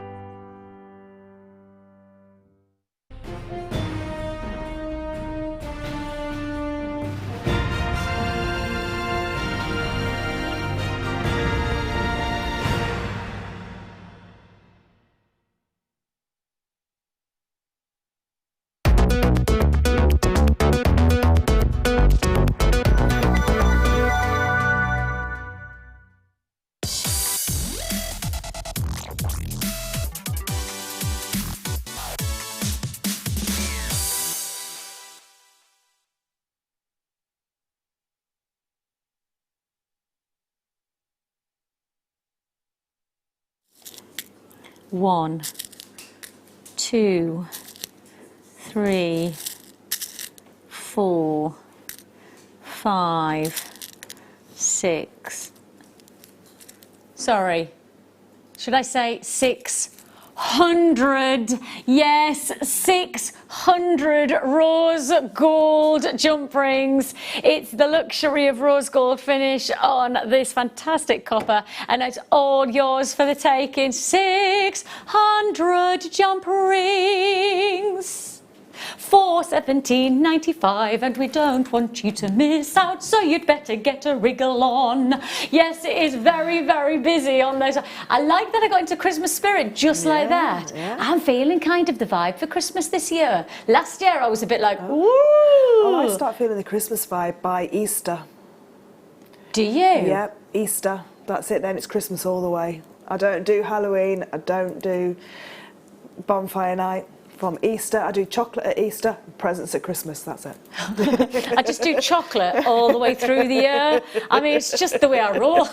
One, 2, 3, 4, 5, 6. Sorry, should I say 600? Yes, 600 rose gold jump rings. It's the luxury of rose gold finish on this fantastic copper, and it's all yours for the taking. 600 jump rings for £17.95, and we don't want you to miss out, so you'd better get a wriggle on. Yes, it is very, very busy on those. I like that I got into Christmas spirit just like that. Yeah. I'm feeling kind of the vibe for Christmas this year. Last year I was a bit like, ooh. Oh, I start feeling the Christmas vibe by Easter. Do you? Yep, Easter. That's it then, it's Christmas all the way. I don't do Halloween, I don't do bonfire night. From Easter, I do chocolate at Easter, presents at Christmas, that's it. I just do chocolate all the way through the year. I mean, it's just the way I roll.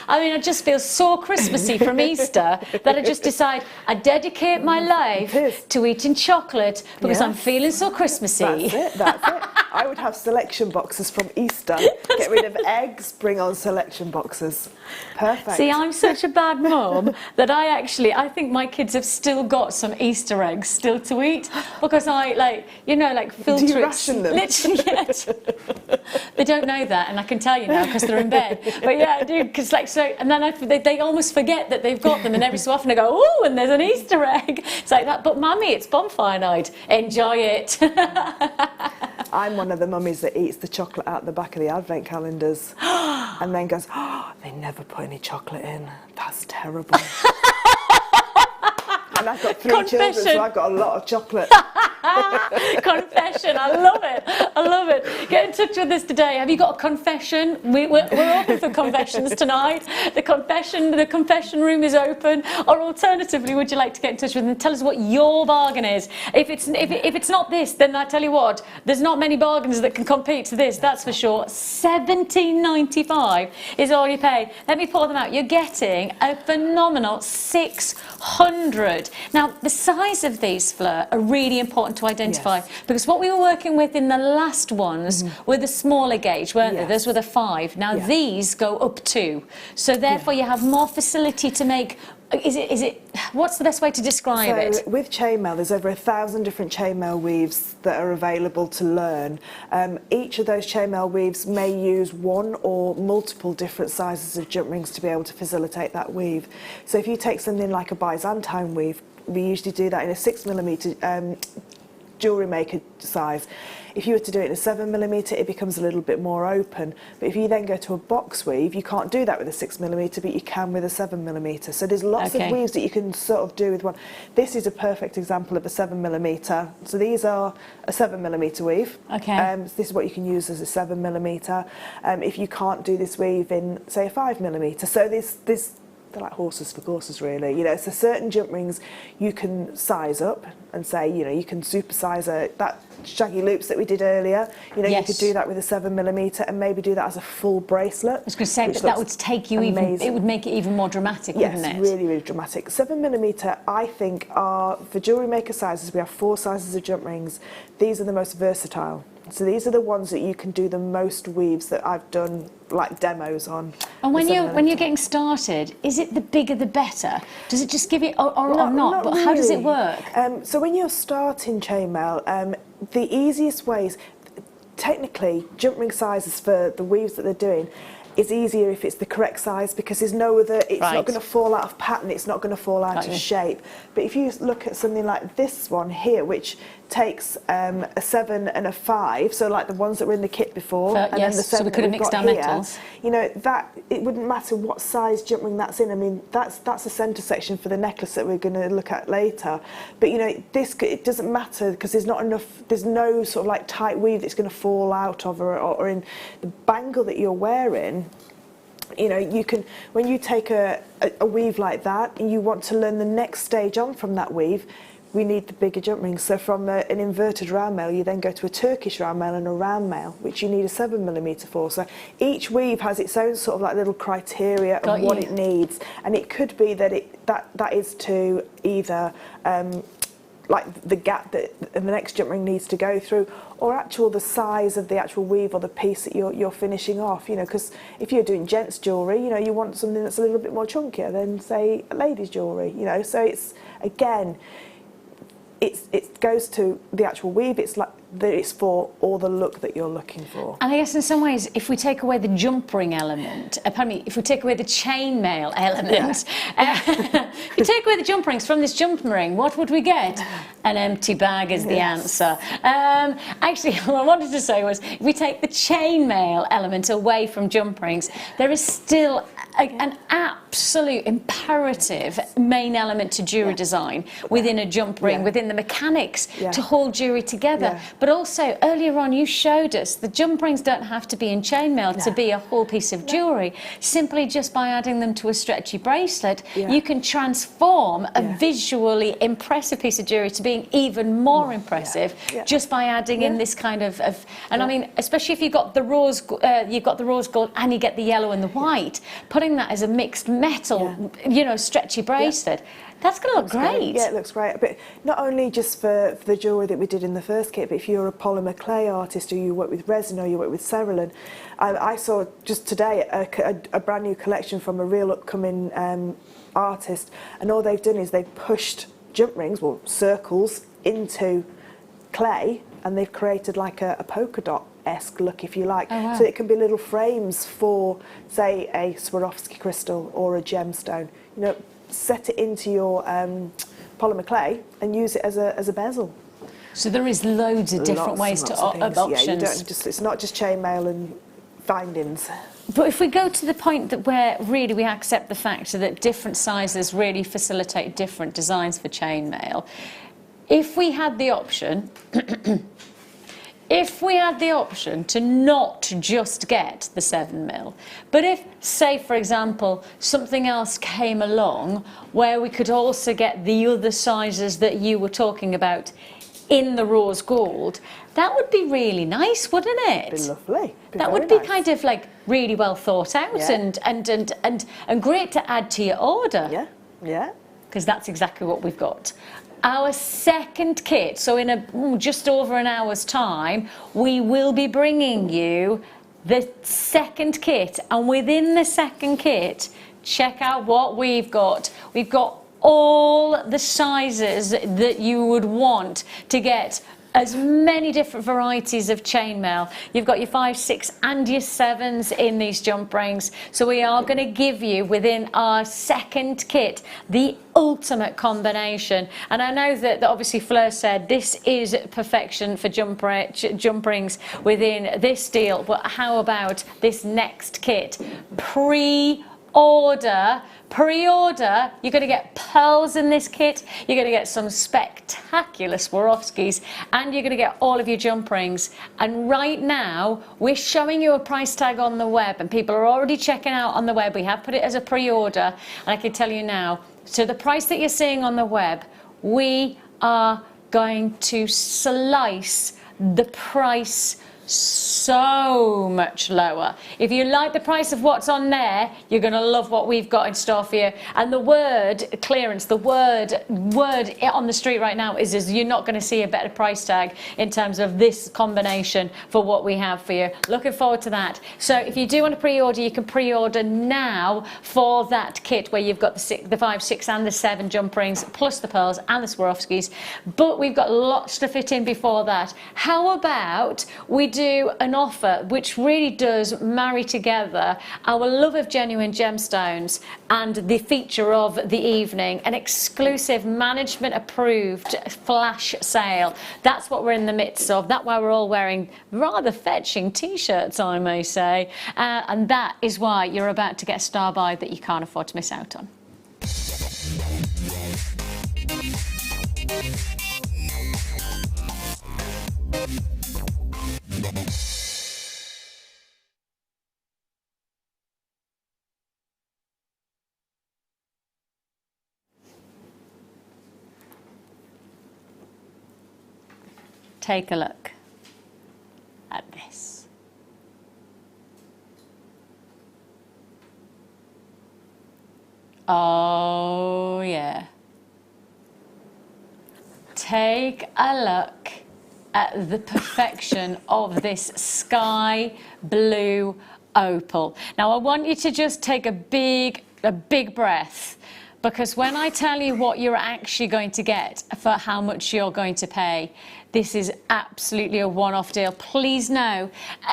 I mean, I just feel so Christmassy from Easter that I just decide I dedicate my life to eating chocolate because I'm feeling so Christmassy. That's it, that's it. I would have selection boxes from Easter. Get rid of eggs, bring on selection boxes. Perfect. See, I'm such a bad mum that I think my kids have still got some Easter eggs still to eat because I filter Do you it. ration them? Literally, yes. They don't know that, and I can tell you now because they're in bed. But yeah, I do, because and then they almost forget that they've got them, and every so often I go, oh, and there's an Easter egg. It's like that. But mummy, it's bonfire night. Enjoy it. I'm one of the mummies that eats the chocolate out the back of the advent calendars and then goes, oh, they never put any chocolate in. That's terrible. And I've got 3 children, so I've got a lot of chocolate. Confession, I love it. I love it. Get in touch with us today. Have you got a confession? We're open for confessions tonight. The confession room is open. Or alternatively, would you like to get in touch with us and tell us what your bargain is? If it's not this, then I tell you what, there's not many bargains that can compete to this. That's for sure. £17.95 is all you pay. Let me pour them out. You're getting a phenomenal 600. Now, the size of these, Fleur, are really important to identify because what we were working with in the last ones were the smaller gauge, weren't they? Those were the 5. Now these go up 2, so therefore you have more facility to make. Is it? What's the best way to describe it? With chainmail, there's over 1,000 different chainmail weaves that are available to learn. Each of those chainmail weaves may use one or multiple different sizes of jump rings to be able to facilitate that weave. So if you take something like a Byzantine weave, we usually do that in a 6mm Jewellery Maker size. If you were to do it in a 7mm, it becomes a little bit more open. But if you then go to a box weave, you can't do that with a 6mm, but you can with a 7mm. So there's lots of weaves that you can sort of do with one. This is a perfect example of a 7mm. So these are a 7mm weave. So this is what you can use as a 7mm. If you can't do this weave in, say, a 5mm. So they're like horses for courses, really. You know, so certain jump rings you can size up and say, you know, you can supersize that shaggy loops that we did earlier. You know, you could do that with a 7mm and maybe do that as a full bracelet. I was going to say, but that would take you amazing. It would make it even more dramatic, wouldn't it? Yes, really, really dramatic. 7mm, I think, are, for Jewellery Maker sizes, we have 4 sizes of jump rings. These are the most versatile. So these are the ones that you can do the most weaves that I've done like demos on. And when you're getting started, is it the bigger the better? Does it just give it or not? But really. How does it work? So when you're starting chainmail, the easiest ways, technically, jump ring sizes for the weaves that they're doing, is easier if it's the correct size, because there's no other, it's Right. not going to fall out of pattern, it's not going to fall out Got of you. shape. But if you look at something like this one here, which takes a 7 and a 5, so like the ones that were in the kit before, and yes, then the so 7 we could have that we've mixed got our here, metals. you know, that it wouldn't matter what size jump ring that's in. I mean, that's a centre section for the necklace that we're going to look at later. But you know, this, it doesn't matter because there's not enough, there's no sort of like tight weave that's going to fall out of, or in the bangle that you're wearing. You know, you can, when you take a weave like that and you want to learn the next stage on from that weave, we need the bigger jump rings. So from an inverted round mail, you then go to a Turkish round mail and a round mail, which you need a 7mm for. So each weave has its own sort of like little criteria of what it needs, and it could be that that is to either like the gap that the next jump ring needs to go through, or the size of the actual weave or the piece that you're finishing off. You know, because if you're doing gents jewellery, you know, you want something that's a little bit more chunkier than say ladies jewellery. You know, so it's again, it goes to the actual weave. It's like that it's for all the look that you're looking for. And I guess in some ways, if we take away the jump ring element, pardon me, if we take away the chainmail element, if we take away the jump rings from this jump ring, what would we get? An empty bag is the answer. Actually, what I wanted to say was, if we take the chainmail element away from jump rings, there is still an absolute imperative main element to jewellery design within a jump ring, within the mechanics to hold jewellery together. But also, earlier on, you showed us the jump rings don't have to be in chainmail to be a whole piece of jewellery. Simply just by adding them to a stretchy bracelet, you can transform a visually impressive piece of jewellery to being even more impressive just by adding in this kind of and I mean, especially if you've got the rose, gold, and you get the yellow and the white, putting that as a mixed metal, you know, stretchy bracelet. That's going to look great. Yeah, it looks great. But not only just for the jewellery that we did in the first kit, but if you're a polymer clay artist, or you work with resin, or you work with cerulean, I saw just today a brand new collection from a real upcoming artist, and all they've done is they've pushed jump rings, well, circles, into clay, and they've created like a polka dot-esque look, if you like. Oh, wow. So it can be little frames for, say, a Swarovski crystal or a gemstone. You know, set it into your polymer clay and use it as a bezel. So there is loads of different ways to options. Yeah, you don't just, it's not just chainmail and findings. But if we go to the point that where really we accept the fact that different sizes really facilitate different designs for chainmail, if we had the option if we had the option to not just get the 7mm, but if, say, for example, something else came along where we could also get the other sizes that you were talking about in the rose gold, that would be really nice, wouldn't it? It'd be lovely. That would be kind of like really well thought out and great to add to your order. Yeah, yeah. Because that's exactly what we've got. Our second kit, so in just over an hour's time, we will be bringing you the second kit, and within the second kit, check out what we've got. We've got all the sizes that you would want to get as many different varieties of chainmail. You've got your 5, 6 and your 7s in these jump rings. So we are going to give you, within our second kit, the ultimate combination. And I know that obviously Fleur said this is perfection for jump rings within this deal, but how about this next kit? Pre-order, you're going to get pearls in this kit, you're going to get some spectacular Swarovskis, and you're going to get all of your jump rings. And right now, we're showing you a price tag on the web, and people are already checking out on the web. We have put it as a pre-order, and I can tell you now, so the price that you're seeing on the web, we are going to slice the price so much lower. If you like the price of what's on there, you're going to love what we've got in store for you. And the word clearance, the word on the street right now is you're not going to see a better price tag in terms of this combination for what we have for you. Looking forward to that. So if you do want to pre-order, you can pre-order now for that kit where you've got the 5, 6 and the 7 jump rings, plus the pearls and the Swarovskis. But we've got lots to fit in before that. How about we do an offer which really does marry together our love of genuine gemstones and the feature of the evening, an exclusive management approved flash sale. That's what we're in the midst of. That's why we're all wearing rather fetching t-shirts, I may say, and that is why you're about to get a star buy that you can't afford to miss out on. Take a look at this. Oh yeah. Take a look at the perfection of this sky blue opal. Now I want you to just take a big breath, because when I tell you what you're actually going to get for how much you're going to pay, this is absolutely a one-off deal. Please know,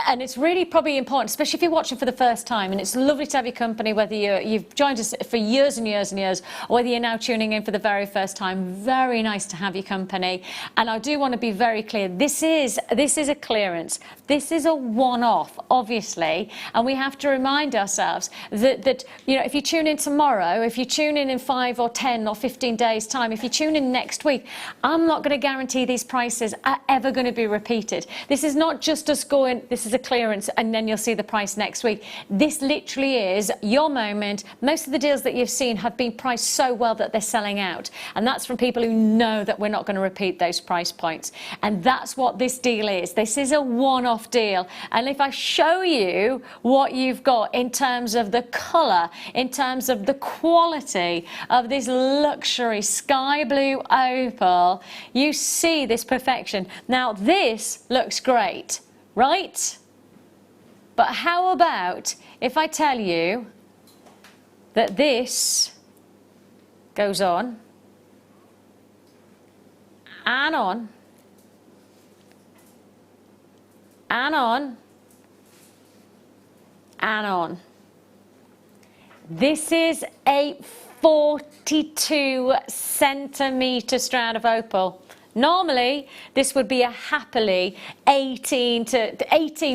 and it's really probably important, especially if you're watching for the first time, and it's lovely to have your company, whether you've joined us for years and years and years, or whether you're now tuning in for the very first time. Very nice to have your company. And I do want to be very clear, this is a clearance. This is a one-off, obviously, and we have to remind ourselves that you know, if you tune in tomorrow, if you tune in 5 or 10 or 15 days time, if you tune in next week, I'm not going to guarantee these prices are ever going to be repeated. This is not just us going, this is a clearance and then you'll see the price next week. This literally is your moment. Most of the deals that you've seen have been priced so well that they're selling out, and that's from people who know that we're not going to repeat those price points. And that's what this deal is. This is a one-off deal, and if I show you what you've got in terms of the colour, in terms of the quality of this luxury sky blue opal, you see this perfection. Now this looks great, right? But how about if I tell you that this goes on and on and on and on. This is a 42 centimetre strand of opal. Normally, this would be a happily 18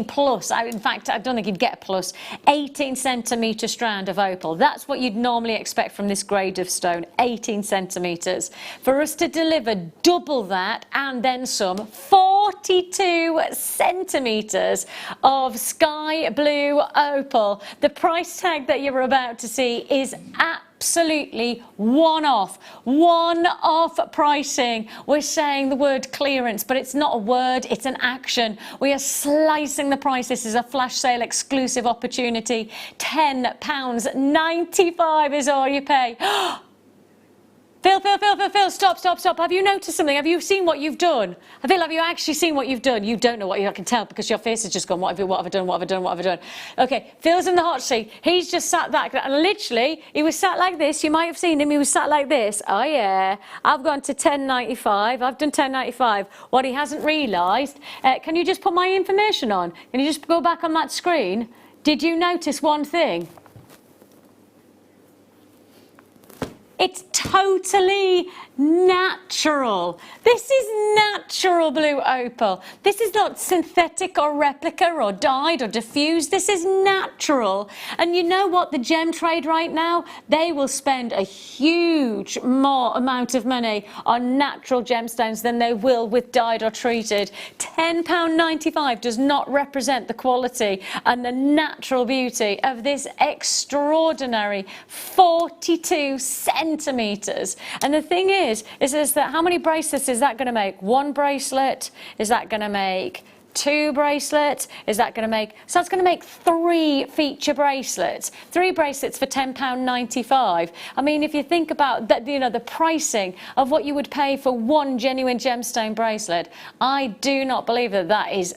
plus, in fact, I don't think you'd get a plus, 18 centimetre strand of opal. That's what you'd normally expect from this grade of stone, 18 centimetres. For us to deliver double that and then some, 42 centimetres of sky blue opal. The price tag that you're about to see is absolutely one-off pricing. We're saying the word clearance, but it's not a word, it's an action. We are slicing the price. This is a flash sale exclusive opportunity. £10.95 is all you pay. Phil, stop. Have you noticed something? Have you seen what you've done? Phil, have you actually seen what you've done? You don't know what I can tell because your face has just gone, what have I done? Okay, Phil's in the hot seat. He's just sat back, and literally, he was sat like this. You might have seen him. He was sat like this. Oh, yeah. I've gone to £10.95. I've done £10.95. What he hasn't realised, can you just put my information on? Can you just go back on that screen? Did you notice one thing? It's totally natural. This is natural blue opal. This is not synthetic or replica or dyed or diffused. This is natural. And you know what? The gem trade right now, they will spend a huge more amount of money on natural gemstones than they will with dyed or treated. £10.95 does not represent the quality and the natural beauty of this extraordinary 42 centimetres. And the thing is that how many bracelets is that going to make? One bracelet? Is that going to make 2 bracelets? Is that going to make... So it's going to make 3 feature bracelets. 3 bracelets for £10.95. I mean, if you think about that, you know, the pricing of what you would pay for one genuine gemstone bracelet, I do not believe that is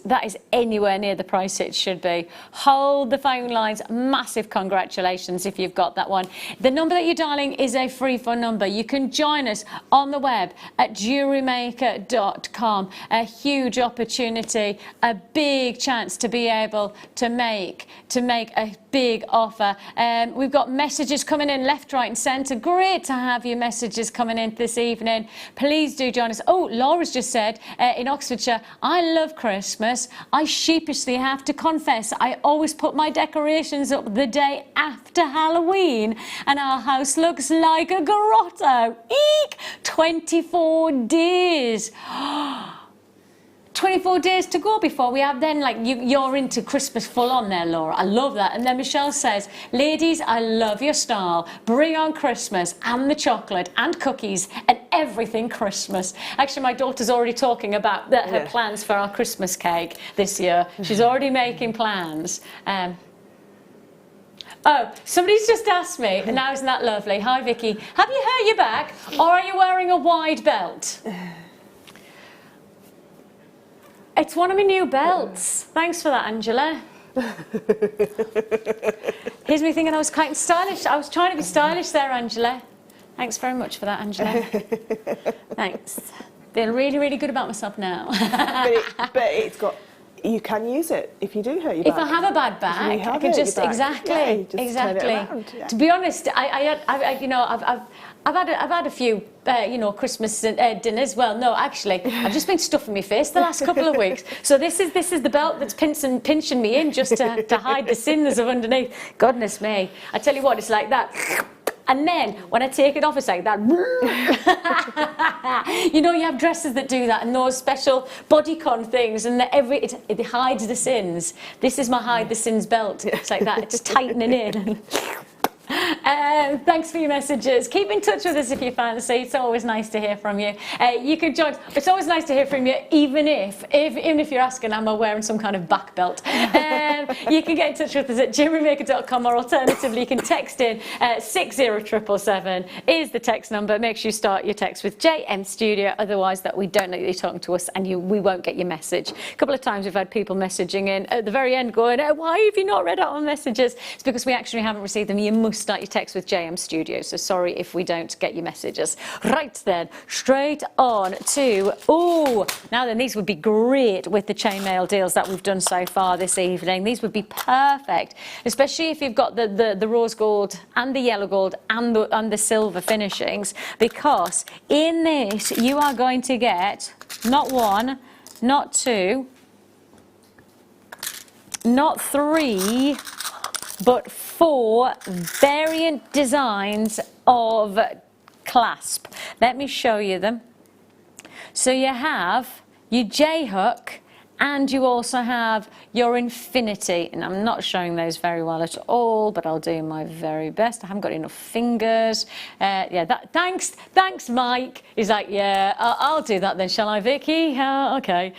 anywhere near the price it should be. Hold the phone lines. Massive congratulations if you've got that one. The number that you're dialing is a free phone number. You can join us on the web at JewelleryMaker.com. A huge opportunity. a big chance to be able to make a big offer. We've got messages coming in left, right and centre. Great to have your messages coming in this evening. Please do join us. Oh, Laura's just said in Oxfordshire, I love Christmas. I sheepishly have to confess I always put my decorations up the day after Halloween and our house looks like a grotto. Eek! 24 days. 24 days to go before we have then, like, you're into Christmas full on there, Laura. I love that. And then Michelle says, ladies, I love your style. Bring on Christmas and the chocolate and cookies and everything Christmas. Actually, my daughter's already talking about her plans for our Christmas cake this year. She's already making plans. Oh, somebody's just asked me, and now isn't that lovely? Hi, Vicky. Have you hurt your back or are you wearing a wide belt? It's one of my new belts. Thanks for that, Angela. Here's me thinking I was quite stylish. I was trying to be stylish there, Angela. Thanks very much for that, Angela. Thanks. Feeling really, really good about myself now. but it's got... You can use it if you do hurt your back. If I have a bad back, I can just exactly. Yeah. To be honest, I've had a few, Christmas dinners. Well, no, actually, I've just been stuffing my face the last couple of weeks. So this is the belt that's pinching me in just to hide the sins of underneath. Goodness me! I tell you what, it's like that. And then when I take it off, it's like that. You have dresses that do that and those special bodycon things, and it hides the sins. This is my hide the sins belt. It's like that. It's tightening in. Thanks for your messages. Keep in touch with us if you fancy. It's always nice to hear from you. You can join. It's always nice to hear from you, even if you're asking, am I wearing some kind of back belt? You can get in touch with us at JewelleryMaker.com, or alternatively, you can text in 60777 is the text number. Make sure you start your text with JM Studio, otherwise that we don't know that you're talking to us and we won't get your message. A couple of times we've had people messaging in at the very end going, why have you not read out our messages? It's because we actually haven't received them. You must start your text with JM Studio, so sorry if we don't get your messages. Right then, straight on to, now then, these would be great with the chainmail deals that we've done so far this evening. These would be perfect, especially if you've got the rose gold and the yellow gold and the silver finishings, because in this you are going to get not one, not two, not three, but 4 variant designs of clasp. Let me show you them. So you have your J-hook and you also have your infinity, and I'm not showing those very well at all, but I'll do my very best. I haven't got enough fingers. Thanks Mike. He's like, yeah, I'll do that then, shall I, Vicky? Okay.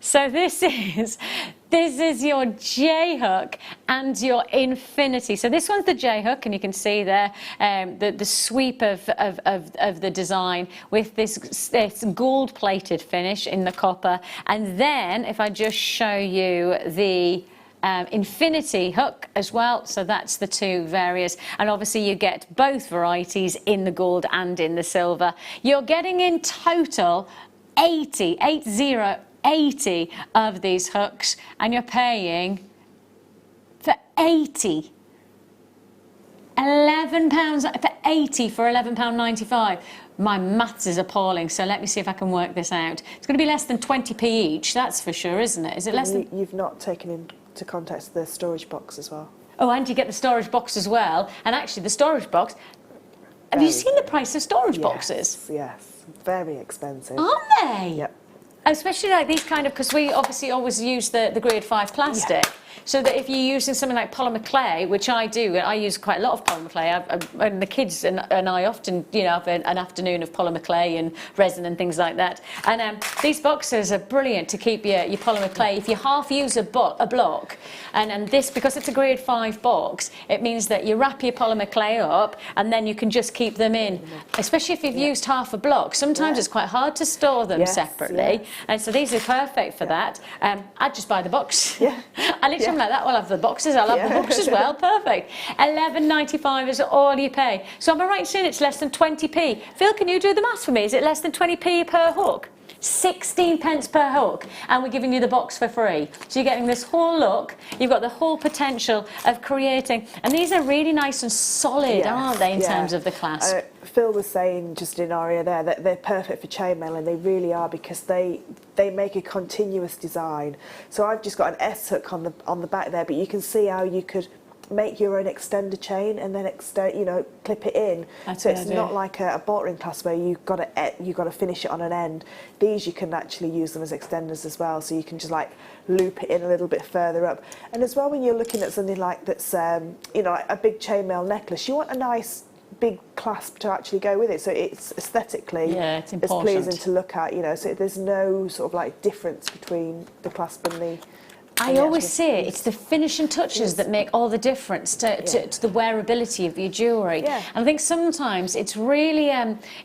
So this is your J-hook and your infinity. So this one's the J-hook, and you can see there the sweep of the design with this gold-plated finish in the copper. And then if I just show you the infinity hook as well, so that's the 2 various, and obviously you get both varieties in the gold and in the silver. You're getting in total 80 of these hooks, and you're paying for 80 £11 for 80 for £11.95. My maths is appalling, so let me see if I can work this out. It's going to be less than 20p each, that's for sure, isn't it? Is it less than... You've not taken into context the storage box as well. Oh, and you get the storage box as well. And actually the storage box, have you seen the price of storage boxes? Yes, very expensive. Aren't they? Yep. Especially like these kind of, because we obviously always use the grade 5 plastic. Yeah. So that if you're using something like polymer clay, which I do, I use quite a lot of polymer clay, and the kids and I often, have an afternoon of polymer clay and resin and things like that. And these boxes are brilliant to keep your polymer clay. If you half use a block, and this, because it's a grade 5 box, it means that you wrap your polymer clay up and then you can just keep them in. Especially if you've used half a block. Sometimes it's quite hard to store them separately. And so these are perfect for that. I'd just buy the box. Yeah. I literally like that. I'll have the boxes. I'll have the books as well. Perfect. £11.95 is all you pay. So am I right in saying it's less than 20p? Phil, can you do the maths for me? Is it less than 20p per hook? 16 pence per hook, and we're giving you the box for free. So you're getting this whole look, you've got the whole potential of creating, and these are really nice and solid, aren't they, in terms of the clasp? Phil was saying just in our ear there that they're perfect for chainmail, and they really are, because they make a continuous design. So I've just got an S hook on the back there, but you can see how you could make your own extender chain and then clip it in. So it's not like a bolt ring clasp where you've got to finish it on an end. These you can actually use them as extenders as well, so you can just like loop it in a little bit further up. And as well, when you're looking at something like that's like a big chainmail necklace, you want a nice big clasp to actually go with it, so it's aesthetically it's as pleasing to look at, so there's no sort of like difference between the clasp and the I always say it's the finishing touches that make all the difference to the wearability of your jewellery. And I think sometimes it's really,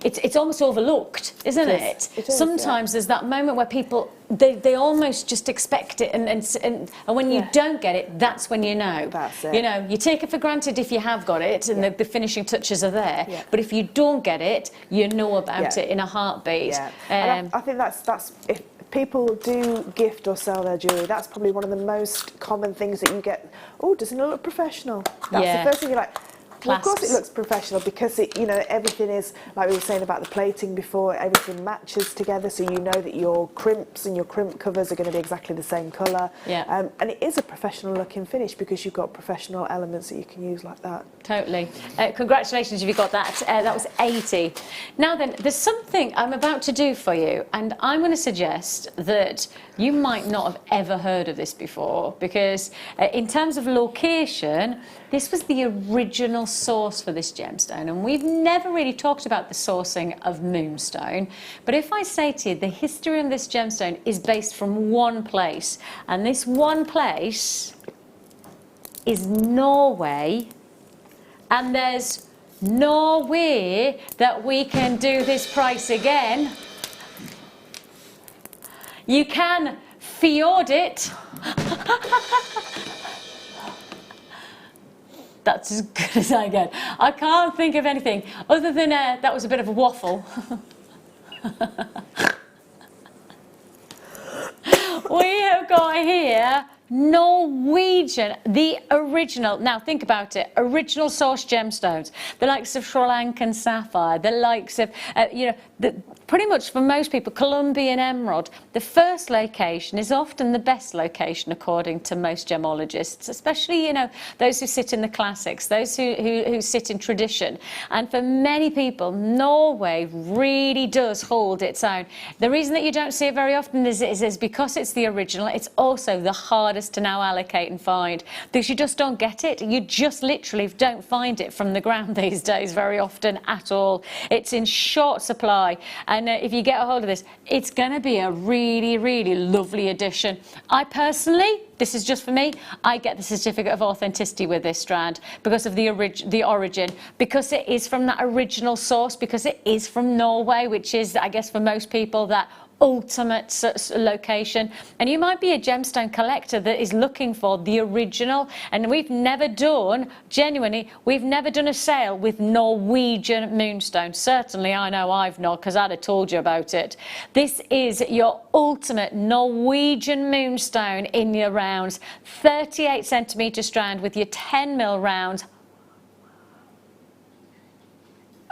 it's almost overlooked, isn't it? Sometimes there's that moment where people, they almost just expect it, and when you don't get it, that's when you know. That's it. You take it for granted if you have got it and the finishing touches are there, but if you don't get it, you know about it in a heartbeat. And I think that's if people do gift or sell their jewellery, that's probably one of the most common things that you get. Oh, doesn't it look professional? That's the first thing you're like, well, of course it looks professional, because it, everything is, like we were saying about the plating before, everything matches together, so you know that your crimps and your crimp covers are going to be exactly the same colour. And it is a professional looking finish because you've got professional elements that you can use like that. Totally. Congratulations if you got that. That was 80. Now then, there's something I'm about to do for you, and I'm going to suggest that you might not have ever heard of this before, because in terms of location, this was the original source for this gemstone, and we've never really talked about the sourcing of moonstone. But if I say to you, the history of this gemstone is based from one place, and this one place is Norway, and there's no way that we can do this price again. You can fjord it. That's as good as I get. I can't think of anything other than that was a bit of a waffle. We have got here Norwegian, the original. Now think about it, original source gemstones, the likes of Sri Lankan sapphire, the likes of, pretty much for most people, Colombian emerald. The first location is often the best location according to most gemologists, especially, those who sit in the classics, those who sit in tradition. And for many people, Norway really does hold its own. The reason that you don't see it very often is because it's the original. It's also the hardest to now allocate and find, because you just don't get it. You just literally don't find it from the ground these days very often at all. It's in short supply, and if you get a hold of this, it's going to be a really, really lovely addition. I personally, this is just for me, I get the certificate of authenticity with this strand because of the origin, because it is from that original source, because it is from Norway, which is, I guess, for most people, that ultimate location. And you might be a gemstone collector that is looking for the original, and we've never done, genuinely, we've never done a sale with Norwegian moonstone. Certainly I know I've not, because I'd have told you about it. This is your ultimate Norwegian moonstone in your rounds, 38 centimetre strand with your 10mm rounds.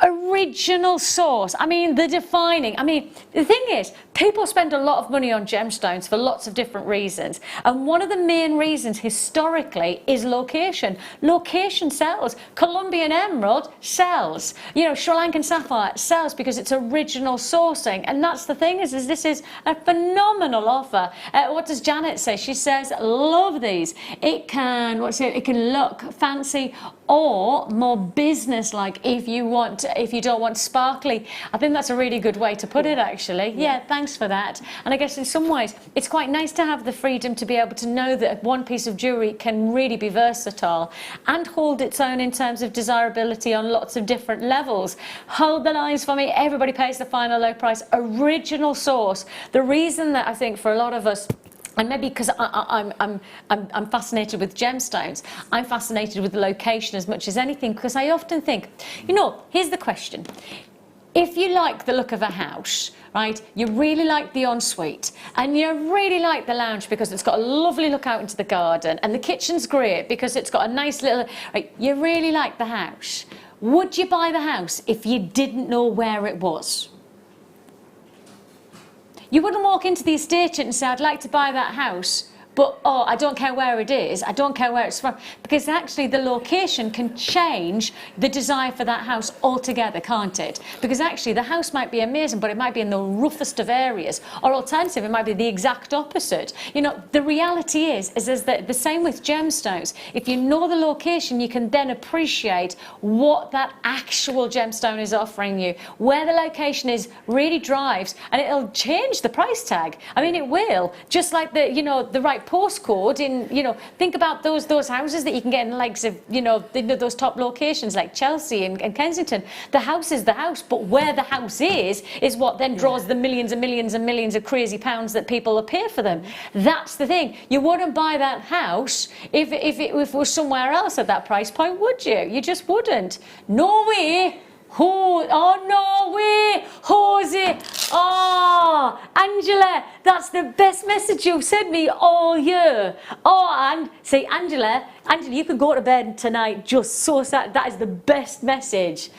Original source. I mean, the thing is, people spend a lot of money on gemstones for lots of different reasons, and one of the main reasons historically is location. Location sells. Colombian emerald sells. Sri Lankan sapphire sells because it's original sourcing, and that's the thing, is this is a phenomenal offer. What does Janet say? She says, love these. It can look fancy or more business-like if you don't want sparkly. I think that's a really good way to put it, actually. Yeah, thanks for that. And I guess in some ways it's quite nice to have the freedom to be able to know that one piece of jewellery can really be versatile and hold its own in terms of desirability on lots of different levels. Hold the lines for me. Everybody pays the final low price. Original source. The reason that I think for a lot of us, and maybe because I'm fascinated with gemstones, I'm fascinated with the location as much as anything, because I often think, here's the question. if you like the look of a house, right, you really like the ensuite, and you really like the lounge because it's got a lovely look out into the garden, and the kitchen's great because it's got a nice little, right, you really like the house. Would you buy the house if you didn't know where it was? You wouldn't walk into the estate agent and say, I'd like to buy that house, but oh, I don't care where it is, I don't care where it's from, because actually the location can change the desire for that house altogether, can't it? Because actually the house might be amazing, but it might be in the roughest of areas, or alternative, it might be the exact opposite. You know, the reality is that the same with gemstones. If you know the location, you can then appreciate what that actual gemstone is offering you. Where the location is really drives, and it'll change the price tag. I mean, it will, just like the, you know, the right postcode in, you know, think about those houses that you can get in the likes of, you know, those top locations like Chelsea and Kensington. The house is the house, but where the house is what then draws the millions and millions and millions of crazy pounds that people will pay for them. That's the thing. You wouldn't buy that house if it was somewhere else at that price point, would you? You just wouldn't. No way. Oh, no way, Jose. Oh, Angela, that's the best message you've sent me all year. Oh, and say, Angela, you can go to bed tonight just so sad. That is the best message.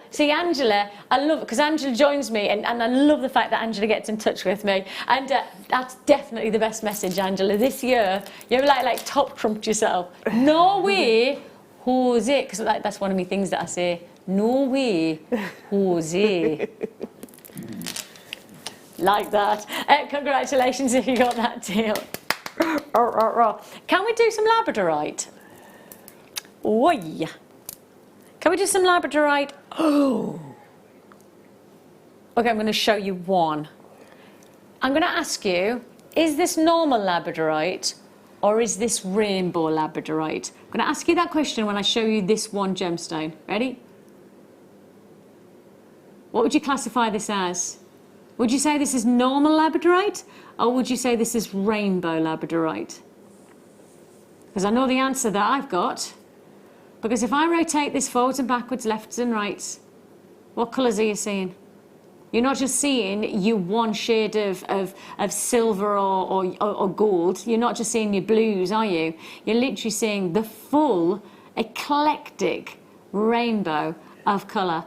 See, Angela, I love it because Angela joins me, and I love the fact that Angela gets in touch with me, and that's definitely the best message, Angela. This year, you're like top trumped yourself. No way, Jose, because that's one of my things that I say. No way, Jose. Like that. Congratulations if you got that deal. Can we do some labradorite? Oh, yeah. Can we do some labradorite? Oh. Okay, I'm going to show you one. I'm going to ask you, is this normal labradorite or is this rainbow labradorite? I'm going to ask you that question when I show you this one gemstone. Ready? What would you classify this as? Would you say this is normal labradorite, or would you say this is rainbow labradorite? Because I know the answer that I've got. Because if I rotate this forwards and backwards, lefts and rights, what colours are you seeing? You're not just seeing your one shade of silver or gold. You're not just seeing your blues, are you? You're literally seeing the full, eclectic rainbow of colour.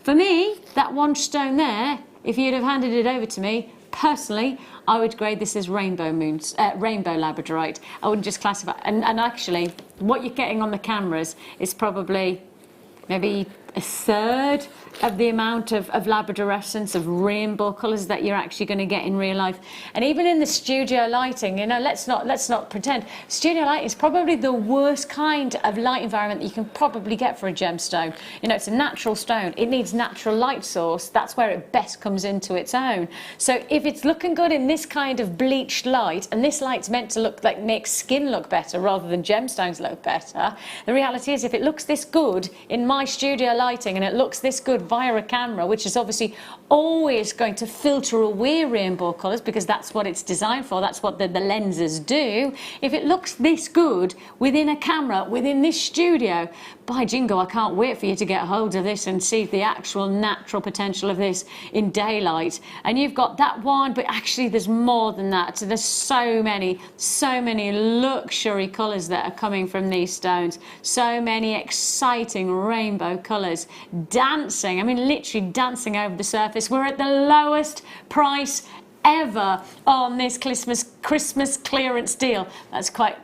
For me, that one stone there, if you'd have handed it over to me, personally, I would grade this as rainbow labradorite. I wouldn't just classify. And actually, what you're getting on the cameras is probably maybe a third of the amount of labradorescence, of rainbow colours that you're actually going to get in real life. And even in the studio lighting, you know, let's not pretend. Studio lighting is probably the worst kind of light environment that you can probably get for a gemstone. You know, it's a natural stone. It needs natural light source. That's where it best comes into its own. So if it's looking good in this kind of bleached light, and this light's meant to look like make skin look better rather than gemstones look better, the reality is if it looks this good in my studio lighting and it looks this good via a camera, which is obviously always going to filter away rainbow colours because that's what it's designed for, that's what the lenses do. If it looks this good within a camera, within this studio, by jingo, I can't wait for you to get a hold of this and see the actual natural potential of this in daylight. And you've got that one, but actually there's more than that. So there's so many luxury colours that are coming from these stones. So many exciting rainbow colours dancing, I mean literally dancing over the surface. We're at the lowest price ever on this Christmas clearance deal. That's quite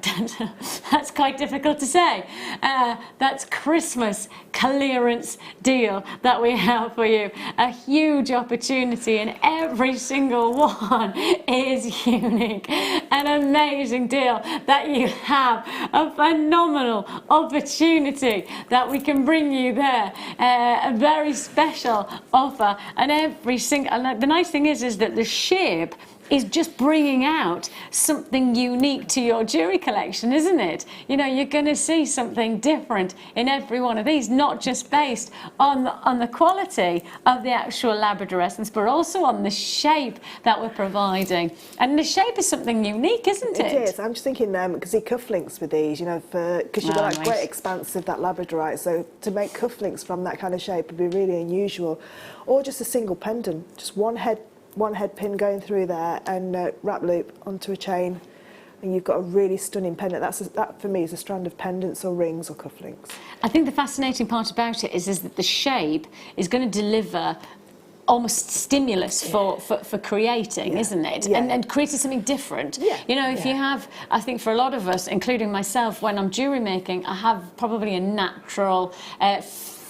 difficult to say. That's Christmas clearance deal that we have for you. A huge opportunity, and every single one is unique. An amazing deal that you have. A phenomenal opportunity that we can bring you there. A very special offer, and every single. And the nice thing is that the shape is just bringing out something unique to your jewellery collection, isn't it? You know, you're going to see something different in every one of these, not just based on the quality of the actual Labrador essence, but also on the shape that we're providing. And the shape is something unique, isn't it? It is. I'm just thinking, because the cufflinks with these, you know, because you've got that great expanse of that Labradorite, so to make cufflinks from that kind of shape would be really unusual. Or just a single pendant, just one head pin going through there and wrap loop onto a chain, and you've got a really stunning pendant. That for me is a strand of pendants or rings or cufflinks. I think the fascinating part about it is that the shape is going to deliver almost stimulus for creating, isn't it? And creating something different. You know, if you have, I think for a lot of us, including myself, when I'm jewellery making, I have probably a natural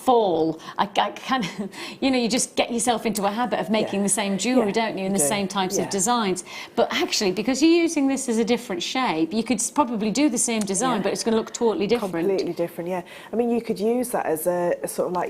fall. I kind of, you know, you just get yourself into a habit of making the same jewellery, don't you, and the same types of designs. But actually, because you're using this as a different shape, you could probably do the same design, but it's going to look totally different. Completely different, yeah. I mean, you could use that as a sort of like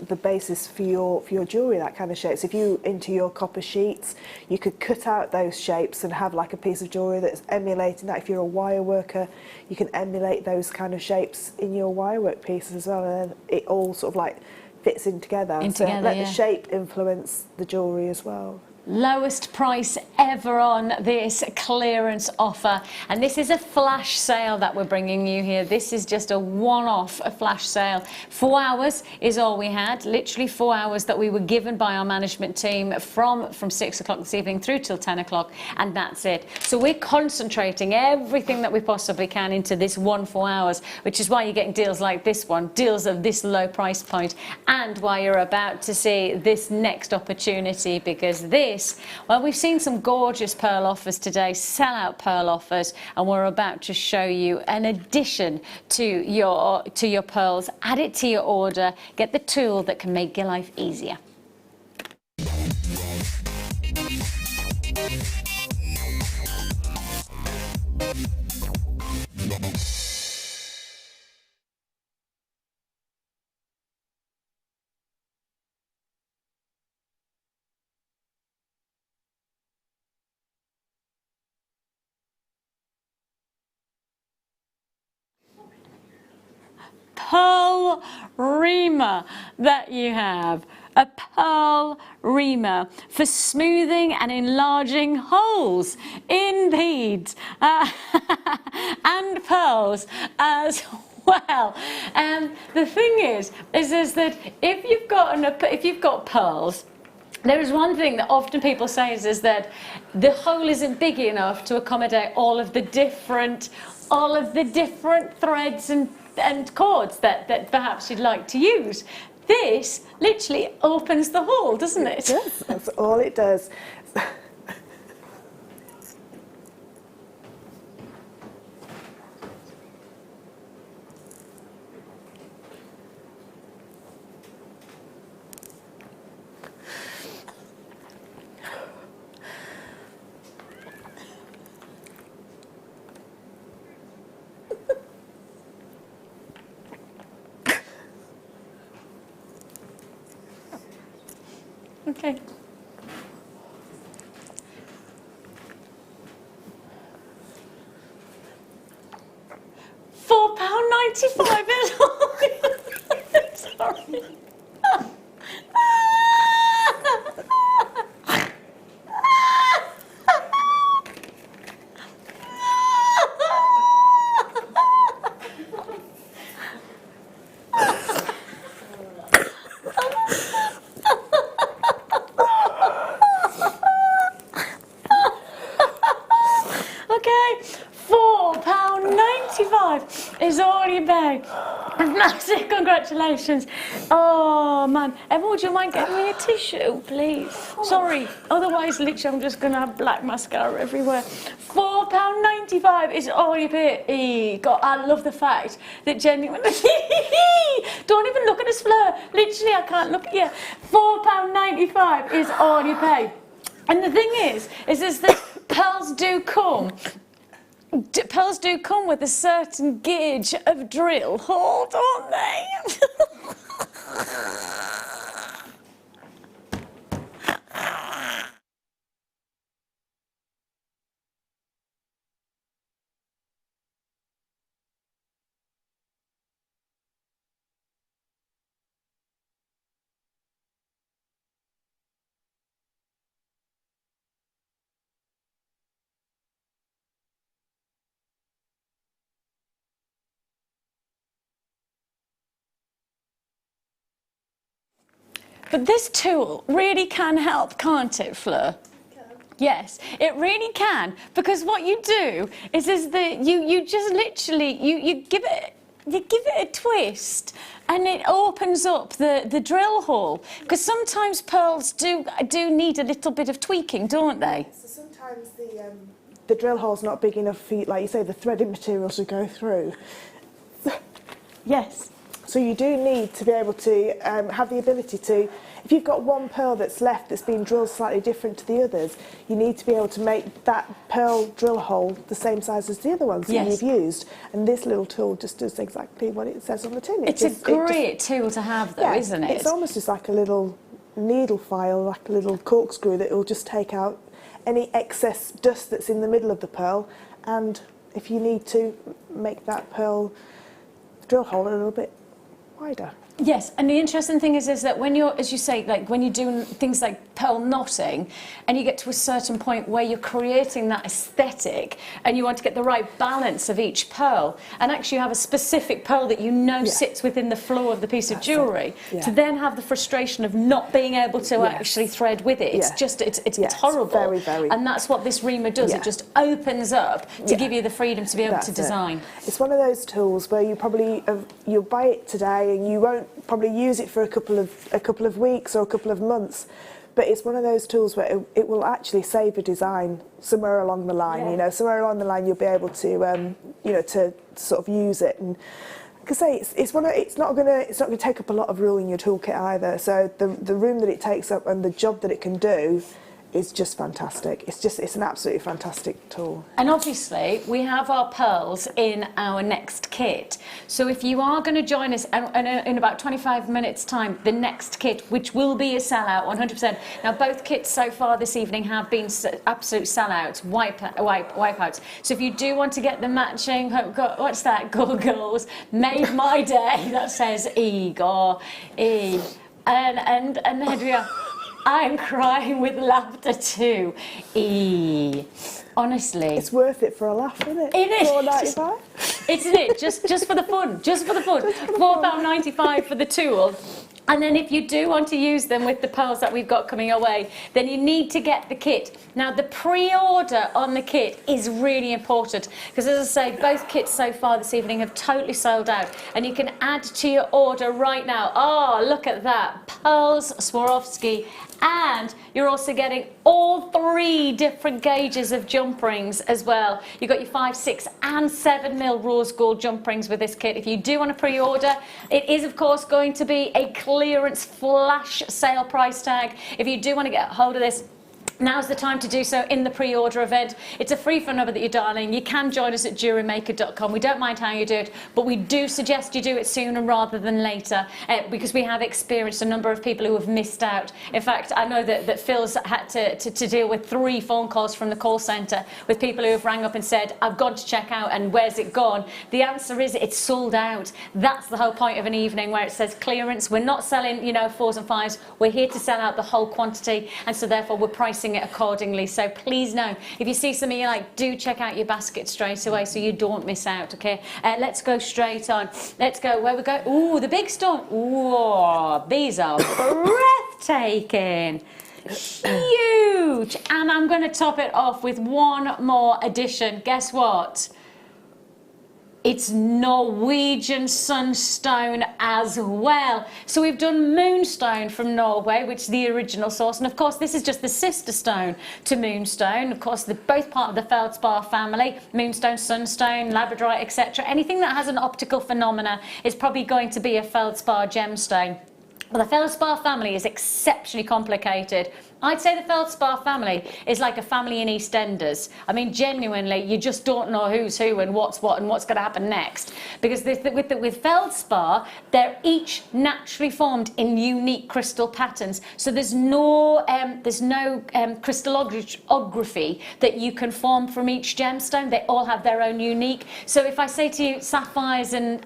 the basis for your jewellery, that kind of shape. So if you into your copper sheets, you could cut out those shapes and have like a piece of jewellery that's emulating that. If you're a wire worker, you can emulate those kind of shapes in your wirework pieces as well, and then it all sort of like fits in together. Let the shape influence the jewellery as well. Lowest price ever on this clearance offer, and this is a flash sale that we're bringing you here. This is just a one-off flash sale. 4 hours is all we had, literally 4 hours that we were given by our management team from 6 o'clock this evening through till 10 o'clock, and that's it. So we're concentrating everything that we possibly can into this 4 hours, which is why you're getting deals like this one, deals of this low price point, and why you're about to see this next opportunity, because this, well, we've seen some gorgeous pearl offers today, sell-out pearl offers, and we're about to show you an addition to your pearls. Add it to your order. Get the tool that can make your life easier. Pearl reamer that you have. A pearl reamer for smoothing and enlarging holes in beads and pearls as well. The thing is that if you've got pearls, there is one thing that often people say is that the hole isn't big enough to accommodate all of the different threads and cords that perhaps you'd like to use. This literally opens the hole, doesn't it? Yes, that's all it does. Okay. £4.95 is all. Sorry. £4.95 is all you pay. Massive congratulations. Oh man, Emma, would you mind getting me a tissue, please? Sorry, otherwise literally I'm just going to have black mascara everywhere. £4.95 is all you pay. God, I love the fact that genuinely, don't even look at us, Fleur. Literally, I can't look at you. £4.95 is all you pay. And the thing is that pearls do come. Pearls do come with a certain gauge of drill hole, don't they? But this tool really can help, can't it, Fleur? Yes, it really can, because what you do is that you just literally you give it a twist, and it opens up the drill hole. Because sometimes pearls do need a little bit of tweaking, don't they? So sometimes the drill hole's not big enough for, like you say, the threaded material to go through. Yes. So you do need to be able to have the ability to, if you've got one pearl that's left that's been drilled slightly different to the others, you need to be able to make that pearl drill hole the same size as the other ones that you've used. And this little tool just does exactly what it says on the tin. It's a great tool to have, though, isn't it? It's almost just like a little needle file, like a little corkscrew that will just take out any excess dust that's in the middle of the pearl, and if you need to make that pearl drill hole a little bit wider. Yes, and the interesting thing is that when you're, as you say, like when you're doing things like pearl knotting, and you get to a certain point where you're creating that aesthetic, and you want to get the right balance of each pearl, and actually you have a specific pearl that you know sits within the flow of the piece of jewellery, to then have the frustration of not being able to actually thread with it. It's just, it's horrible. It's very, and that's what this reamer does. It just opens up to give you the freedom to be able to design. It's one of those tools where you probably, you'll buy it today and you won't probably use it for a couple of weeks or a couple of months, but it's one of those tools where it will actually save a design somewhere along the line. You know, somewhere along the line you'll be able to you know, to sort of use it. And like I say, it's not going to take up a lot of room in your toolkit either. So the room that it takes up and the job that it can do is just fantastic. It's an absolutely fantastic tool. And obviously we have our pearls in our next kit. So if you are going to join us in about 25 minutes time, the next kit, which will be a sellout 100%. Now both kits so far this evening have been absolute sellouts, wipeouts. So if you do want to get the matching, what's that, goggles, made my day, that says Igor, E, and there we are. I'm crying with laughter too. Honestly, it's worth it for a laugh, isn't it? It is. £4.95. Isn't it? Just for the fun. Just for the fun. £4.95 for the tool. And then if you do want to use them with the pearls that we've got coming away, then you need to get the kit. Now the pre-order on the kit is really important, because as I say, both kits so far this evening have totally sold out, and you can add to your order right now. Oh, look at that. Pearls, Swarovski, and you're also getting all 3 different gauges of jump rings as well. You've got your 5, 6 and 7mm rose gold jump rings with this kit. If you do want to pre-order, it is of course going to be a clearance flash sale price tag. If you do want to get hold of this, now's the time to do so in the pre-order event. It's a free phone number that you're dialing. You can join us at JewelleryMaker.com. We don't mind how you do it, but we do suggest you do it sooner rather than later, because we have experienced a number of people who have missed out. In fact, I know that Phil's had to deal with 3 phone calls from the call centre with people who have rang up and said, I've gone to check out and where's it gone? The answer is it's sold out. That's the whole point of an evening where it says clearance. We're not selling, you know, 4s and 5s. We're here to sell out the whole quantity, and so therefore we're pricing it accordingly. So please know, if you see something you like, do check out your basket straight away so you don't miss out. Okay, let's go straight on. Let's go where we go. Ooh, the big stone. Ooh, these are breathtaking, huge. And I'm going to top it off with one more addition. Guess what? It's Norwegian sunstone as well. So we've done moonstone from Norway, which is the original source, and of course this is just the sister stone to moonstone. Of course they're both part of the feldspar family, moonstone, sunstone, labradorite, etc. Anything that has an optical phenomena is probably going to be a feldspar gemstone. Well, the feldspar family is exceptionally complicated. I'd say the feldspar family is like a family in EastEnders. I mean, genuinely, you just don't know who's who and what's what and what's going to happen next. Because with feldspar, they're each naturally formed in unique crystal patterns. So there's no crystallography that you can form from each gemstone. They all have their own unique. So if I say to you, sapphires and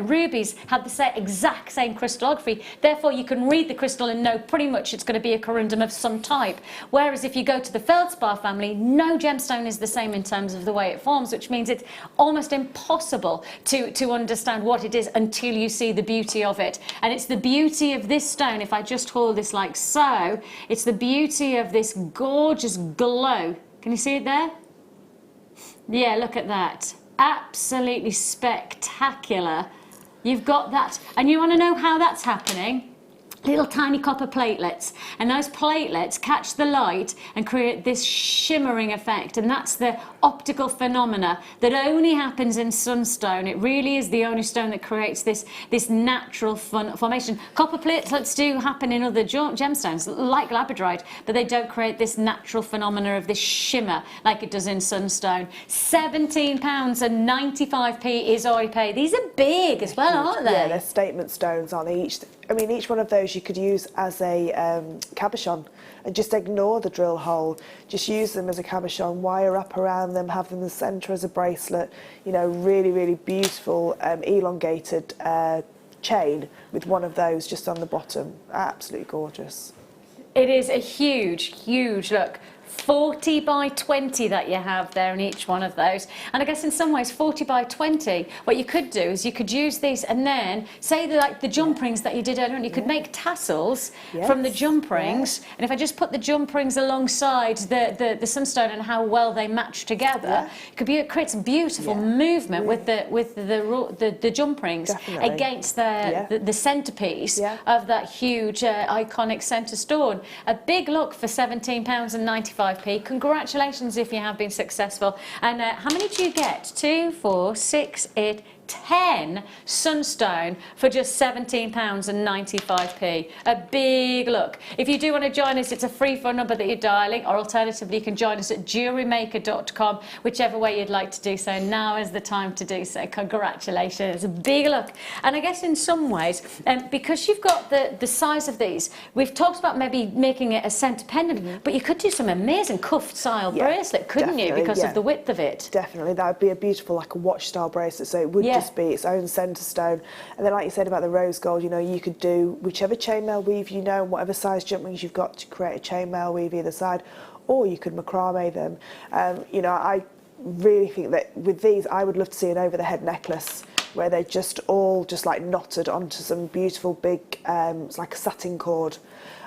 rubies have the exact same crystallography, therefore you can read the crystal and know pretty much it's going to be a corundum of some type. Whereas if you go to the feldspar family, no gemstone is the same in terms of the way it forms, which means it's almost impossible to understand what it is until you see the beauty of it. And it's the beauty of this stone, if I just hold this like so, it's the beauty of this gorgeous glow. Can you see it there? Yeah, look at that. Absolutely spectacular. You've got that, and you want to know how that's happening? Little tiny copper platelets, and those platelets catch the light and create this shimmering effect, and that's the optical phenomena that only happens in sunstone. It really is the only stone that creates this natural formation. Copper platelets do happen in other gemstones like labradorite, but they don't create this natural phenomena of this shimmer like it does in sunstone. £17.95 is all you pay. These are big as well, aren't they? Yeah, they're statement stones, aren't they? Each one of those you could use as a cabochon, and just ignore the drill hole. Just use them as a cabochon, wire up around them, have them in the centre as a bracelet. You know, really, really beautiful elongated chain with one of those just on the bottom. Absolutely gorgeous. It is a huge, huge look. 40 by 20 that you have there in each one of those, and I guess in some ways 40 by 20, what you could do is you could use these and then say like the jump rings that you did earlier on, you could make tassels from the jump rings, and if I just put the jump rings alongside the sunstone and how well they match together, it creates a beautiful movement with the jump rings against the centerpiece of that huge iconic center stone. A big look for £17.95. Congratulations if you have been successful. And how many do you get? 2, 4, 6, 8, 10 sunstone for just £17.95. A big look. If you do want to join us, it's a free phone number that you're dialing, or alternatively you can join us at JewelleryMaker.com, whichever way you'd like to do so. Now is the time to do so. Congratulations. A big look. And I guess in some ways, because you've got the size of these, we've talked about maybe making it a centre pendant, but you could do some amazing cuffed style bracelet, couldn't you, because of the width of it? Definitely. That would be a beautiful, like a watch style bracelet, so it would just be its own centre stone. And then like you said about the rose gold, you know, you could do whichever chainmail weave you know, and whatever size jump rings you've got to create a chainmail weave either side, or you could macrame them. You know, I really think that with these, I would love to see an over the head necklace where they're just all like knotted onto some beautiful big, it's like a satin cord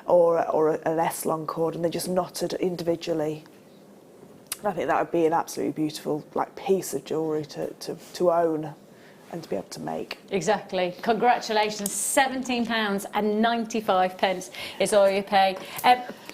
or an S-long cord, and they're just knotted individually. I think that would be an absolutely beautiful piece of jewellery to own and to be able to make. Exactly. Congratulations. £17.95 is all you pay.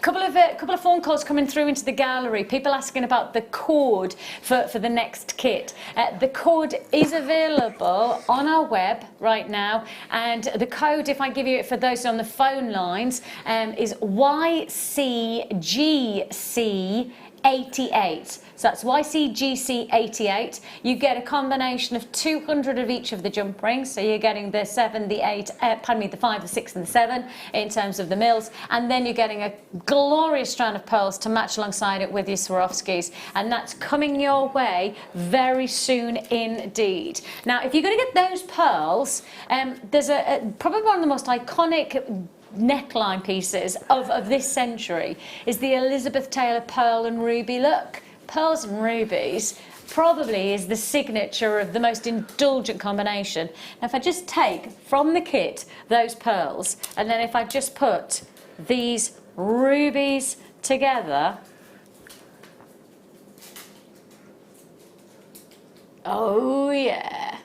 Couple of phone calls coming through into the gallery. People asking about the code for the next kit. The code is available on our web right now, and the code, if I give you it for those on the phone lines, is YCGC88. So that's YCGC88. You get a combination of 200 of each of the jump rings. So you're getting the 7, the 8, the 5, the 6 and the 7 in terms of the mils. And then you're getting a glorious strand of pearls to match alongside it with your Swarovskis. And that's coming your way very soon indeed. Now, if you're going to get those pearls, there's probably one of the most iconic neckline pieces of this century is the Elizabeth Taylor pearl and ruby look. Pearls and rubies probably is the signature of the most indulgent combination. Now if I just take from the kit those pearls, and then if I just put these rubies together, oh yeah.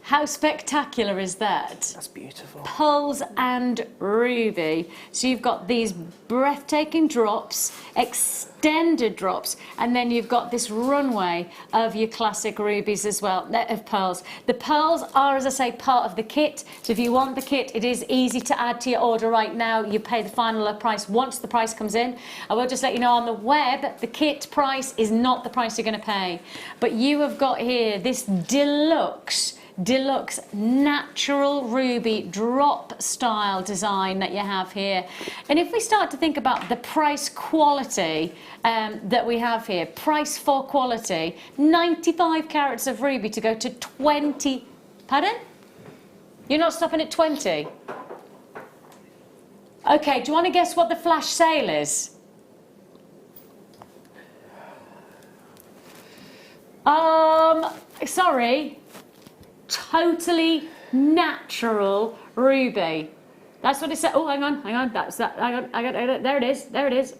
How spectacular is that? That's beautiful. Pearls and ruby. So you've got these breathtaking drops, extended drops, and then you've got this runway of your classic rubies as well, of pearls. The pearls are, as I say, part of the kit. So if you want the kit, it is easy to add to your order right now. You pay the final price once the price comes in. I will just let you know on the web, the kit price is not the price you're going to pay. But you have got here this deluxe natural ruby drop style design that you have here. And if we start to think about the price quality that we have here, price for quality, 95 carats of ruby to go to 20, pardon? You're not stopping at 20? Okay, do you want to guess what the flash sale is? Sorry, totally natural ruby. That's what it said. Oh, hang on, that's that. Hang on, there it is, there it is.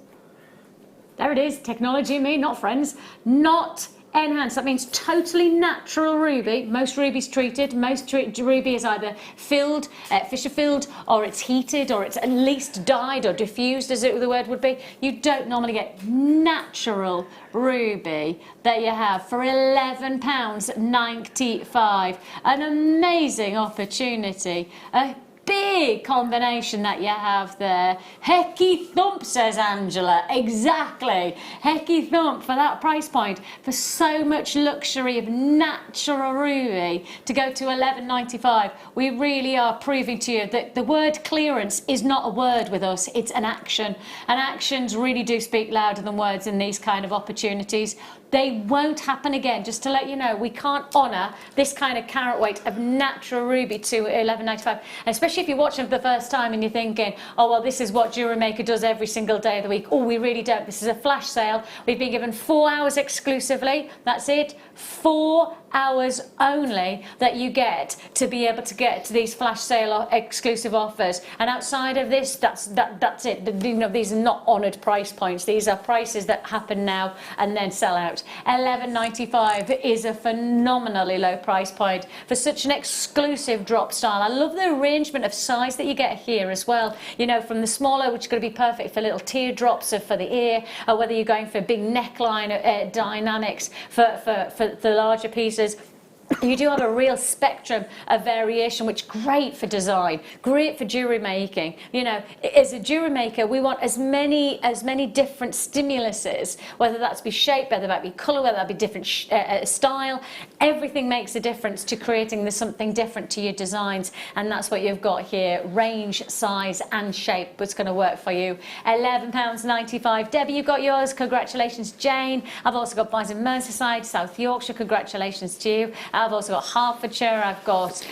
There it is, technology and me, not friends. Not enhanced, that means totally natural ruby. Most rubies treated, ruby is either filled, fissure filled, or it's heated, or it's at least dyed or diffused, as the word would be. You don't normally get natural ruby that you have for £11.95. An amazing opportunity. A big combination that you have there. Hecky thump, says Angela. Exactly. Hecky thump for that price point, for so much luxury of natural ruby to go to £11.95. We really are proving to you that the word clearance is not a word with us, it's an action. And actions really do speak louder than words in these kind of opportunities. They won't happen again. Just to let you know, we can't honour this kind of carat weight of natural ruby to £11.95. Especially if you're watching for the first time and you're thinking, oh, well, this is what Jewellery Maker does every single day of the week. Oh, we really don't. This is a flash sale. We've been given 4 hours exclusively. That's it. 4 hours only that you get to be able to get to these flash sale exclusive offers. And outside of this, that's it. You know, these are not honoured price points. These are prices that happen now and then sell out. £11.95 is a phenomenally low price point for such an exclusive drop style. I love the arrangement of size that you get here as well. You know, from the smaller, which is going to be perfect for little teardrops for the ear, or whether you're going for big neckline dynamics for the larger pieces. You do have a real spectrum of variation, which is great for design, great for jewellery making. You know, as a jewellery maker, we want as many different stimuluses, whether that's be shape, whether that be colour, whether that be different style. Everything makes a difference to creating something different to your designs, and that's what you've got here: range, size, and shape. What's going to work for you? £11.95. Debbie, you got yours. Congratulations, Jane. I've also got buys in Merseyside, South Yorkshire. Congratulations to you. I've also got Hertfordshire, I've got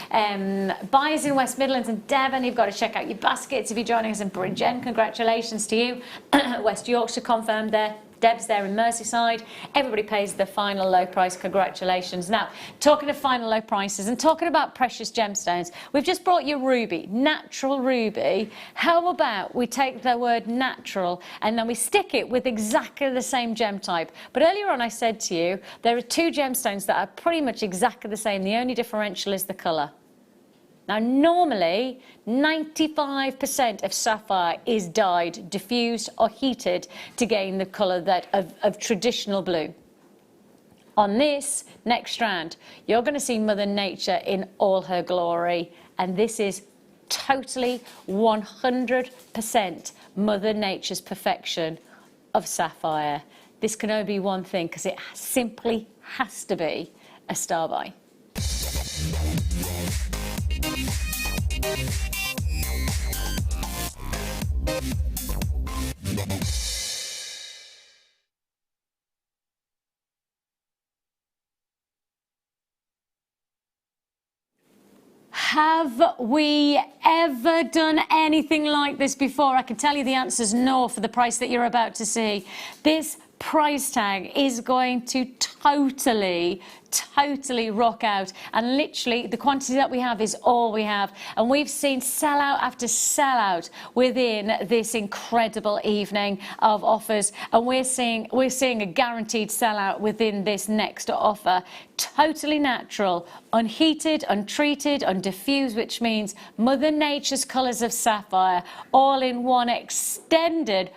buyers in West Midlands and Devon. You've got to check out your baskets if you're joining us in Bridgend. Congratulations to you. West Yorkshire confirmed there. Deb's there in Merseyside. Everybody pays the final low price. Congratulations. Now, talking of final low prices and talking about precious gemstones, we've just brought you ruby, natural ruby. How about we take the word natural and then we stick it with exactly the same gem type? But earlier on I said to you, there are two gemstones that are pretty much exactly the same. The only differential is the colour. Now, normally, 95% of sapphire is dyed, diffused or heated to gain the colour of traditional blue. On this next strand, you're going to see Mother Nature in all her glory, and this is totally 100% Mother Nature's perfection of sapphire. This can only be one thing, because it simply has to be a star buy. Have we ever done anything like this before? I can tell you the answer is no for the price that you're about to see. This price tag is going to totally rock out, and literally the quantity that we have is all we have, and we've seen sellout after sellout within this incredible evening of offers, and we're seeing a guaranteed sellout within this next offer. Totally natural, unheated, untreated, undiffused, which means Mother Nature's colours of sapphire, all in one extended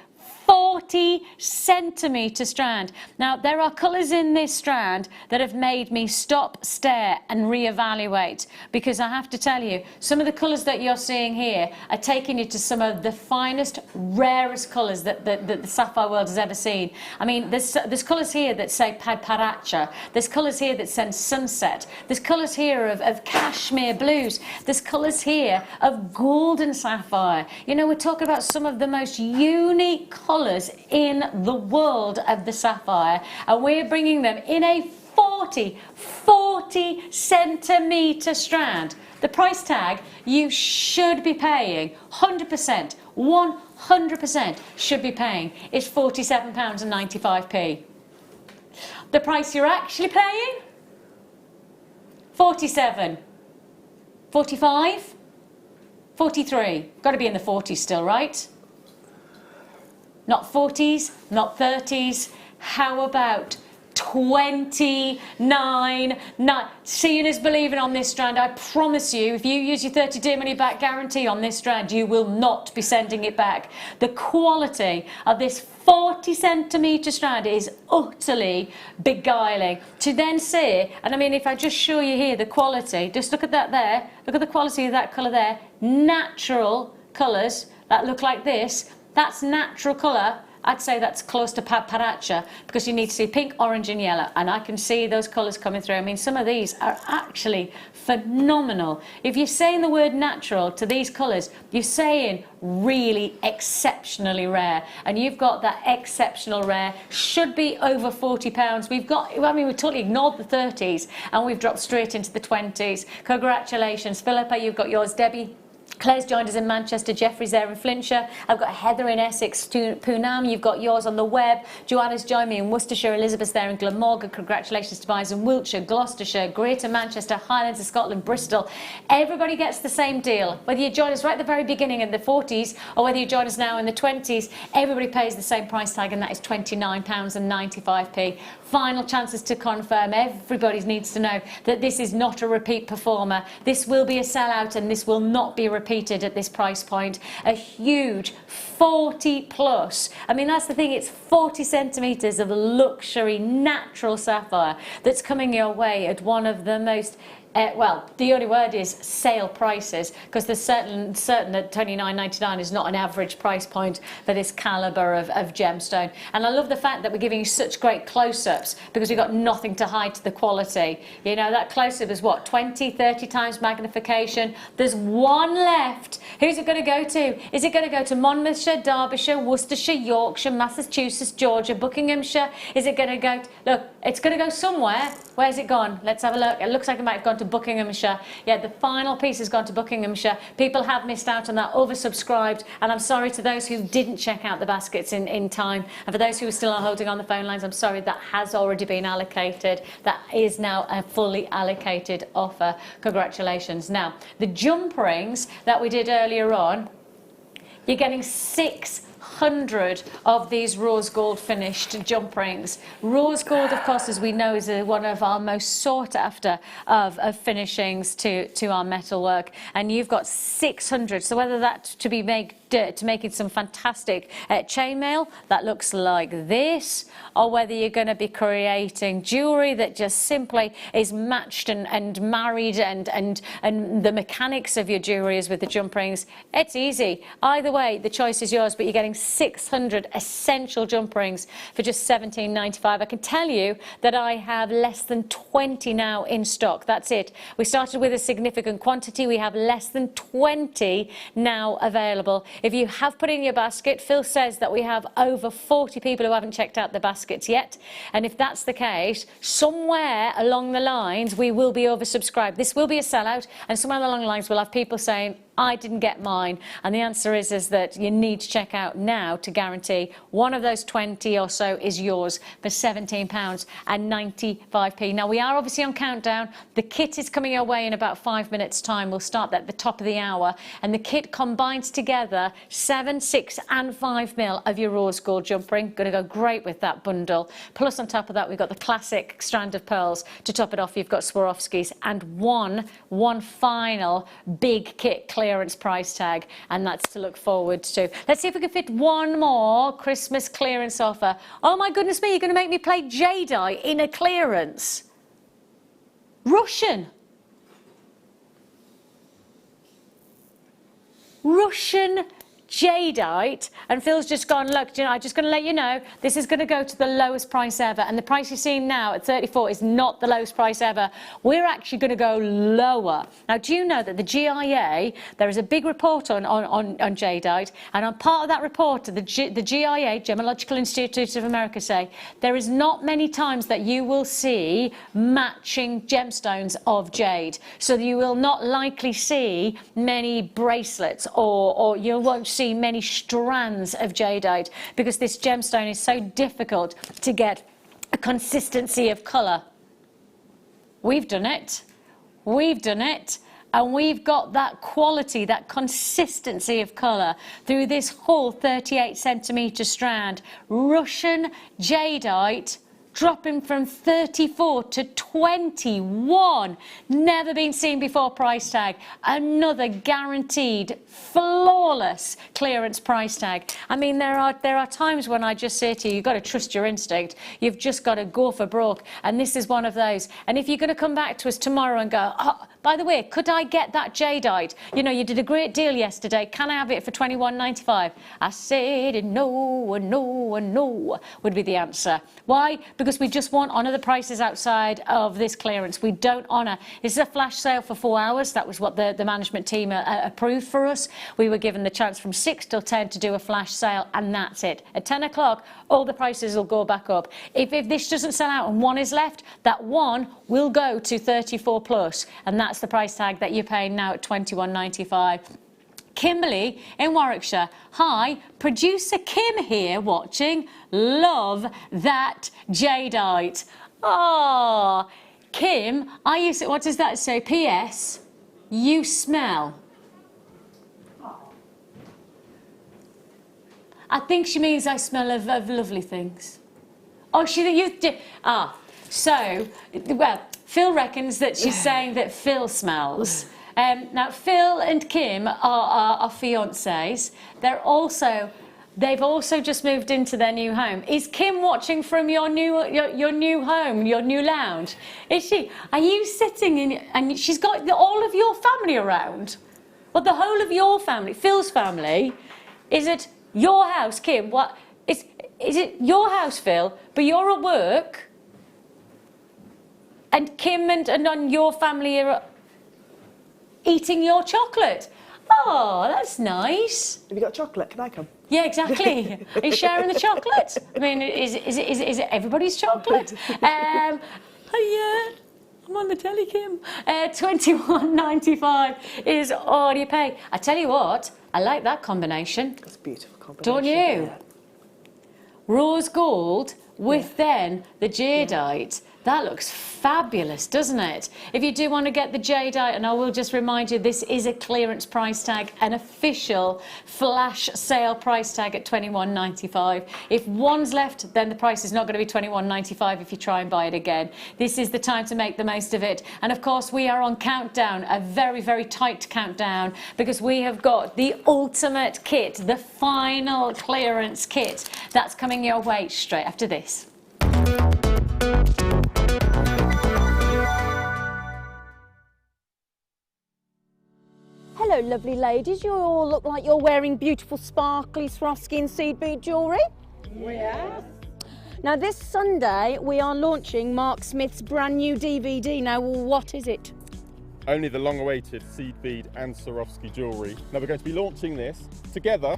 40 centimetre strand. Now, there are colours in this strand that have made me stop, stare and reevaluate, because I have to tell you, some of the colours that you're seeing here are taking you to some of the finest, rarest colours that the sapphire world has ever seen. I mean, there's colours here that say Padparacha, there's colours here that say sunset, there's colours here of cashmere blues, there's colours here of golden sapphire. You know, we're talking about some of the most unique colours in the world of the sapphire, and we're bringing them in a 40 centimetre strand. The price tag you should be paying, 100%, 100% should be paying, is £47.95p. The price you're actually paying? 47, 45, 43. Got to be in the 40s still, right? Not 40s, not 30s. How about 29. Seeing is believing on this strand. I promise you, if you use your 30-day money back guarantee on this strand, you will not be sending it back. The quality of this 40 centimetre strand is utterly beguiling. To then see, and I mean, if I just show you here the quality, just look at that there, look at the quality of that colour there, natural colours that look like this, that's natural colour. I'd say that's close to Paracha, because you need to see pink, orange and yellow, and I can see those colours coming through. I mean, some of these are actually phenomenal. If you're saying the word natural to these colours, you're saying really exceptionally rare, and you've got that exceptional rare, should be over £40. We've got, I mean, we totally ignored the 30s and we've dropped straight into the 20s. Congratulations, Philippa, you've got yours. Debbie, Claire's joined us in Manchester, Jeffrey's there in Flintshire, I've got Heather in Essex, Poonam, you've got yours on the web, Joanna's joined me in Worcestershire, Elizabeth's there in Glamorgan, congratulations to Tobias in Wiltshire, Gloucestershire, Greater Manchester, Highlands of Scotland, Bristol. Everybody gets the same deal. Whether you join us right at the very beginning in the 40s or whether you join us now in the 20s, everybody pays the same price tag, and that is £29.95p. Final chances to confirm. Everybody needs to know that this is not a repeat performer. This will be a sellout and this will not be repeated at this price point. A huge 40 plus. I mean, that's the thing, it's 40 centimetres of luxury natural sapphire that's coming your way at one of the most well, the only word is sale prices, because there's certain that £29.99 is not an average price point for this calibre of gemstone. And I love the fact that we're giving you such great close-ups, because we've got nothing to hide to the quality. You know, that close-up is what, 20, 30 times magnification. There's one left. Who's it going to go to? Is it going to go to Monmouthshire, Derbyshire, Worcestershire, Yorkshire, Massachusetts, Georgia, Buckinghamshire? Is it going to go, look, it's going to go somewhere. Where's it gone? Let's have a look. It looks like it might have gone to Buckinghamshire. Yeah, the final piece has gone to Buckinghamshire. People have missed out on that, oversubscribed, and I'm sorry to those who didn't check out the baskets in time, and for those who are still holding on the phone lines, I'm sorry, that has already been allocated. That is now a fully allocated offer. Congratulations. Now, the jump rings that we did earlier on, you're getting 600 of these rose gold finished jump rings. Rose gold, of course, as we know, is one of our most sought after of finishings to our metalwork, and you've got 600. So whether that to make it some fantastic chainmail that looks like this, or whether you're going to be creating jewellery that just simply is matched and married, and the mechanics of your jewellery is with the jump rings, it's easy. Either way, the choice is yours, but you're getting 600 essential jump rings for just £17.95. I can tell you that I have less than 20 now in stock. That's it. We started with a significant quantity. We have less than 20 now available. If you have put in your basket, Phil says that we have over 40 people who haven't checked out the baskets yet. And if that's the case, somewhere along the lines, we will be oversubscribed. This will be a sellout, and somewhere along the lines, we'll have people saying, I didn't get mine. And the answer is that you need to check out now to guarantee one of those 20 or so is yours for £17.95p. Now, we are obviously on countdown. The kit is coming your way in about 5 minutes' time. We'll start at the top of the hour. And the kit combines together 7, 6 and 5 mil of your rose gold jump ring. Going to go great with that bundle. Plus, on top of that, we've got the classic strand of pearls. To top it off, you've got Swarovskis and one final big kit clearance price tag, and that's to look forward to. Let's see if we can fit one more Christmas clearance offer. Oh my goodness me, you're going to make me play Jedi in a clearance. Russian jadeite, and Phil's just gone, look, you know, I'm just going to let you know, this is going to go to the lowest price ever, and the price you're seeing now at 34 is not the lowest price ever. We're actually going to go lower. Now, do you know that the GIA, there is a big report on jadeite, and on part of that report, the GIA, Gemological Institute of America, say there is not many times that you will see matching gemstones of jade. So you will not likely see many bracelets, or you won't see many strands of jadeite, because this gemstone is so difficult to get a consistency of colour. We've done it, and we've got that quality, that consistency of colour through this whole 38cm strand. Russian jadeite, dropping from 34 to 21. Never been seen before price tag. Another guaranteed, flawless clearance price tag. I mean, there are times when I just say to you, you've got to trust your instinct. You've just got to go for broke. And this is one of those. And if you're going to come back to us tomorrow and go, oh, by the way, could I get that jadeite? You know, you did a great deal yesterday. Can I have it for $21.95? I said no, no, no would be the answer. Why? Because we just won't honour the prices outside of this clearance. We don't honour. This is a flash sale for 4 hours. That was what the management team approved for us. We were given the chance from 6 till 10 to do a flash sale, and that's it. At 10 o'clock, all the prices will go back up. If this doesn't sell out and one is left, that one will go to 34 plus, and that's the price tag that you're paying now at $21.95. Kimberly in Warwickshire. Hi, producer Kim here watching. Love that jadeite. Oh, Kim, I used to, what does that say? P.S. You smell. I think she means I smell of lovely things. Oh, so, well, Phil reckons that she's saying that Phil smells. Now, Phil and Kim are fiancés. They've also just moved into their new home. Is Kim watching from your new home, your new lounge? Is she? Are you sitting in? And she's got all of your family around. Well, the whole of your family, Phil's family. Is it your house, Kim? What is it? Your house, Phil? But you're at work. And Kim and your family are eating your chocolate. Oh, that's nice. Have you got chocolate? Can I come? Yeah, exactly. Are you sharing the chocolate? I mean, is it everybody's chocolate? Oh yeah, I'm on the telly, Kim. $21.95 is all you pay. I tell you what, I like that combination. That's a beautiful combination. Don't you? Yeah. Rose gold with then the jadeite. That looks fabulous, doesn't it? If you do want to get the jadeite, and I will just remind you, this is a clearance price tag, an official flash sale price tag at $21.95. If one's left, then the price is not going to be $21.95 if you try and buy it again. This is the time to make the most of it. And of course, we are on countdown, a very, very tight countdown, because we have got the ultimate kit, the final clearance kit. That's coming your way straight after this. Hello, lovely ladies. You all look like you're wearing beautiful, sparkly Swarovski and seed bead jewellery. Yes. Now, this Sunday, we are launching Mark Smith's brand new DVD. Now, what is it? Only the long-awaited seed bead and Swarovski jewellery. Now, we're going to be launching this together,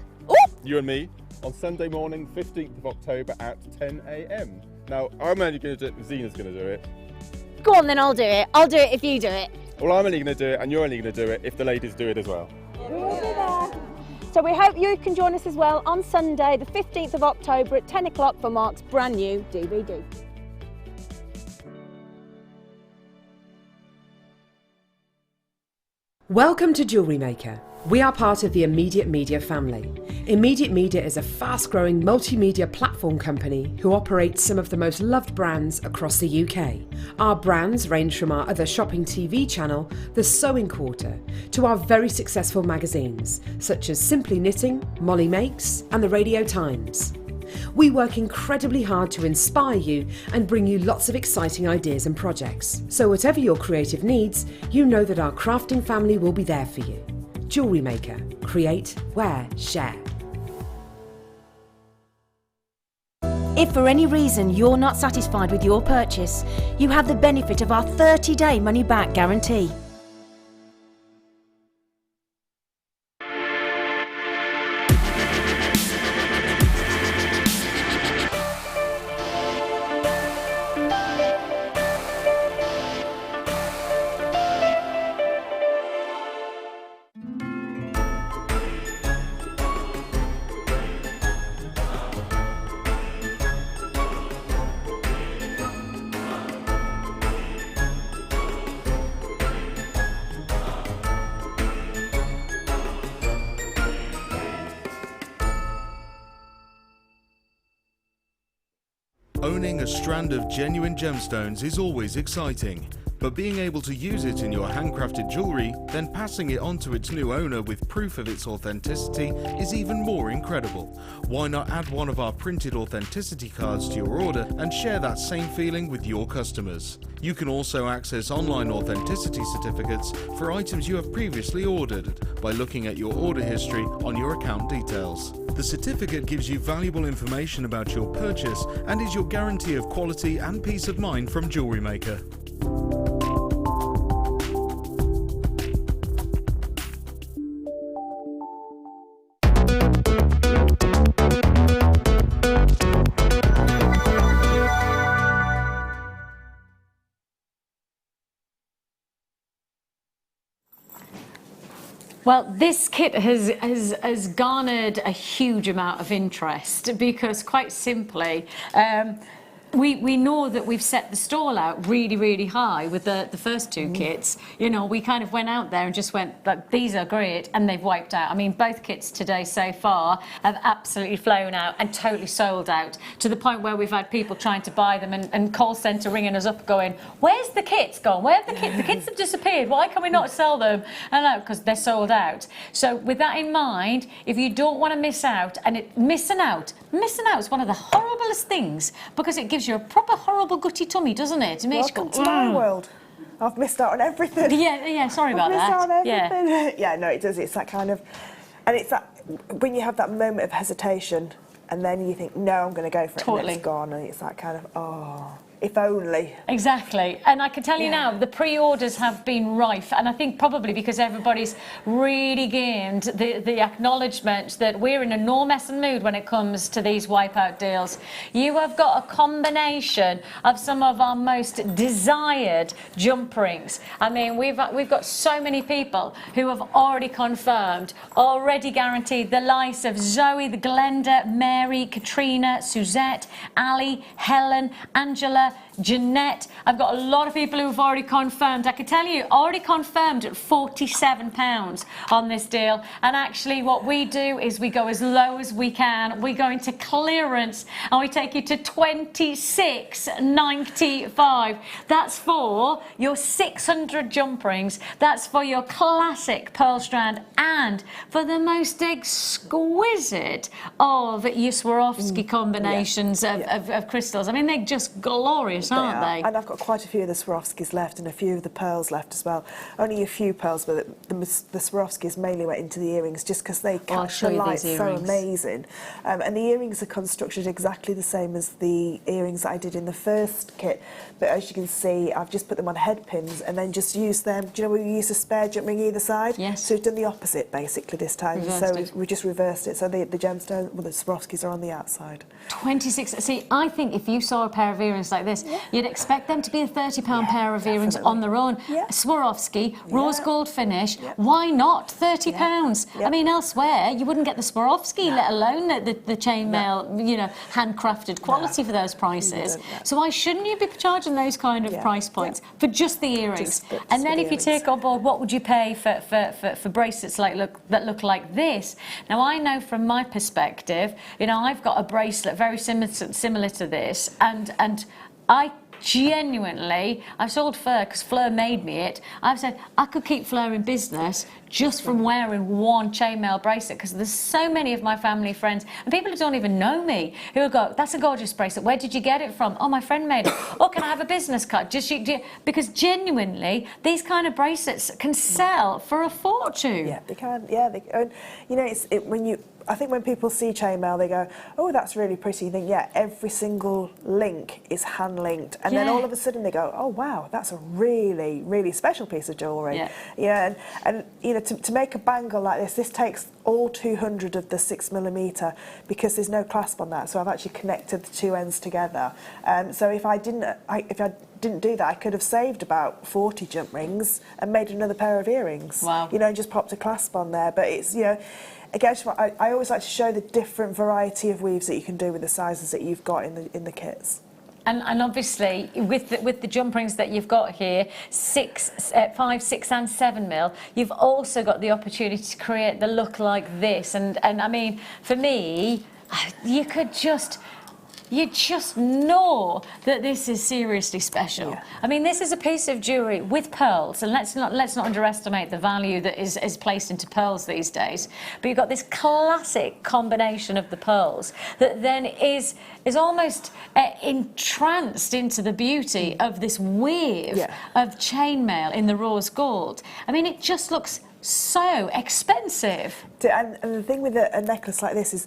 you and me, on Sunday morning, 15th of October at 10 a.m. Now, I'm only going to do it, Zena's going to do it. Go on then, I'll do it. I'll do it if you do it. Well, I'm only going to do it, and you're only going to do it if the ladies do it as well. We'll be there. So we hope you can join us as well on Sunday, the 15th of October at 10 o'clock for Mark's brand new DVD. Welcome to Jewellery Maker. We are part of the Immediate Media family. Immediate Media is a fast-growing multimedia platform company who operates some of the most loved brands across the UK. Our brands range from our other shopping TV channel, The Sewing Quarter, to our very successful magazines, such as Simply Knitting, Molly Makes, and the Radio Times. We work incredibly hard to inspire you and bring you lots of exciting ideas and projects. So whatever your creative needs, you know that our crafting family will be there for you. Jewellery Maker. Create, wear, share. If for any reason you're not satisfied with your purchase, you have the benefit of our 30-day money-back guarantee. Owning a strand of genuine gemstones is always exciting, but being able to use it in your handcrafted jewellery, then passing it on to its new owner with proof of its authenticity is even more incredible. Why not add one of our printed authenticity cards to your order and share that same feeling with your customers? You can also access online authenticity certificates for items you have previously ordered by looking at your order history on your account details. The certificate gives you valuable information about your purchase and is your guarantee of quality and peace of mind from Jewellery Maker. Well, this kit has garnered a huge amount of interest because, quite simply, we know that we've set the stall out really, really high with the first two kits. You know, we kind of went out there and just went, like, these are great, and they've wiped out. I mean, both kits today so far have absolutely flown out and totally sold out, to the point where we've had people trying to buy them and call centre ringing us up going, where's the kits gone? Where have the kits? The kits have disappeared. Why can we not sell them? And because they're sold out. So with that in mind, if you don't want to miss out, and missing out is one of the horriblest things, because it gives you a proper horrible gutty tummy, doesn't it? It makes Welcome you go, to my world. I've missed out on everything. Yeah, sorry about I've missed that. out on everything. Yeah, no, it does. It's that kind of, and it's that when you have that moment of hesitation, and then you think, no, I'm going to go for it, and it's gone, and it's that kind of, oh, if only. Exactly. And I can tell you now, the pre-orders have been rife, and I think probably because everybody's really gained the acknowledgement that we're in a no messing mood when it comes to these wipeout deals. You have got a combination of some of our most desired jump rings. I mean, we've got so many people who have already confirmed, already guaranteed, the likes of Zoe, the Glenda, Mary, Katrina, Suzette, Ali, Helen, Angela, Jeanette. I've got a lot of people who've already confirmed. I can tell you, already confirmed at £47 on this deal. And actually what we do is we go as low as we can. We go into clearance and we take you to £26.95. That's for your 600 jump rings. That's for your classic pearl strand, and for the most exquisite of your Swarovski combinations of crystals. I mean, they're just glorious, aren't they? And I've got quite a few of the Swarovskis left and a few of the pearls left as well. Only a few pearls, but the Swarovskis mainly went into the earrings just because they catch the light so amazing. And the earrings are constructed exactly the same as the earrings that I did in the first kit. But as you can see, I've just put them on head pins and then just used them. Do you know, we use a spare jump ring either side? Yes. So we've done the opposite basically this time. We just reversed it. So the gemstone, well, the Swarovskis are on the outside. 26. See, I think if you saw a pair of earrings like this, you'd expect them to be a £30 pair of earrings on their own. Swarovski, rose gold finish. Why not £30? I mean, elsewhere you wouldn't get the Swarovski, let alone the chainmail, you know, handcrafted quality for those prices. So why shouldn't you be charging those kind of price points for just the earrings? And then if you take on board, what would you pay for bracelets that look like this? Now, I know from my perspective, you know, I've got a bracelet very similar to this, and I genuinely, I've sold Fleur because Fleur made me it. I've said I could keep Fleur in business just from wearing one chainmail bracelet, because there's so many of my family friends and people who don't even know me who will go, that's a gorgeous bracelet, where did you get it from? Oh, my friend made it. Oh, can I have a business card? Because genuinely these kind of bracelets can sell for a fortune. Yeah, they can. Yeah, and you know, I think when people see chainmail, they go, oh, that's really pretty. You think, yeah, every single link is hand linked. And then all of a sudden they go, oh, wow, that's a really, really special piece of jewellery. Yeah. Yeah, and you know, to make a bangle like this takes all 200 of the 6mm because there's no clasp on that. So I've actually connected the two ends together. So if I didn't do that, I could have saved about 40 jump rings and made another pair of earrings. Wow. You know, and just popped a clasp on there. But it's, you know, again, I always like to show the different variety of weaves that you can do with the sizes that you've got in the kits. And obviously, with the jump rings that you've got here, 5, 6 and 7mm, you've also got the opportunity to create the look like this. And I mean, for me, you just know that this is seriously special. Yeah. I mean, this is a piece of jewellery with pearls, and let's not underestimate the value that is placed into pearls these days. But you've got this classic combination of the pearls that then is almost entranced into the beauty of this weave of chainmail in the rose gold. I mean, it just looks so expensive. And the thing with a necklace like this is,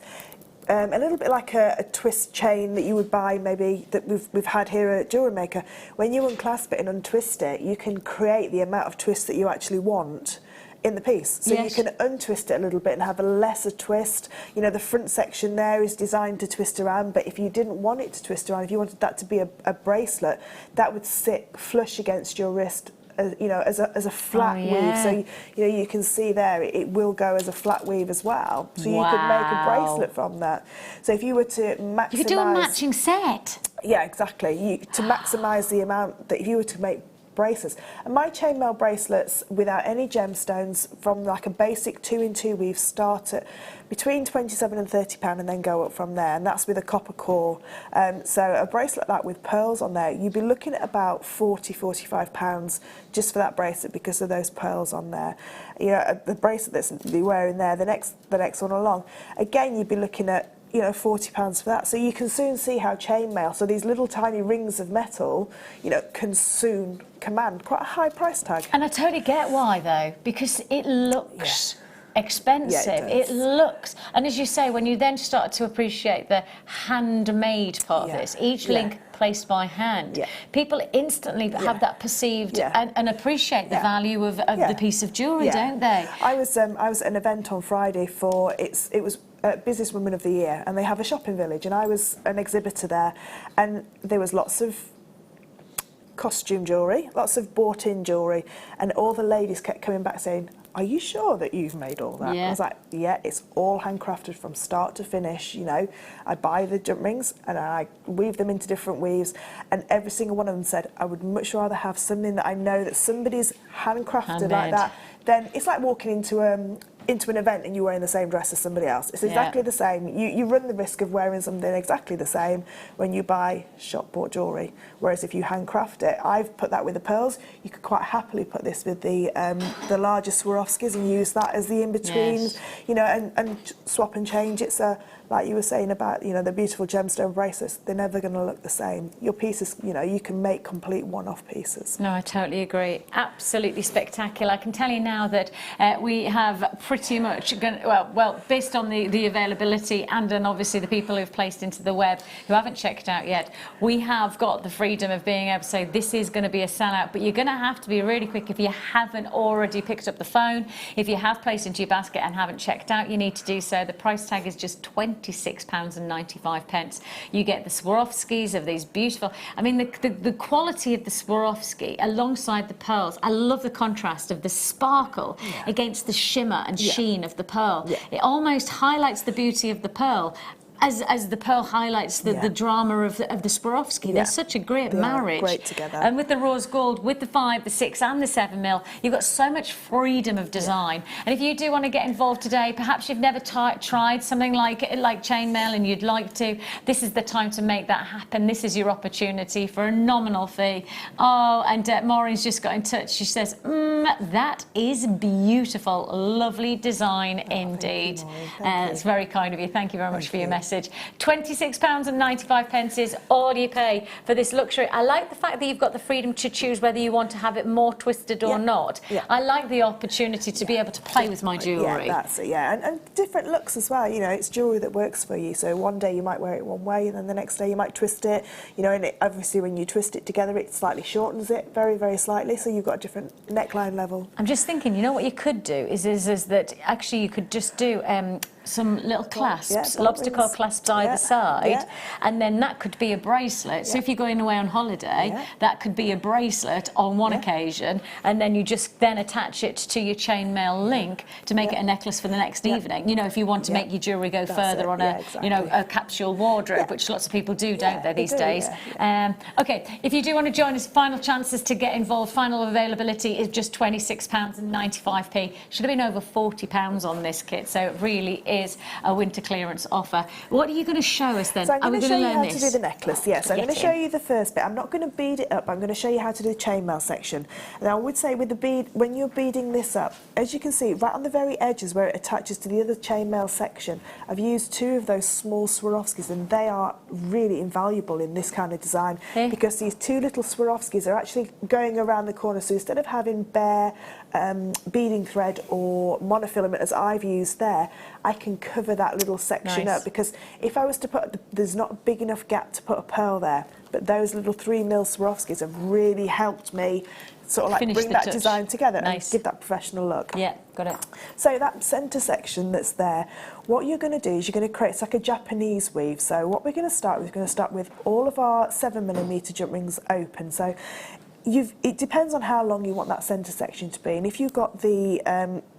a little bit like a twist chain that you would buy, maybe that we've had here at Jewellery Maker. When you unclasp it and untwist it, you can create the amount of twist that you actually want in the piece. So you can untwist it a little bit and have a lesser twist. You know, the front section there is designed to twist around, but if you didn't want it to twist around, if you wanted that to be a bracelet, that would sit flush against your wrist, you know, as a flat weave. So you know, you can see there it will go as a flat weave as well. So you could make a bracelet from that. So if you were to maximise, you could do a matching set. Yeah, exactly. To maximise the amount that if you were to make bracelets. And my chainmail bracelets without any gemstones from like a basic 2-in-2 weave start at between £27 and £30 and then go up from there, and that's with a copper core. So a bracelet like that with pearls on there, you'd be looking at about £40–45 just for that bracelet because of those pearls on there. You know, the bracelet that's you're wearing there, the next one along, again you'd be looking at, you know, £40 for that. So you can soon see how chainmail, so these little tiny rings of metal, you know, can soon command quite a high price tag. And I totally get why though, because it looks expensive. Yeah, it looks, and as you say, when you then start to appreciate the handmade part of this, each link placed by hand, people instantly have that perceived and appreciate the value of the piece of jewellery, don't they? I was at an event on Friday for it was Businesswoman of the Year, and they have a shopping village, and I was an exhibitor there, and there was lots of costume jewellery, lots of bought-in jewellery, and all the ladies kept coming back saying, are you sure that you've made all that? I was like, yeah, it's all handcrafted from start to finish. You know, I buy the jump rings and I weave them into different weaves, and every single one of them said, I would much rather have something that I know that somebody's handcrafted like that. Then it's like walking into an event and you're wearing the same dress as somebody else. It's exactly the same. You run the risk of wearing something exactly the same when you buy shop-bought jewellery. Whereas if you handcraft it, I've put that with the pearls. You could quite happily put this with the larger Swarovskis and use that as the in-between, you know, and swap and change. It's like you were saying about, you know, the beautiful gemstone bracelets, they're never going to look the same. Your pieces, you know, you can make complete one-off pieces. No, I totally agree. Absolutely spectacular. I can tell you now that we have pretty much, well, based on the availability and then obviously the people who've placed into the web who haven't checked out yet, we have got the freedom of being able to say this is going to be a sellout, but you're going to have to be really quick if you haven't already picked up the phone. If you have placed into your basket and haven't checked out, you need to do so. The price tag is just £26.95. You get the Swarovskis of these beautiful, I mean, the quality of the Swarovski alongside the pearls. I love the contrast of the sparkle against the shimmer and sheen of the pearl. It almost highlights the beauty of the pearl as the pearl highlights the drama of the Swarovski. They're such a great marriage. Great together. And with the rose gold, with the 5, the 6 and the 7mm, you've got so much freedom of design. And if you do want to get involved today, perhaps you've never tried something like chainmail and you'd like to, this is the time to make that happen. This is your opportunity for a nominal fee. Oh, and Maureen's just got in touch. She says, that is beautiful. Lovely design indeed. It's very kind of you. Thank you very much for your message. £26.95 is all you pay for this luxury. I like the fact that you've got the freedom to choose whether you want to have it more twisted or not. I like the opportunity to be able to play with my jewellery. Yeah, that's it, and different looks as well. You know, it's jewellery that works for you. So one day you might wear it one way, and then the next day you might twist it. You know, and obviously when you twist it together, it slightly shortens it very, very slightly. So you've got a different neckline level. I'm just thinking, you know what you could do is that actually you could just do some little clasps, lobster claw clasps either side, and then that could be a bracelet. So if you're going away on holiday, that could be a bracelet on one occasion, and then you just then attach it to your chainmail link to make it a necklace for the next evening. You know, if you want to make your jewellery go further on you know, a capsule wardrobe, which lots of people do, don't they, these days? Okay, if you do want to join us, final chances to get involved, final availability is just £26.95. Should have been over £40 on this kit, so it really is a winter clearance offer. What are you going to show us then? So I'm going to show you how this? to do the necklace. Yes, I'm going to show you the first bit. I'm not going to bead it up. I'm going to show you how to do the chainmail section. And I would say with the bead, when you're beading this up, as you can see, right on the very edges where it attaches to the other chainmail section, I've used 2 of those small Swarovskis, and they are really invaluable in this kind of design because these 2 little Swarovskis are actually going around the corner. So instead of having bare beading thread or monofilament as I've used there, I can cover that little section up, because if I was to put, there's not a big enough gap to put a pearl there, but those little 3mm Swarovskis have really helped me sort of like bring that design together and give that professional look. Yeah, got it. So that centre section that's there, what you're going to do is you're going to create, it's like a Japanese weave. So what we're going to start with, all of our 7mm jump rings open. So it depends on how long you want that centre section to be, and if you've got the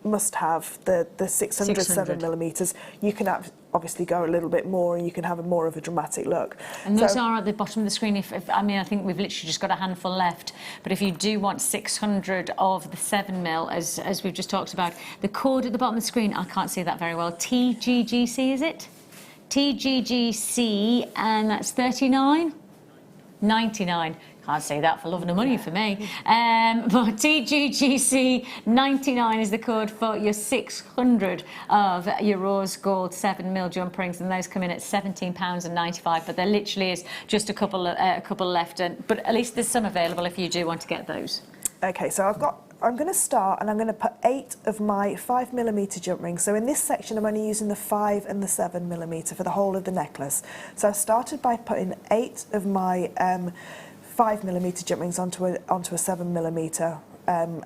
must-have, the 600 7mm, you can obviously go a little bit more, and you can have more of a dramatic look. And those are at the bottom of the screen. I mean, I think we've literally just got a handful left, but if you do want 600 of the 7mm, as we've just talked about, the cord at the bottom of the screen, I can't see that very well. TGGC, is it? TGGC, and that's 39.99. Can't say that for love and money for me. But TGGC 99 is the code for your 600 of your rose gold 7mm jump rings, and those come in at £17.95. But there literally is just a couple left, but at least there's some available if you do want to get those. Okay, so I'm going to start, and I'm going to put 8 of my 5mm jump rings. So in this section, I'm only using the 5 and the 7mm for the whole of the necklace. So I started by putting 8 of my 5mm jump rings onto a 7mm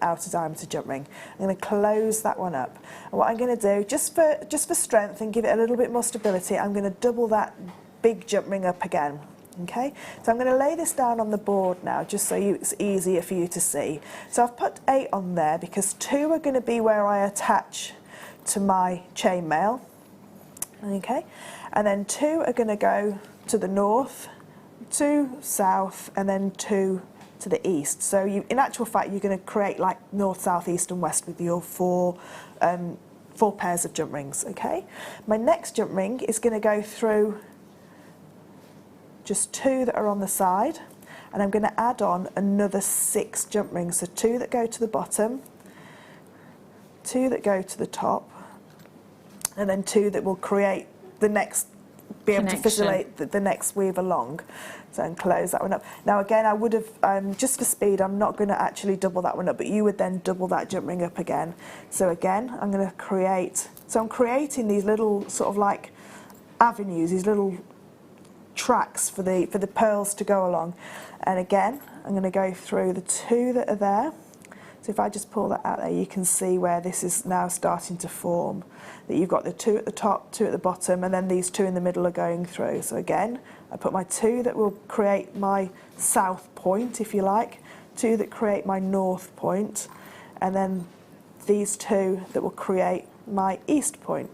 outer diameter jump ring. I'm going to close that one up. And what I'm going to do, just for strength and give it a little bit more stability, I'm going to double that big jump ring up again. Okay, so I'm going to lay this down on the board now, just so it's easier for you to see. So I've put 8 on there because 2 are going to be where I attach to my chainmail. Okay, and then 2 are going to go to the north, 2 south, and then 2 to the east. So in actual fact, you're going to create like north, south, east, and west with your 4 pairs of jump rings. Okay, my next jump ring is going to go through just 2 that are on the side, and I'm going to add on another 6 jump rings. So 2 that go to the bottom, 2 that go to the top, and then 2 that will create the next, be able to facilitate the next weave along. So and close that one up. Now again, I would have, just for speed, I'm not going to actually double that one up, but you would then double that jump ring up again. So again, I'm going to create, so I'm creating these little sort of like avenues, these little tracks for the pearls to go along. And again, I'm going to go through the 2 that are there. So if I just pull that out there, you can see where this is now starting to form. That you've got the 2 at the top, 2 at the bottom, and then these 2 in the middle are going through. So again, I put my 2 that will create my south point, if you like, 2 that create my north point, and then these 2 that will create my east point.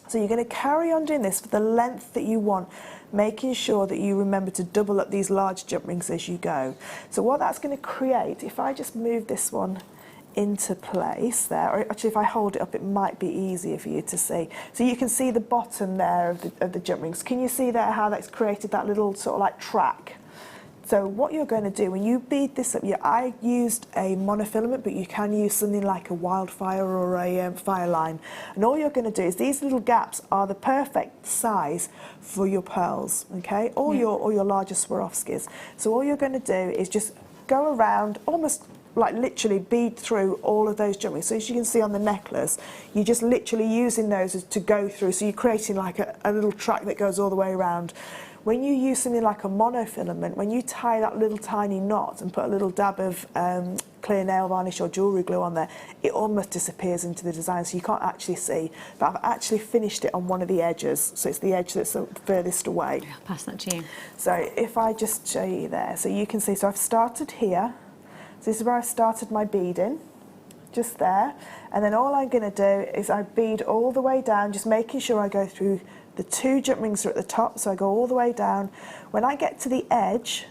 So you're going to carry on doing this for the length that you want, making sure that you remember to double up these large jump rings as you go. So what that's going to create, if I just move this one into place there, or actually if I hold it up it might be easier for you to see. So you can see the bottom there of the jump rings. Can you see there how that's created that little sort of like track? So what you're going to do when you bead this up, I used a monofilament, but you can use something like a wildfire or a fire line. And all you're going to do is these little gaps are the perfect size for your pearls, okay, or your larger Swarovskis. So all you're going to do is just go around, almost like literally bead through all of those jump rings. So as you can see on the necklace, you're just literally using those to go through. So you're creating like a little track that goes all the way around. When you use something like a monofilament, when you tie that little tiny knot and put a little dab of clear nail varnish or jewellery glue on there, it almost disappears into the design, so you can't actually see. But I've actually finished it on one of the edges, so it's the edge that's the furthest away. I'll pass that to you. So if I just show you there, so you can see, so I've started here. So this is where I've started my beading, just there. And then all I'm going to do is I bead all the way down, just making sure I go through the 2 jump rings are at the top, so I go all the way down. When I get to the edge,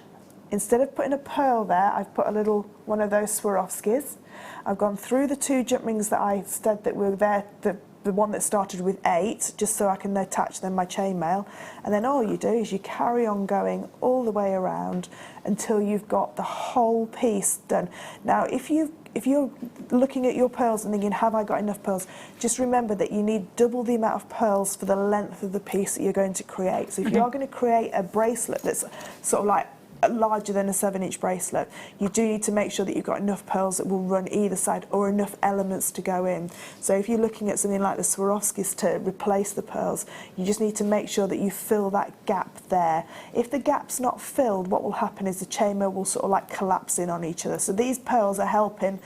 instead of putting a pearl there, I've put a little one of those Swarovskis. I've gone through the 2 jump rings that I said that were there, the one that started with 8, just so I can attach them my chainmail. And then all you do is you carry on going all the way around until you've got the whole piece done. Now, if you're looking at your pearls and thinking, have I got enough pearls? Just remember that you need double the amount of pearls for the length of the piece that you're going to create. So if you are going to create a bracelet that's sort of like larger than a 7-inch bracelet, you do need to make sure that you've got enough pearls that will run either side or enough elements to go in. So if you're looking at something like the Swarovskis to replace the pearls, you just need to make sure that you fill that gap there. If the gap's not filled, what will happen is the chainmail will sort of like collapse in on each other. So these pearls are helping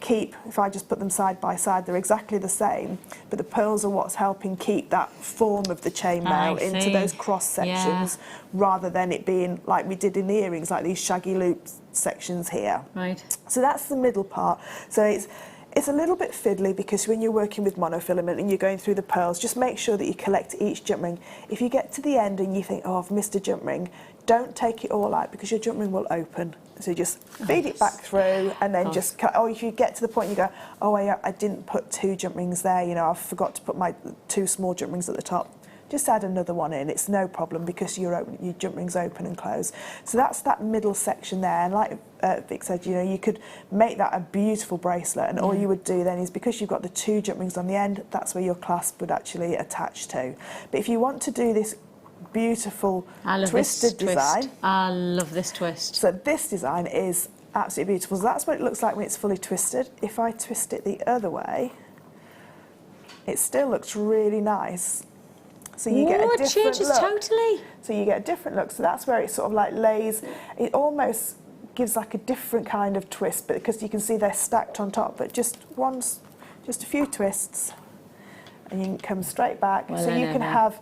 keep, if I just put them side by side, they're exactly the same, but the pearls are what's helping keep that form of the chainmail into those cross sections, rather than it being like we did in the earrings, like these shaggy loop sections here. Right. So that's the middle part. So it's a little bit fiddly because when you're working with monofilament and you're going through the pearls, just make sure that you collect each jump ring. If you get to the end and you think, oh, I've missed a jump ring, don't take it all out because your jump ring will open. So just feed it back through and then just cut. Or if you get to the point you go, oh, I didn't put 2 jump rings there, you know, I forgot to put my 2 small jump rings at the top. Just add another one in, it's no problem because your jump rings open and close. So that's that middle section there, and like Vic said, you know, you could make that a beautiful bracelet, and all you would do then is, because you've got the 2 jump rings on the end, that's where your clasp would actually attach to. But if you want to do this beautiful twisted design. I love this twist. So this design is absolutely beautiful. So that's what it looks like when it's fully twisted. If I twist it the other way, it still looks really nice. So you get a different look. Totally. So you get a different look. So that's where it sort of like lays, it almost gives like a different kind of twist, but because you can see they're stacked on top, but just a few twists and you can come straight back. Well, so you can have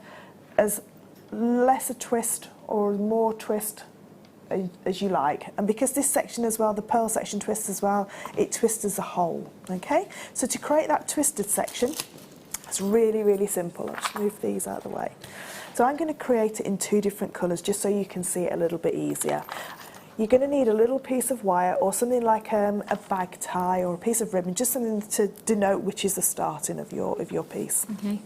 as less a twist or more twist as you like. And because this section as well, the pearl section twists as well, it twists as a whole, okay? So to create that twisted section, it's really, really simple. I'll just move these out of the way. So I'm going to create it in 2 different colours just so you can see it a little bit easier. You're going to need a little piece of wire or something like a bag tie or a piece of ribbon, just something to denote which is the starting of your piece. Okay.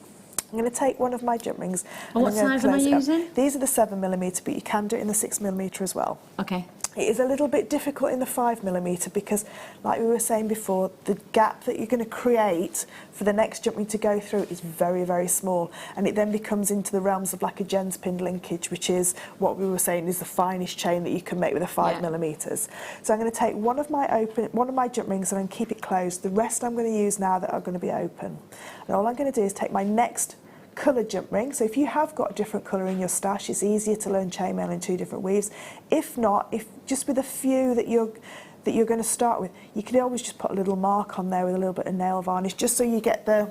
I'm going to take one of my jump rings. And what size am I using? These are the 7mm, but you can do it in the 6mm as well. Okay. It is a little bit difficult in the 5mm because, like we were saying before, the gap that you're going to create for the next jump ring to go through is very, very small, and it then becomes into the realms of like a Jen's pin linkage, which is what we were saying is the finest chain that you can make with a 5mm. So I'm going to take one of my jump rings and then keep it closed. The rest I'm going to use now that are going to be open. And all I'm going to do is take my next colour jump ring. So if you have got a different colour in your stash, it's easier to learn chainmail in 2 different weaves. If not, if just with a few that you're going to start with, you can always just put a little mark on there with a little bit of nail varnish, just so you get the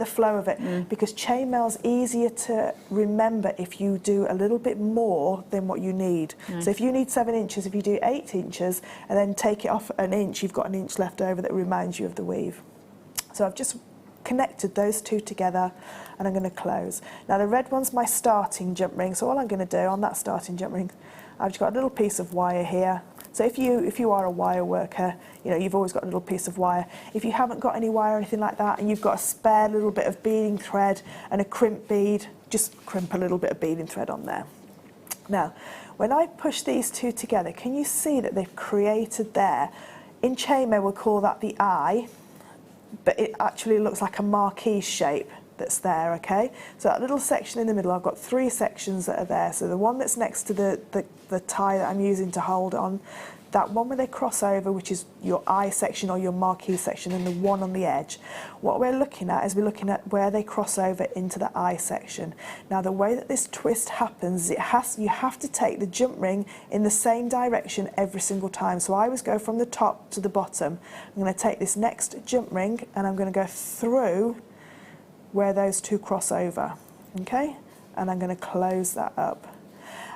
flow of it. Because chainmail's easier to remember if you do a little bit more than what you need. So if you need 7 inches, if you do 8 inches and then take it off an inch, you've got an inch left over that reminds you of the weave. So I've just connected those two together, and I'm going to close. Now the red one's my starting jump ring, so all I'm going to do on that starting jump ring, I've just got a little piece of wire here. So if you are a wire worker, you know, you've always got a little piece of wire. If you haven't got any wire or anything like that, and you've got a spare little bit of beading thread and a crimp bead, just crimp a little bit of beading thread on there. Now, when I push these two together, can you see that they've created there? In chainmail, we'll call that the eye, but it actually looks like a marquee shape that's there, okay? So that little section in the middle, I've got 3 sections that are there. So the one that's next to the tie that I'm using to hold on, that one where they cross over, which is your eye section or your marquee section, and the one on the edge. What we're looking at is we're looking at where they cross over into the eye section. Now the way that this twist happens, you have to take the jump ring in the same direction every single time. So I always go from the top to the bottom. I'm going to take this next jump ring and I'm going to go through where those two cross over, okay? And I'm going to close that up.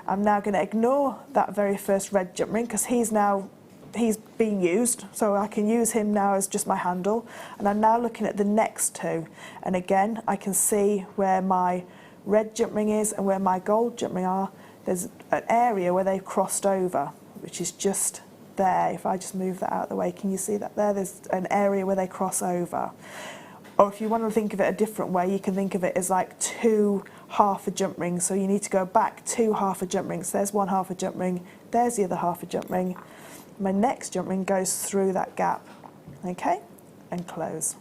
I'm now going to ignore that very first red jump ring because he's being used, so I can use him now as just my handle. And I'm now looking at the next two, and again I can see where my red jump ring is and where my gold jump ring are. There's an area where they've crossed over, which is just there. If I just move that out of the way, can you see that there? There's an area where they cross over. Or if you want to think of it a different way, you can think of it as like 2 half a jump rings. So you need to go back 2 half a jump rings. There's 1 half a jump ring, there's the other half a jump ring. My next jump ring goes through that gap, okay, and close.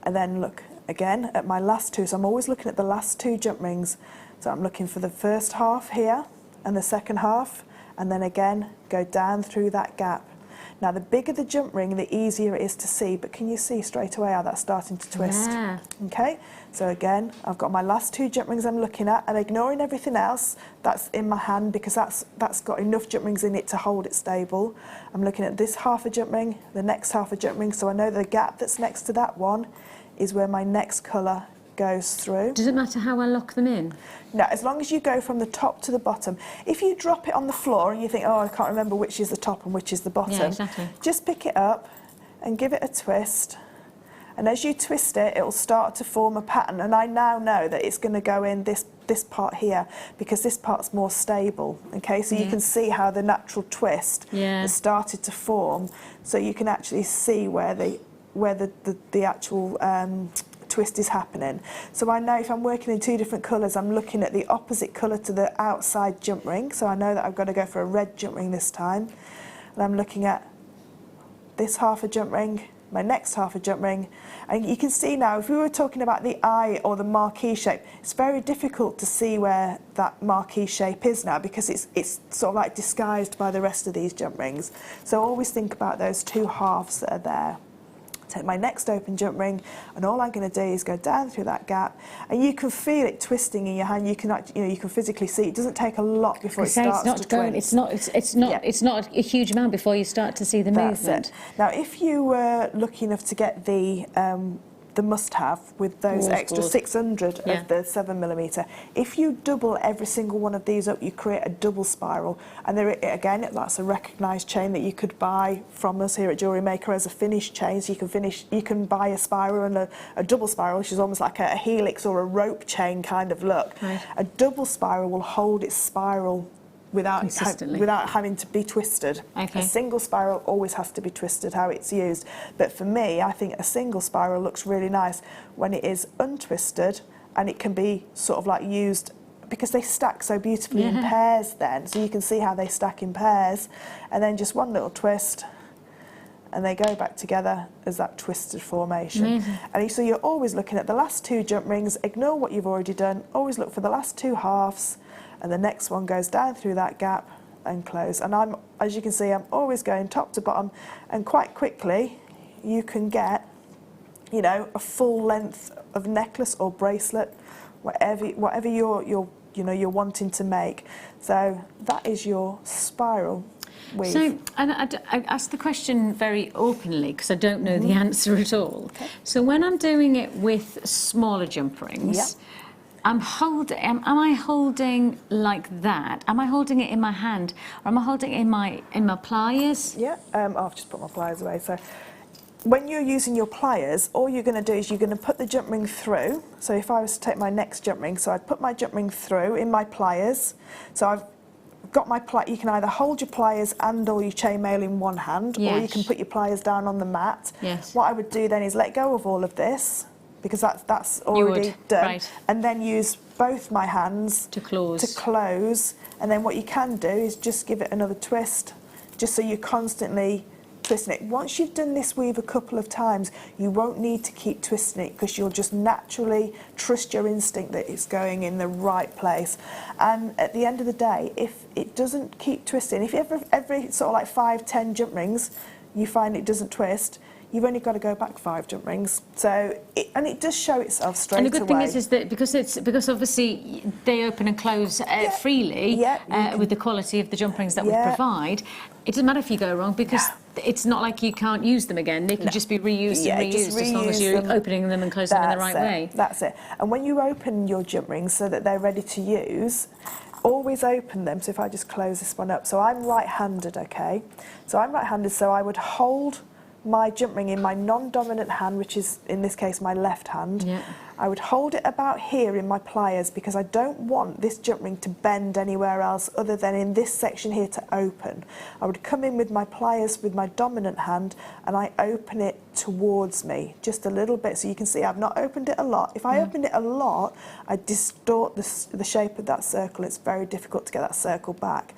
And then look again at my last 2. So I'm always looking at the last 2 jump rings. So I'm looking for the first half here and the second half, and then again go down through that gap. Now the bigger the jump ring, the easier it is to see, but can you see straight away how that's starting to twist? Yeah. Okay, so again, I've got my last 2 jump rings I'm looking at, and ignoring everything else that's in my hand because that's got enough jump rings in it to hold it stable. I'm looking at this half a jump ring, the next half a jump ring, so I know the gap that's next to that one is where my next colour goes through. Does it matter how I lock them in? No, as long as you go from the top to the bottom. If you drop it on the floor and you think, oh, I can't remember which is the top and which is the bottom, yeah, exactly. Just pick it up and give it a twist. And as you twist it, it'll start to form a pattern. And I now know that it's going to go in this part here because this part's more stable. Okay, so you can see how the natural twist has started to form. So you can actually see where the actual twist is happening. So I know if I'm working in 2 different colours, I'm looking at the opposite colour to the outside jump ring. So I know that I've got to go for a red jump ring this time. And I'm looking at this half a jump ring, my next half a jump ring. And you can see now, if we were talking about the eye or the marquee shape, it's very difficult to see where that marquee shape is now because it's sort of like disguised by the rest of these jump rings. So always think about those 2 halves that are there. Take my next open jump ring, and all I'm going to do is go down through that gap, and you can feel it twisting in your hand. You can physically see it doesn't take a lot before it starts to twist. It's not a huge amount before you start to see the movement. It. Now, if you were lucky enough to get the must-have with those extra 600 of the 7mm. If you double every single one of these up, you create a double spiral. And there, again, that's a recognised chain that you could buy from us here at Jewellery Maker as a finished chain. So you can buy a spiral and a double spiral, which is almost like a helix or a rope chain kind of look. Right. A double spiral will hold its spiral without having to be twisted. Okay. A single spiral always has to be twisted how it's used. But for me, I think a single spiral looks really nice when it is untwisted, and it can be sort of like used because they stack so beautifully in pairs then. So you can see how they stack in pairs, and then just one little twist and they go back together as that twisted formation. And so you're always looking at the last 2 jump rings, ignore what you've already done, always look for the last 2 halves, and the next one goes down through that gap and close. And as you can see, I'm always going top to bottom, and quite quickly you can get, you know, a full length of necklace or bracelet, whatever you're wanting to make. So that is your spiral weave. So, and I asked the question very openly because I don't know the answer at all. Okay. So when I'm doing it with smaller jump rings, am I holding like that? Am I holding it in my hand, or am I holding it in my pliers? Yeah, I've just put my pliers away. So when you're using your pliers, all you're going to do is you're going to put the jump ring through. So if I was to take my next jump ring, so I'd put my jump ring through in my pliers. So I've got my you can either hold your pliers and or your chainmail in one hand, or you can put your pliers down on the mat. What I would do then is let go of all of this, because that's already done, and then use both my hands to close. And then what you can do is just give it another twist, just so you're constantly twisting it. Once you've done this weave a couple of times, you won't need to keep twisting it, because you'll just naturally trust your instinct that it's going in the right place. And at the end of the day, if it doesn't keep twisting, if every sort of like 5-10 jump rings you find it doesn't twist, you've only got to go back 5 jump rings. So it does show itself straight away. And the good thing is that because obviously they open and close freely with the quality of the jump rings that we provide, it doesn't matter if you go wrong, because it's not like you can't use them again. They can just be reused and reused as long as you're opening them and closing them in the right way. That's it. And when you open your jump rings so that they're ready to use, always open them. So if I just close this one up, so I'm right-handed, okay? So I'm right-handed, so I would hold my jump ring in my non-dominant hand, which is in this case my left hand. I would hold it about here in my pliers, because I don't want this jump ring to bend anywhere else other than in this section here to open. I would come in with my pliers with my dominant hand, and I open it towards me just a little bit, so you can see I've not opened it a lot. If I opened it a lot, I distort the shape of that circle. It's very difficult to get that circle back.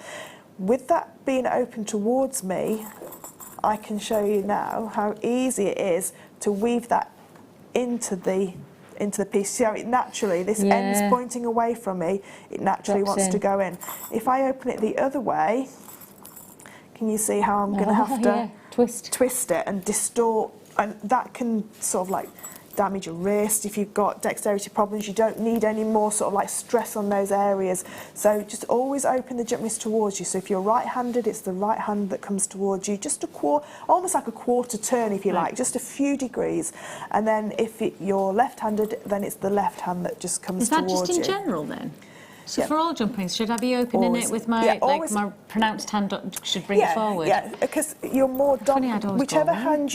With that being open towards me, I can show you now how easy it is to weave that into the piece. See how it naturally, this end's pointing away from me, it naturally wants to go in. If I open it the other way, can you see how I'm going to have to twist it and distort, and that can sort of like damage your wrist. If you've got dexterity problems, you don't need any more sort of like stress on those areas. So just always open the jump rings towards you. So if you're right-handed, it's the right hand that comes towards you, just almost like a quarter turn, if you like, just a few degrees. And then if you're left-handed, then it's the left hand that just comes towards you. Is that just in general then? So for all jump rings, should I be opening it with my my pronounced hand should bring it forward? Yeah, because you're more dominant. Whichever hand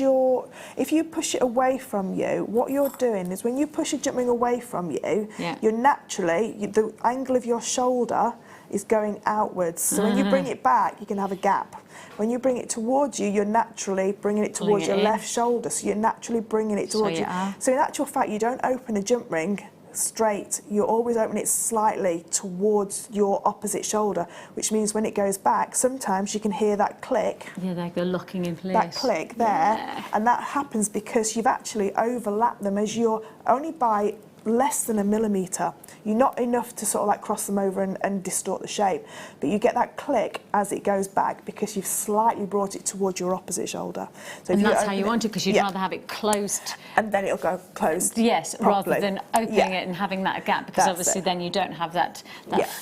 if you push it away from you, what you're doing is when you push a jump ring away from you, you're naturally, the angle of your shoulder is going outwards. So when you bring it back, you can have a gap. When you bring it towards you, you're naturally bringing it towards your left shoulder. So you're naturally bringing it towards you. So in actual fact, you don't open a jump ring straight, you always open it slightly towards your opposite shoulder, which means when it goes back, sometimes you can hear that click. Yeah, like they're locking in place. That click there, and that happens because you've actually overlapped them as you're only by less than a millimetre. You're not enough to sort of like cross them over and distort the shape, but you get that click as it goes back because you've slightly brought it towards your opposite shoulder. So and that's how you want it, because you'd rather have it closed. And then it'll go closed. Yes, properly. rather than opening it and having that gap, because obviously then you don't have that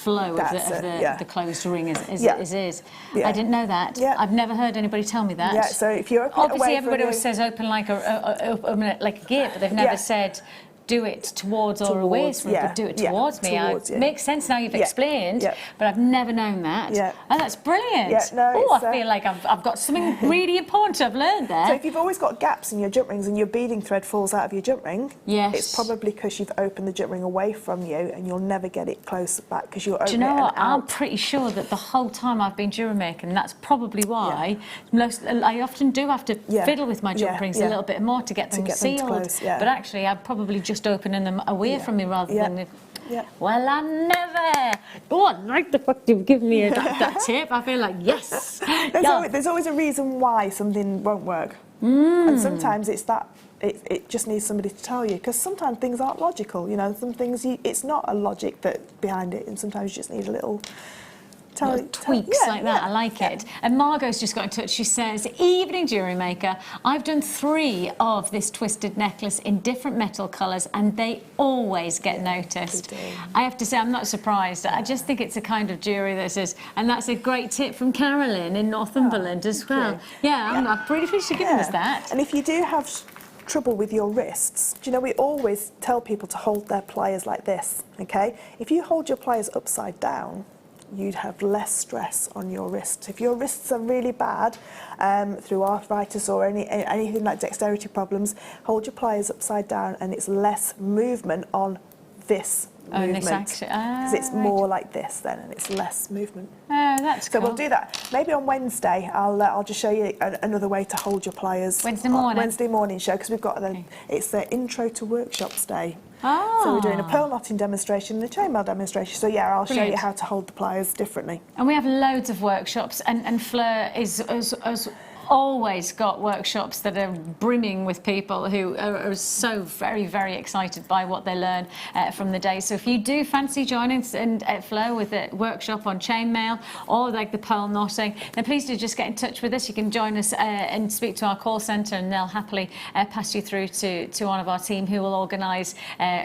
flow of the closed ring as it is. I didn't know that. I've never heard anybody tell me that. Yeah, so if you open obviously it away everybody always says open like a gear, but they've never said do it towards or away from it, but do it towards me. It makes sense now you've explained, but I've never known that. And that's brilliant. I feel like I've got something really important I've learned there. So if you've always got gaps in your jump rings and your beading thread falls out of your jump ring, it's probably because you've opened the jump ring away from you and you'll never get it close back because you're opening it out. Do you know what? I'm pretty sure that the whole time I've been jewellery making, that's probably why I often do have to fiddle with my jump rings a little bit more to get them sealed. But actually I'm probably just opening them away from me rather than well, I never. Oh, I like the fact you've given me that tip. I feel like yes. There's always a reason why something won't work, and sometimes it's that it just needs somebody to tell you, because sometimes things aren't logical. You know, some things it's not a logic that behind it, and sometimes you just need a little. Tweaks like that. I like it. And Margot's just got in touch. She says, evening jewellery maker, I've done 3 of this twisted necklace in different metal colours and they always get noticed. I have to say I'm not surprised. I just think it's a kind of jewellery that says, and that's a great tip from Carolyn in Northumberland as well. I'm pretty sure she's given us that. And if you do have trouble with your wrists, do you know, we always tell people to hold their pliers like this, okay? If you hold your pliers upside down, you'd have less stress on your wrists. If your wrists are really bad through arthritis or anything like dexterity problems, hold your pliers upside down and it's less movement on this movement. Because it's more like this then, and it's less movement. Oh, that's cool. So we'll do that. Maybe on Wednesday, I'll just show you another way to hold your pliers. Wednesday morning? Wednesday morning show, because we've got it's the Intro to Workshops Day. Oh. So we're doing a pearl knotting demonstration and a chainmail demonstration. So yeah, I'll show you how to hold the pliers differently. And we have loads of workshops, and Fleur is always got workshops that are brimming with people who are so very, very excited by what they learn from the day. So if you do fancy joining Fleur with a workshop on chainmail or like the pearl knotting, then please do just get in touch with us. You can join us and speak to our call centre, and they'll happily pass you through to one of our team who will organise.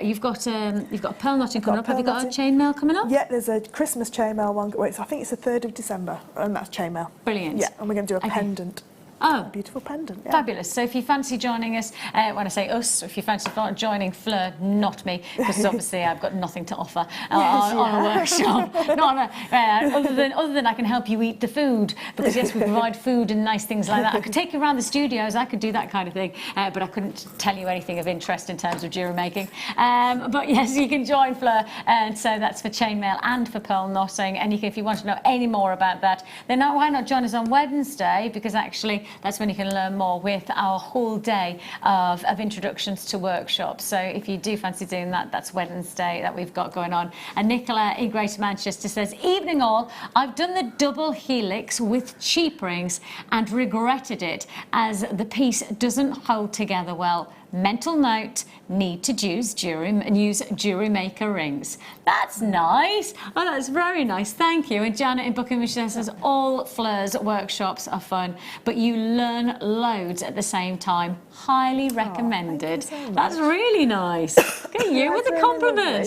You've got a pearl knotting coming up. Have you got a chainmail coming up? Yeah, there's a Christmas chainmail one. Wait, so I think it's the 3rd of December, and that's chainmail. Brilliant. Yeah, and we're going to do a pendant. Oh, a beautiful pendant. Yeah. Fabulous. So if you fancy joining us, when I say us, if you fancy joining Fleur, not me, because obviously I've got nothing to offer on a workshop. Other than I can help you eat the food, because yes, we provide food and nice things like that. I could take you around the studios, I could do that kind of thing, but I couldn't tell you anything of interest in terms of jewellery making. But yes, you can join Fleur, and so that's for chainmail and for pearl knotting. And if you want to know any more about that, then why not join us on Wednesday, because actually that's when you can learn more with our whole day of introductions to workshops. So if you do fancy doing that, that's Wednesday that we've got going on. And Nicola in Greater Manchester says, evening all, I've done the double helix with cheap rings and regretted it as the piece doesn't hold together well. Mental note, need to use Jewellery Maker rings. That's nice. Oh, that's very nice. Thank you. And Janet in Buckinghamshire says, all Fleur's workshops are fun, but you learn loads at the same time. Highly recommended. So that's really nice. Look at you with the compliment.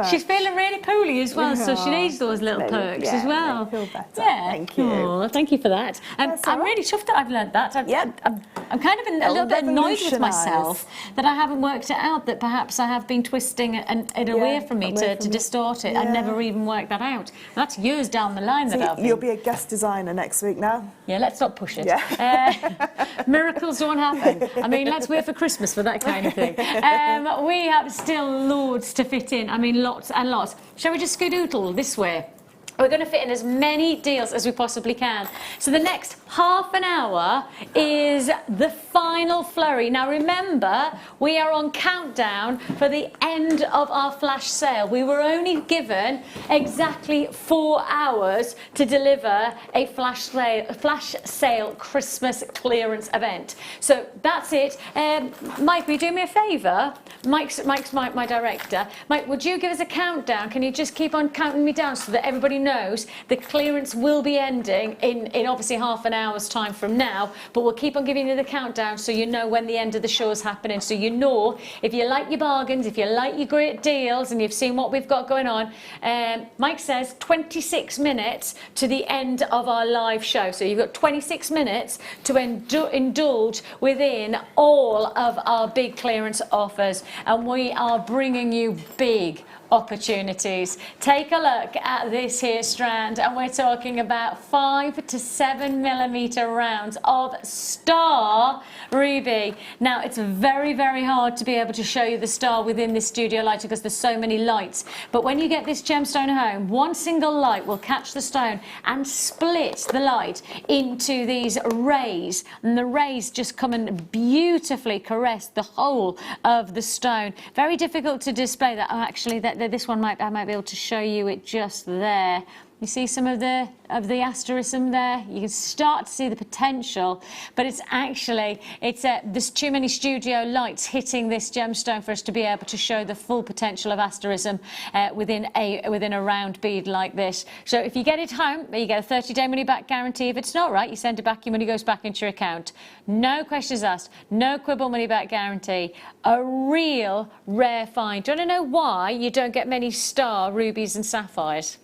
She's feeling really poorly as well, so she needs those little perks as well. I feel better. Yeah. Thank you. Oh, thank you for that. I'm really chuffed that I've learned that. I'm kind of a little bit annoyed with myself that I haven't worked it out, that perhaps I have been twisting it away from me to distort it. I never even worked that out. That's years down the line that I've been. You'll be a guest designer next week now. Yeah, let's not push it. Yeah. Miracles don't happen. I mean, let's wait for Christmas for that kind of thing. We have still loads to fit in. I mean, lots and lots. Shall we just skedoodle this way? We're going to fit in as many deals as we possibly can. So the next half an hour is the final flurry. Now remember, we are on countdown for the end of our flash sale. We were only given exactly 4 hours to deliver a flash sale Christmas clearance event. So that's it. Mike, will you do me a favour? Mike's my director. Mike, would you give us a countdown? Can you just keep on counting me down so that everybody knows the clearance will be ending in obviously half an hour's time from now, but we'll keep on giving you the countdown so you know when the end of the show is happening, so you know if you like your bargains, if you like your great deals, and you've seen what we've got going on. Mike says 26 minutes to the end of our live show, so you've got 26 minutes to indulge within all of our big clearance offers, and we are bringing you big opportunities. Take a look at this here strand, and we're talking about 5 to 7 millimeter rounds of star ruby. Now it's very, very hard to be able to show you the star within this studio light because there's so many lights, but when you get this gemstone home, one single light will catch the stone and split the light into these rays, and the rays just come and beautifully caress the whole of the stone. Very difficult to display that. Actually, this one I might be able to show you it just there. You see some of the asterism there? You can start to see the potential, but there's too many studio lights hitting this gemstone for us to be able to show the full potential of asterism within a round bead like this. So if you get it home, you get a 30-day money-back guarantee. If it's not right, you send it back, your money goes back into your account. No questions asked, no quibble money-back guarantee. A real rare find. Do you want to know why you don't get many star rubies and sapphires?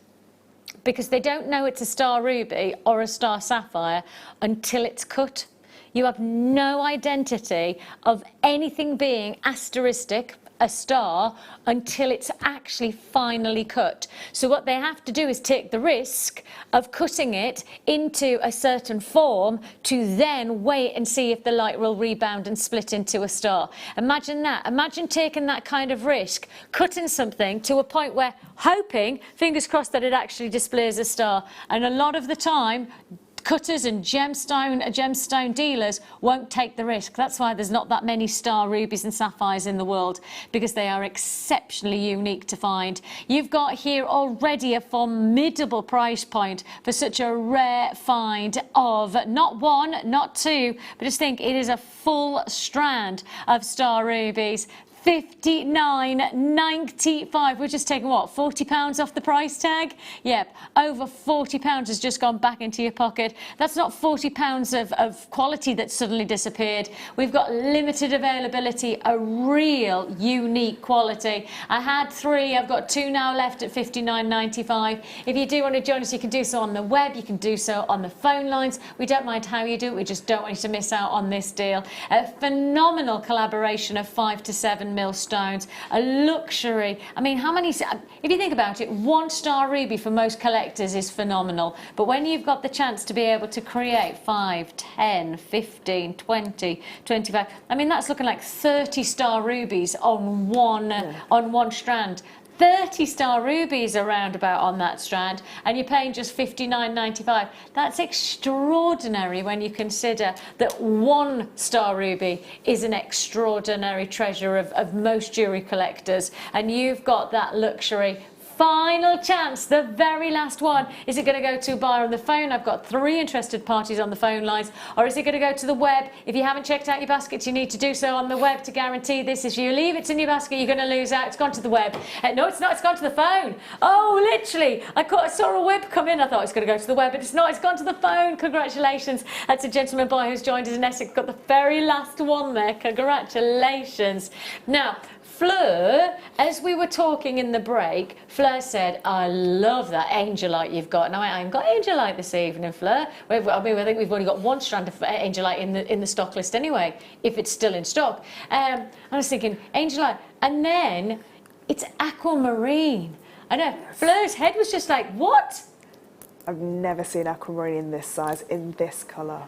Because they don't know it's a star ruby or a star sapphire until it's cut. You have no identity of anything being asteristic, a star until it's actually finally cut. So what they have to do is take the risk of cutting it into a certain form to then wait and see if the light will rebound and split into a star. Imagine that. Imagine taking that kind of risk, cutting something to a point where hoping, fingers crossed, that it actually displays a star. And a lot of the time, cutters and gemstone dealers won't take the risk. That's why there's not that many star rubies and sapphires in the world, because they are exceptionally unique to find. You've got here already a formidable price point for such a rare find of not one, not two, but just think it is a full strand of star rubies. $59.95. We're just taking what, £40 off the price tag? Yep, over £40 has just gone back into your pocket. That's not £40 of quality that suddenly disappeared. We've got limited availability, a real unique quality. I had 3, I've got 2 now left at $59.95. If you do want to join us, you can do so on the web, you can do so on the phone lines. We don't mind how you do it, we just don't want you to miss out on this deal. A phenomenal collaboration of 5 to 7 mil stones, a luxury. I mean, how many, if you think about it, 1 star ruby for most collectors is phenomenal, but when you've got the chance to be able to create 5, 10, 15, 20, 25, I mean, that's looking like 30 star rubies on one strand. 30 star rubies around about on that strand, and you're paying just $59.95. That's extraordinary when you consider that 1 star ruby is an extraordinary treasure of most jewellery collectors, and you've got that luxury. Final chance, the very last one. Is it going to go to a buyer on the phone? I've got 3 interested parties on the phone lines. Or is it going to go to the web? If you haven't checked out your baskets, you need to do so on the web to guarantee this. If you leave it in your basket, you're going to lose out. It's gone to the web. No, it's not. It's gone to the phone. Oh, literally. I saw a web come in. I thought it's going to go to the web, but it's not. It's gone to the phone. Congratulations. That's a gentleman buyer who's joined us in Essex. Got the very last one there. Congratulations. Now, Fleur, as we were talking in the break, Fleur said, I love that angelite you've got. Now, I haven't got angelite this evening, Fleur. I mean, I think we've only got 1 strand of angelite in the stock list anyway, if it's still in stock. I was thinking, angelite, and then it's aquamarine. I know, Fleur's head was just like, what? I've never seen aquamarine in this size, in this colour.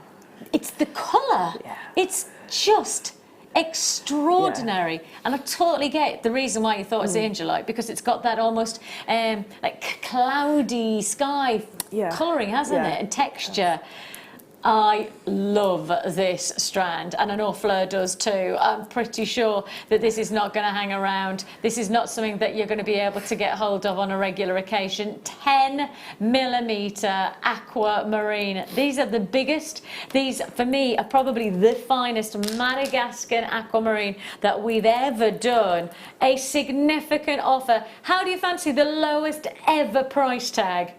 It's the colour. Yeah. It's just extraordinary. Yeah. And I totally get the reason why you thought it's angelite, because it's got that almost like cloudy sky colouring, hasn't it, and texture. I love this strand, and I know Fleur does too. I'm pretty sure that this is not going to hang around. This is not something that you're going to be able to get hold of on a regular occasion. 10mm aquamarine. These are the biggest. These, for me, are probably the finest Madagascan aquamarine that we've ever done. A significant offer. How do you fancy the lowest ever price tag?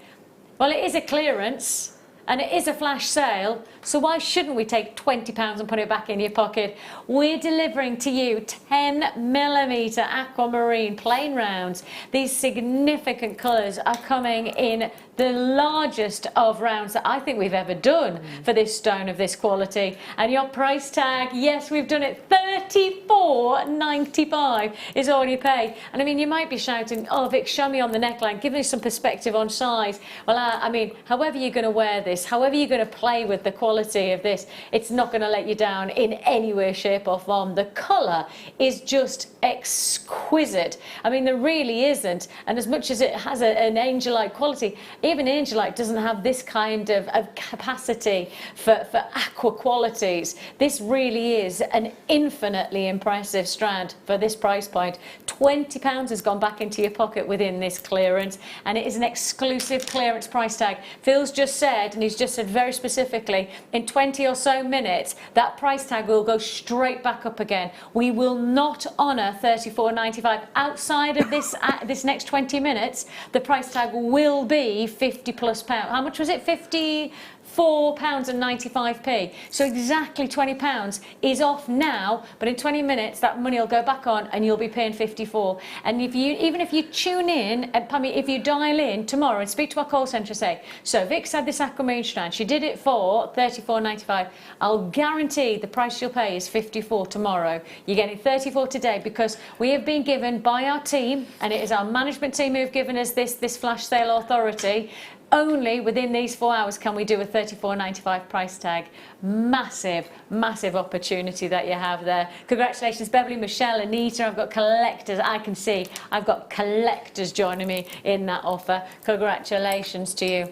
Well, it is a clearance. And it is a flash sale, so why shouldn't we take £20 and put it back in your pocket? We're delivering to you 10mm aquamarine plain rounds. These significant colours are coming in the largest of rounds that I think we've ever done for this stone of this quality. And your price tag, yes, we've done it, $34.95 is all you pay. And I mean, you might be shouting, oh, Vic, show me on the neckline, give me some perspective on size. Well, I mean, however you're going to wear this, however you're going to play with the quality of this, it's not going to let you down in any way, shape or form. The colour is just exquisite. I mean, there really isn't. And as much as it has an angelite quality, even angelite doesn't have this kind of capacity for aqua qualities. This really is an infinitely impressive strand for this price point. £20 has gone back into your pocket within this clearance, and it is an exclusive clearance price tag. Phil's just said, and he's just said very specifically, in 20 or so minutes, that price tag will go straight back up again. We will not honour $34.95. Outside of this next 20 minutes, the price tag will be 50 plus pounds. How much was it? £54.95. So exactly £20 is off now, but in 20 minutes that money will go back on and you'll be paying 54. And even if you tune in, if you dial in tomorrow and speak to our call centre and say, so Vic's had this aquamarine strand, she did it for £34.95, I'll guarantee the price you'll pay is 54 tomorrow. You're getting 34 today because we have been given by our team, and it is our management team who have given us this flash sale authority. Only within these 4 hours can we do a £34.95 price tag. Massive, massive opportunity that you have there. Congratulations, Beverly, Michelle, Anita. I've got collectors. I can see I've got collectors joining me in that offer. Congratulations to you.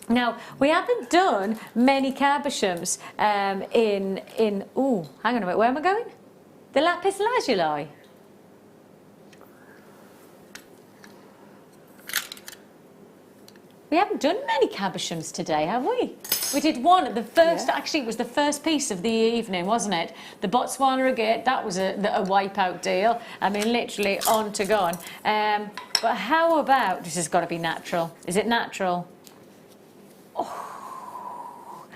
Now, we haven't done many cabochons ooh, hang on a minute, where am I going? The lapis lazuli. We haven't done many cabochons today, have we? We did one at the first, actually it was the first piece of the evening, wasn't it? The Botswana agate, that was a wipeout deal. I mean, literally on to gone. But how about, this has got to be natural. Is it natural? Oh,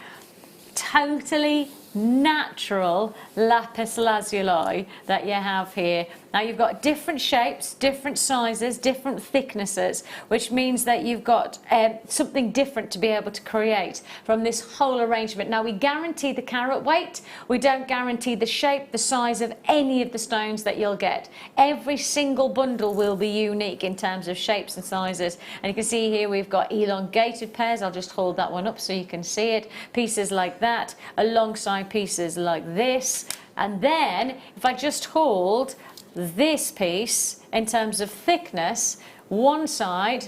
totally natural lapis lazuli that you have here. Now you've got different shapes, different sizes, different thicknesses, which means that you've got something different to be able to create from this whole arrangement. Now we guarantee the carat weight, we don't guarantee the shape, the size of any of the stones that you'll get. Every single bundle will be unique in terms of shapes and sizes. And you can see here we've got elongated pairs. I'll just hold that one up so you can see it. Pieces like that, alongside pieces like this. And then if I just hold this piece in terms of thickness, one side,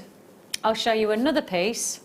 I'll show you another piece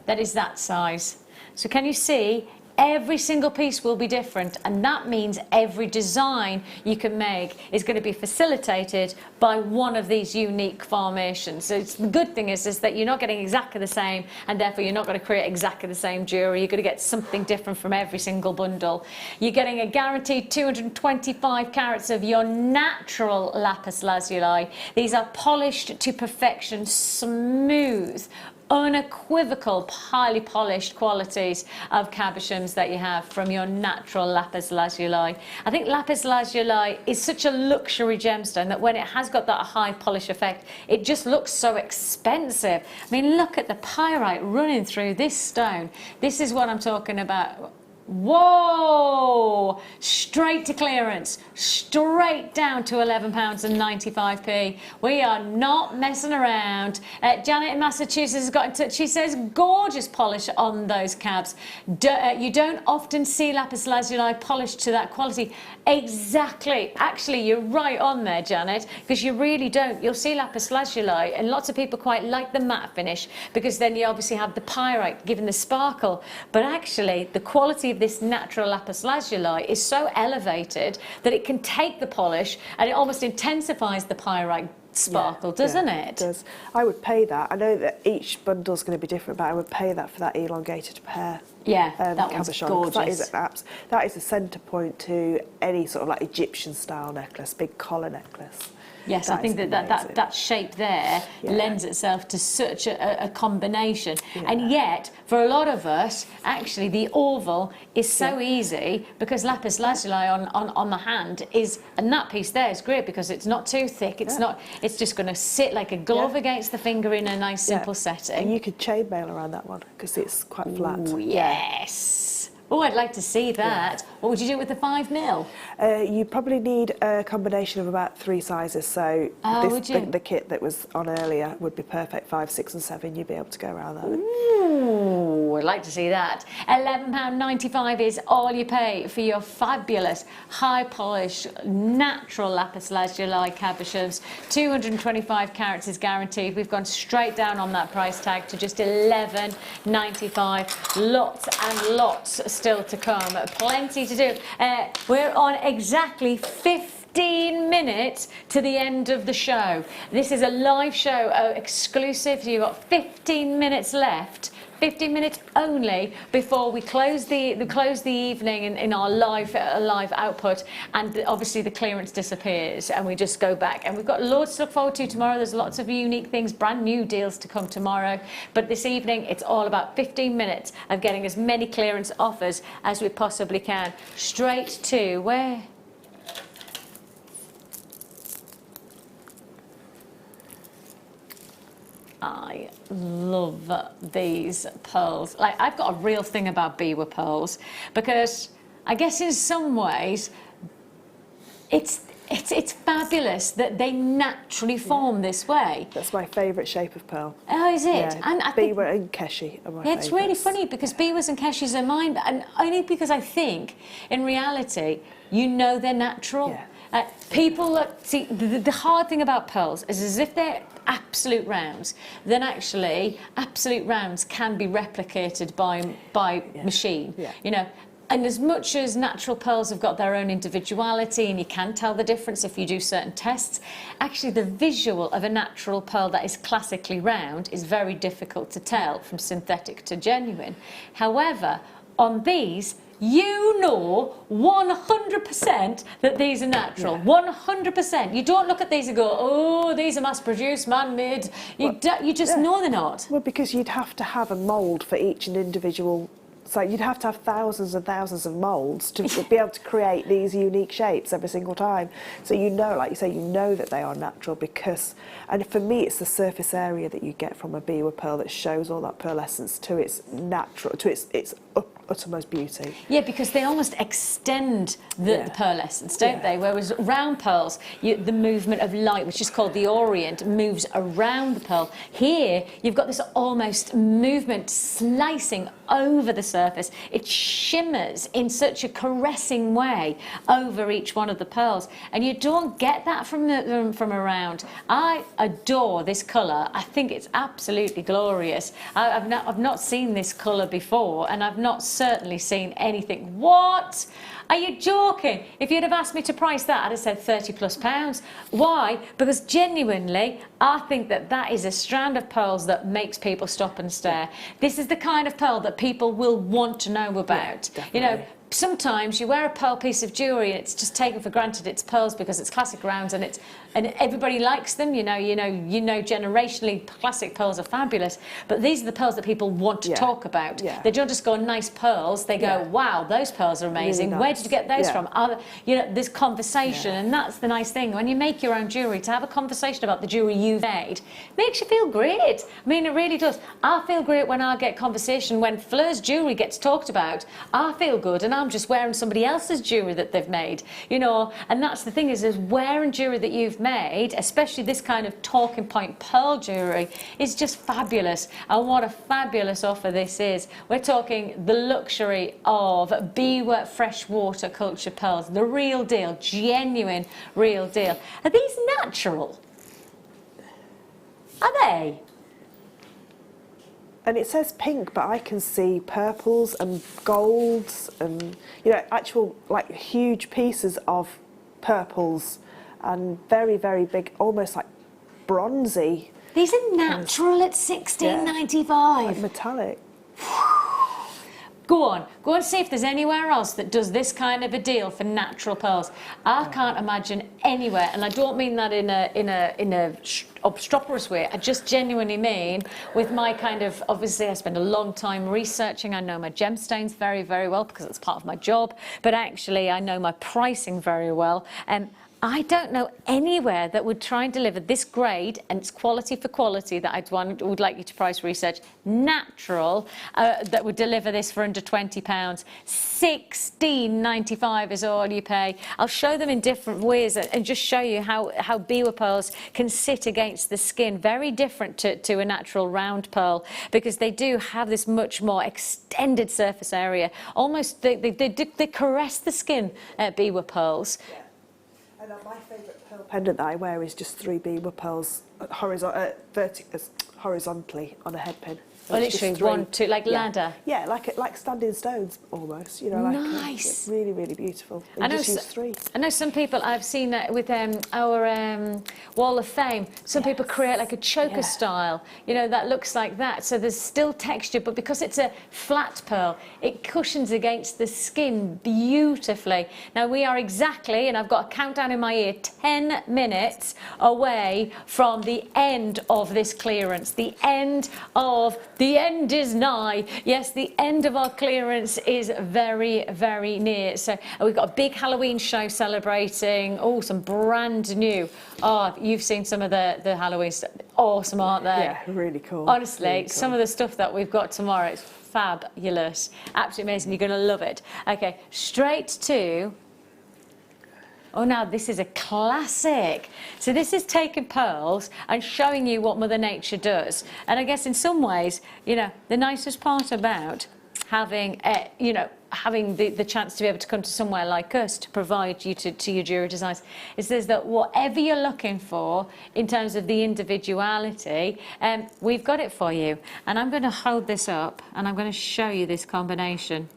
that is that size. So can you see? Every single piece will be different, and that means every design you can make is going to be facilitated by one of these unique formations. So the good thing is that you're not getting exactly the same, and therefore you're not going to create exactly the same jewellery. You're going to get something different from every single bundle. You're getting a guaranteed 225 carats of your natural lapis lazuli. These are polished to perfection, smooth, unequivocal, highly polished qualities of cabochons that you have from your natural lapis lazuli. I think lapis lazuli is such a luxury gemstone that when it has got that high polish effect, it just looks so expensive. I mean, look at the pyrite running through this stone. This is what I'm talking about. Whoa! Straight to clearance, straight down to £11.95. We are not messing around. Janet in Massachusetts has got in touch. She says gorgeous polish on those cabs. You don't often see lapis lazuli polished to that quality. Exactly. Actually, you're right on there, Janet, because you really don't. You'll see lapis lazuli, and lots of people quite like the matte finish because then you obviously have the pyrite giving the sparkle. But actually, the quality of this natural lapis lazuli is so elevated that it can take the polish and it almost intensifies the pyrite sparkle, doesn't it? It does. I would pay that. I know that each bundle's going to be different, but I would pay that for that elongated pair. Yeah, that one's gorgeous. That is a centre point to any sort of like Egyptian style necklace, big collar necklace. Yes, I think that shape there lends itself to such a combination. And yet, for a lot of us, actually, the oval is so easy because lapis lazuli on the hand is, and that piece there is great because it's not too thick. It's not. It's just going to sit like a glove against the finger in a nice simple setting. And you could chainmail around that one because it's quite flat. Ooh, yes. Oh, I'd like to see that. What would you do with the 5mm? You probably need a combination of about 3 sizes. So the kit that was on earlier would be perfect. 5, 6 and 7, you'd be able to go around that. Ooh, I'd like to see that. £11.95 is all you pay for your fabulous, high polished, natural lapis lazuli cabochons. 225 carats is guaranteed. We've gone straight down on that price tag to just £11.95. Lots and lots still to come. Plenty to do. We're on exactly 15 minutes to the end of the show. This is a live show exclusive. You've got 15 minutes left 15 minutes only before we close the evening in our live output, and obviously the clearance disappears and we just go back. And we've got loads to look forward to tomorrow. There's lots of unique things, brand new deals to come tomorrow. But this evening, it's all about 15 minutes of getting as many clearance offers as we possibly can. Straight to where? I love these pearls. Like, I've got a real thing about Biwa pearls, because I guess in some ways it's fabulous that they naturally form this way. That's my favourite shape of pearl. Oh, is it? Yeah, And I think, Biwa and Keshi are my yeah, it's really favourites. funny because Biwas and Keshis are mine, and only because I think in reality you know they're natural. Yeah. People see the hard thing about pearls is if they're absolute rounds, then actually absolute rounds can be replicated by machine. Yeah. You know. And as much as natural pearls have got their own individuality, and you can tell the difference if you do certain tests, actually the visual of a natural pearl that is classically round is very difficult to tell from synthetic to genuine. However, on these, you know 100% that these are natural. 100%. You don't look at these and go, oh, these are mass-produced, man-made. You just know they're not. Well, because you'd have to have a mould for each individual. So you'd have to have thousands and thousands of moulds to be able to create these unique shapes every single time. So you know, like you say, you know that they are natural because, and for me, it's the surface area that you get from a Biwa pearl that shows all that pearlescence to its natural, to its uttermost beauty. Yeah, because they almost extend the pearlescence, don't they? Whereas round pearls, the movement of light, which is called the orient, moves around the pearl. Here, you've got this almost movement slicing over the surface. It shimmers in such a caressing way over each one of the pearls, and you don't get that from around. I adore this colour. I think it's absolutely glorious. I've not seen this colour before, and I've not certainly seen anything. What? Are you joking? If you'd have asked me to price that, I'd have said £30+. Why? Because genuinely, I think that is a strand of pearls that makes people stop and stare. This is the kind of pearl that people will want to know about. Yeah, you know, sometimes you wear a pearl piece of jewellery and it's just taken for granted it's pearls because it's classic rounds and everybody likes them. You know, generationally classic pearls are fabulous, but these are the pearls that people want to talk about. Yeah. They don't just go nice pearls. They go, wow, those pearls are amazing. Really Where nice. did you get those from? You know, this conversation, Yeah. and that's the nice thing when you make your own jewellery, to have a conversation about the jewellery you've made makes you feel great. I mean, it really does. I feel great when I get conversation, when Fleur's jewellery gets talked about. I feel good, and I'm just wearing somebody else's jewellery that they've made, you know. And that's the thing is wearing jewellery that you've made, especially this kind of talking point pearl jewellery, is just fabulous. And what a fabulous offer this is. We're talking the luxury of Biwa freshwater culture pearls, the real deal, genuine real deal. Are these natural? Are they? And it says pink, but I can see purples and golds and, you know, actual like huge pieces of purples and very, very big, almost like bronzy. These are natural at $16.95. Like metallic. Go on, see if there's anywhere else that does this kind of a deal for natural pearls. I can't imagine anywhere, and I don't mean that in a obstreperous way. I just genuinely mean with my kind of, obviously I spend a long time researching. I know my gemstones very, very well because it's part of my job, but actually I know my pricing very well. I don't know anywhere that would try and deliver this grade, and it's quality for quality, that would like you to price research, natural, that would deliver this for under £20. $16.95 is all you pay. I'll show them in different ways and just show you how Biwa pearls can sit against the skin, very different to a natural round pearl, because they do have this much more extended surface area. Almost, they caress the skin, Biwa pearls. And my favourite pearl pendant that I wear is just 3 Biwa pearls horizontally on a head pin. Well, It's just literally 3. 1, 2, like Yeah. ladder. Yeah, like standing stones almost. You know, like Nice. it's really, really beautiful. And I know, just use 3. I know some people, I've seen that with our Wall of Fame, some people create like a choker style, you know, that looks like that. So there's still texture, but because it's a flat pearl, it cushions against the skin beautifully. Now we are exactly, and I've got a countdown in my ear, 10 minutes away from the end of this clearance. The end is nigh. Yes, the end of our clearance is very, very near. So we've got a big Halloween show celebrating, some brand new. Oh, you've seen some of the Halloween stuff. Awesome, aren't they? Yeah, really cool. Honestly, really cool. some of the stuff that we've got tomorrow, it's fabulous. Absolutely amazing. You're going to love it. Okay, straight to... Oh, now this is a classic. So this is taking pearls and showing you what Mother Nature does. And I guess in some ways, you know, the nicest part about having, having the chance to be able to come to somewhere like us to provide you to your jewellery designs is that whatever you're looking for in terms of the individuality, we've got it for you. And I'm going to hold this up and I'm going to show you this combination.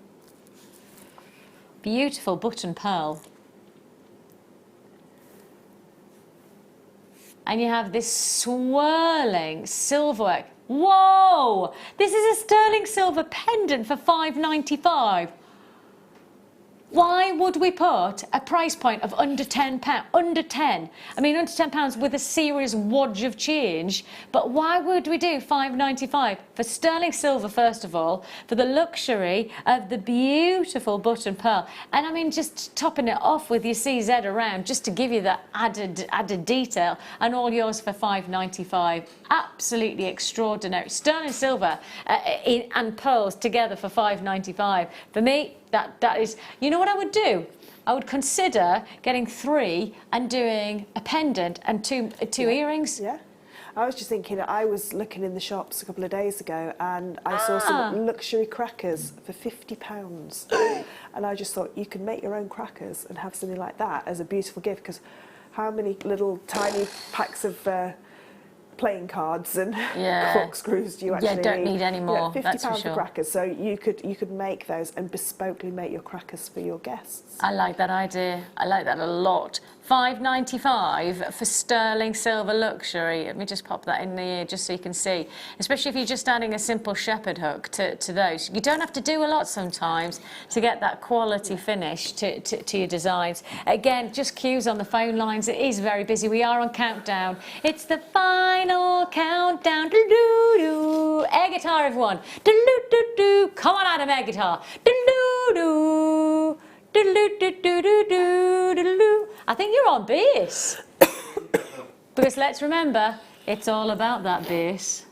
Beautiful button pearl. And you have this swirling silverwork. Whoa! This is a sterling silver pendant for £5.95. Why would we put a price point of under £10? Under 10. I mean, under £10 with a serious wodge of change. But why would we do £5.95 for sterling silver, first of all, for the luxury of the beautiful button pearl? And I mean, just topping it off with your CZ around, just to give you that added detail, and all yours for £5.95. Absolutely extraordinary. Sterling silver and pearls together for £5.95. For me, that is, you know what I would do? I would consider getting 3 and doing a pendant and two earrings. Yeah. I was just thinking, I was looking in the shops a couple of days ago and I saw some luxury crackers for £50. And I just thought you could make your own crackers and have something like that as a beautiful gift, because how many little tiny packs of playing cards and corkscrews do you actually don't need any more. £50 that's for sure. for crackers, so you could make those and bespokely make your crackers for your guests. I like that idea. I like that a lot. £5.95 for sterling silver luxury. Let me just pop that in the ear just so you can see. Especially if you're just adding a simple shepherd hook to those. You don't have to do a lot sometimes to get that quality finish to your designs. Again, just cues on the phone lines. It is very busy. We are on countdown. It's the final countdown. Do-do-do. Air guitar, everyone. Do-do-do-do. Come on, Adam, air guitar. Do-do-do. I think you're on bass. Because let's remember, it's all about that bass.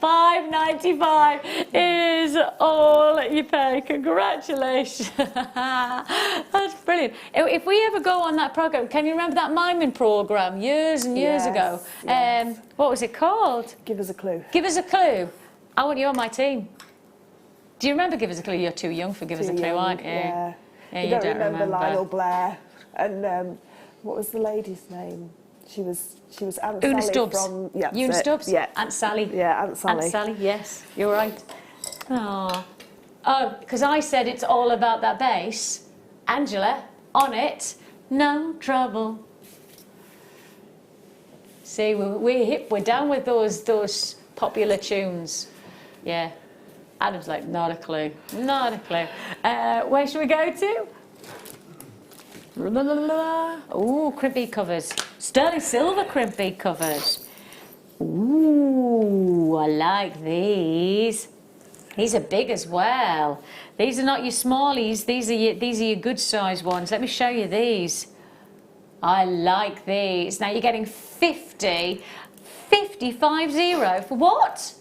£5.95 is all you pay. Congratulations. That's brilliant. If we ever go on that programme, can you remember that miming programme years and years ago? Yes. What was it called? Give us a clue. Give Us a Clue. I want you on my team. Do you remember Give Us a Clue? You're too young for Give Us a Clue, aren't you? Yeah. Yeah, you you don't remember Lionel Blair. And what was the lady's name? She was Aunt Una Sally Stubbs. from... Una Stubbs? Yeah. Aunt Sally. Yeah, Aunt Sally. Aunt Sally, yes, you're right. Oh, because I said it's all about that bass. Angela, on it, no trouble. See, we're hip, we're down with those popular tunes. Yeah. Adam's like, not a clue, not a clue. Where should we go to? Ooh, crimp bead covers. Sterling silver crimp bead covers. Ooh, I like these. These are big as well. These are not your smallies. These are your good size ones. Let me show you these. I like these. Now you're getting 50 for what?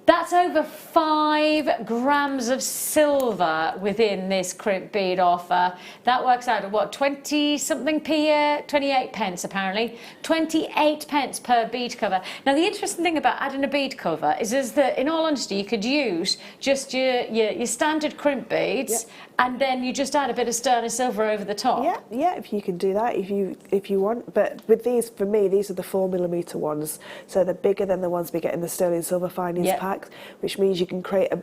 That's over 5 grams of silver within this crimp bead offer. That works out at what, 20 something p, 28 pence apparently, 28 pence per bead cover. Now the interesting thing about adding a bead cover is that in all honesty you could use just your standard crimp beads, and then you just add a bit of sterling silver over the top. Yeah, if you can do that, if you want. But with these, for me, these are the 4mm ones, so they're bigger than the ones we get in the sterling silver findings pack, which means you can create a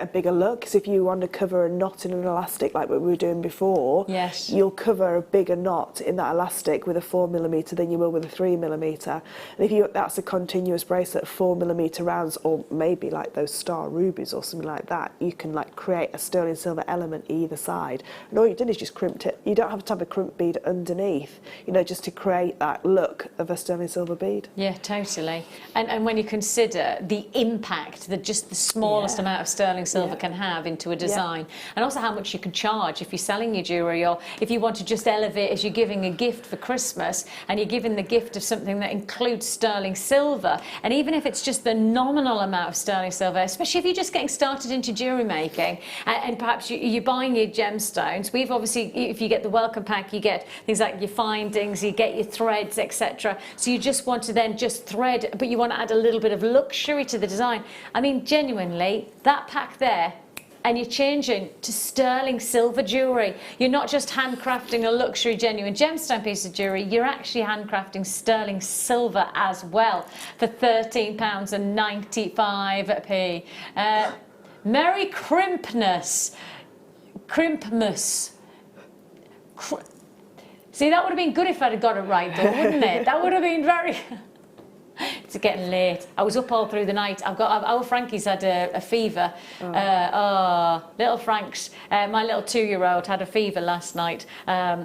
bigger look. Because if you want to cover a knot in an elastic like what we were doing before, you'll cover a bigger knot in that elastic with a 4mm than you will with a 3mm. And if that's a continuous bracelet, 4mm rounds, or maybe like those star rubies or something like that, you can like create a sterling silver element either side, and all you've done is just crimped it. You don't have to have a crimp bead underneath, you know, just to create that look of a sterling silver bead. Yeah, totally. And when you consider the impact that just the smallest amount of sterling silver can have into a design, and also how much you can charge if you're selling your jewellery, or if you want to just elevate as you're giving a gift for Christmas and you're giving the gift of something that includes sterling silver, and even if it's just the nominal amount of sterling silver, especially if you're just getting started into jewellery making, and perhaps you're buying your gemstones. We've obviously, if you get the welcome pack, you get things like your findings, you get your threads, etc. So you just want to then just thread, but you want to add a little bit of luxury to the design. I mean, genuinely, that pack there, and you're changing to sterling silver jewellery. You're not just handcrafting a luxury genuine gemstone piece of jewellery, you're actually handcrafting sterling silver as well for £13.95p. Merry Crimpmas. See, that would have been good if I'd have got it right though, wouldn't it? That would have been very... It's getting late. I was up all through the night. Our Frankie's had a fever. Little Frank's, my little 2-year-old had a fever last night.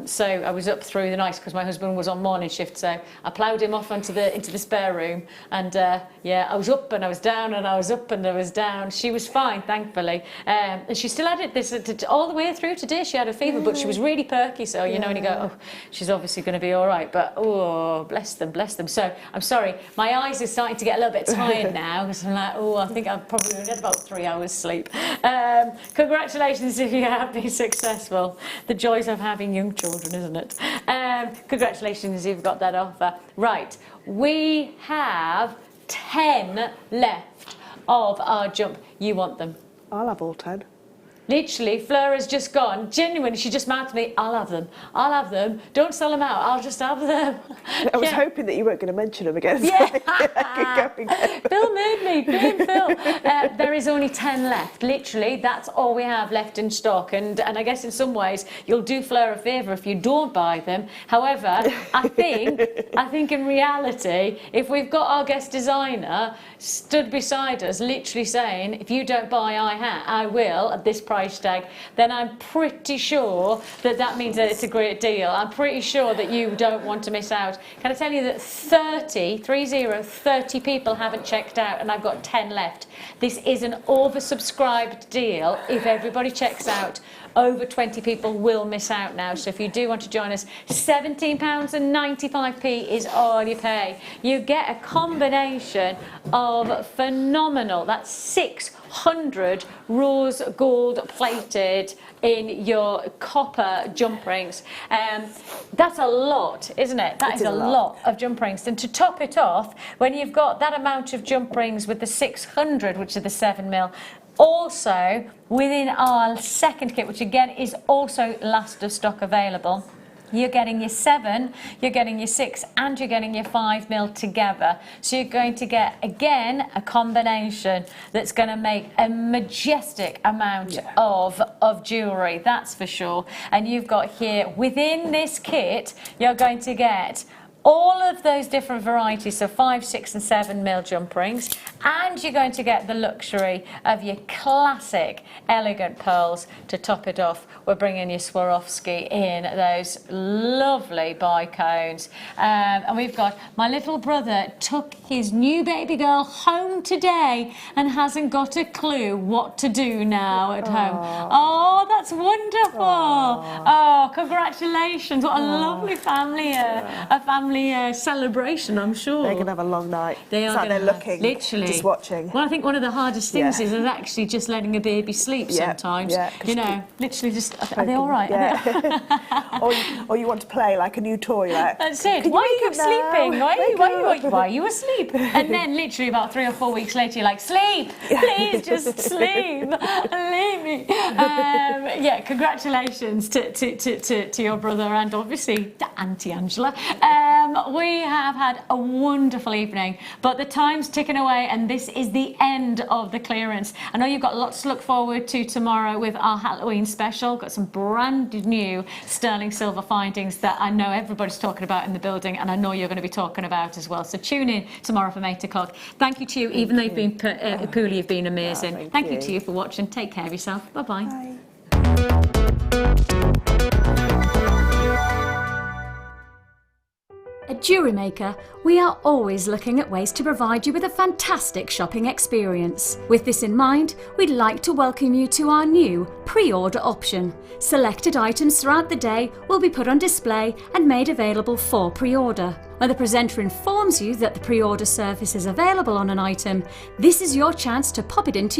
So I was up through the night because my husband was on morning shift. So I ploughed him off into the spare room, and I was up and I was down and I was up and I was down. She was fine, thankfully, and she still had it all the way through today. She had a fever, but she was really perky. So you know, when you go, oh, she's obviously going to be all right. But oh, bless them, bless them. So I'm sorry. My eyes are starting to get a little bit tired now because I'm like, oh, I think I've probably only had about 3 hours sleep. Congratulations if you have been successful. The joys of having young children, isn't it? Congratulations if you've got that offer. Right, we have 10 left of our jump. You want them? I'll have all 10. Literally, Fleur has just gone. Genuinely, she just mouthed me, I'll have them. I'll have them. Don't sell them out. I'll just have them. I was hoping that you weren't going to mention them again. Yeah. So I could go again. Phil made me. Being Phil. There is only 10 left. Literally, that's all we have left in stock. And I guess in some ways, you'll do Fleur a favour if you don't buy them. However, I think in reality, if we've got our guest designer stood beside us, literally saying, if you don't buy, I will, at this price tag, then I'm pretty sure that means that it's a great deal. I'm pretty sure that you don't want to miss out. Can I tell you that 30 people haven't checked out, and I've got 10 left. This is an oversubscribed deal. If everybody checks out, over 20 people will miss out now. So if you do want to join us, £17.95p is all you pay. You get a combination of phenomenal, that's 600 rose gold plated in your copper jump rings. That's a lot, isn't it? That is a lot of jump rings. And to top it off, when you've got that amount of jump rings with the 600, which are the 7mm, also within our second kit, which again is also last of stock available, you're getting your 7, you're getting your 6, and you're getting your 5mm together. So you're going to get, again, a combination that's going to make a majestic amount of jewellery, that's for sure. And you've got here, within this kit, you're going to get all of those different varieties, so 5, 6 and 7mm jump rings, and you're going to get the luxury of your classic elegant pearls to top it off. We're bringing your Swarovski in those lovely bicones, and we've got my little brother took his new baby girl home today and hasn't got a clue what to do now at home. Oh, that's wonderful. Oh, congratulations. What a lovely family, a family family celebration, I'm sure. They're going to have a long night. They it's are like they're gonna looking, literally just watching. Well, I think one of the hardest things is actually just letting a baby sleep sometimes. Yeah, you know, literally just, are they all right? Yeah. or you want to play like a new toy. Like, that's it. Why are you sleeping? Why are you asleep? And then literally about 3 or 4 weeks later, you're like, sleep, please just sleep, leave me. Yeah, congratulations to your brother and obviously to Auntie Angela. We have had a wonderful evening, but the time's ticking away and this is the end of the clearance. I know you've got lots to look forward to tomorrow with our Halloween special. Got some brand new sterling silver findings that I know everybody's talking about in the building, and I know you're going to be talking about as well. So tune in tomorrow from 8 o'clock. Thank you to you, even though you've been Pooley, you've been amazing. Thank you to you for watching. Take care of yourself. Bye-bye. Bye. At Jewellery Maker, we are always looking at ways to provide you with a fantastic shopping experience. With this in mind, we'd like to welcome you to our new pre-order option. Selected items throughout the day will be put on display and made available for pre-order. When the presenter informs you that the pre-order service is available on an item, this is your chance to pop it into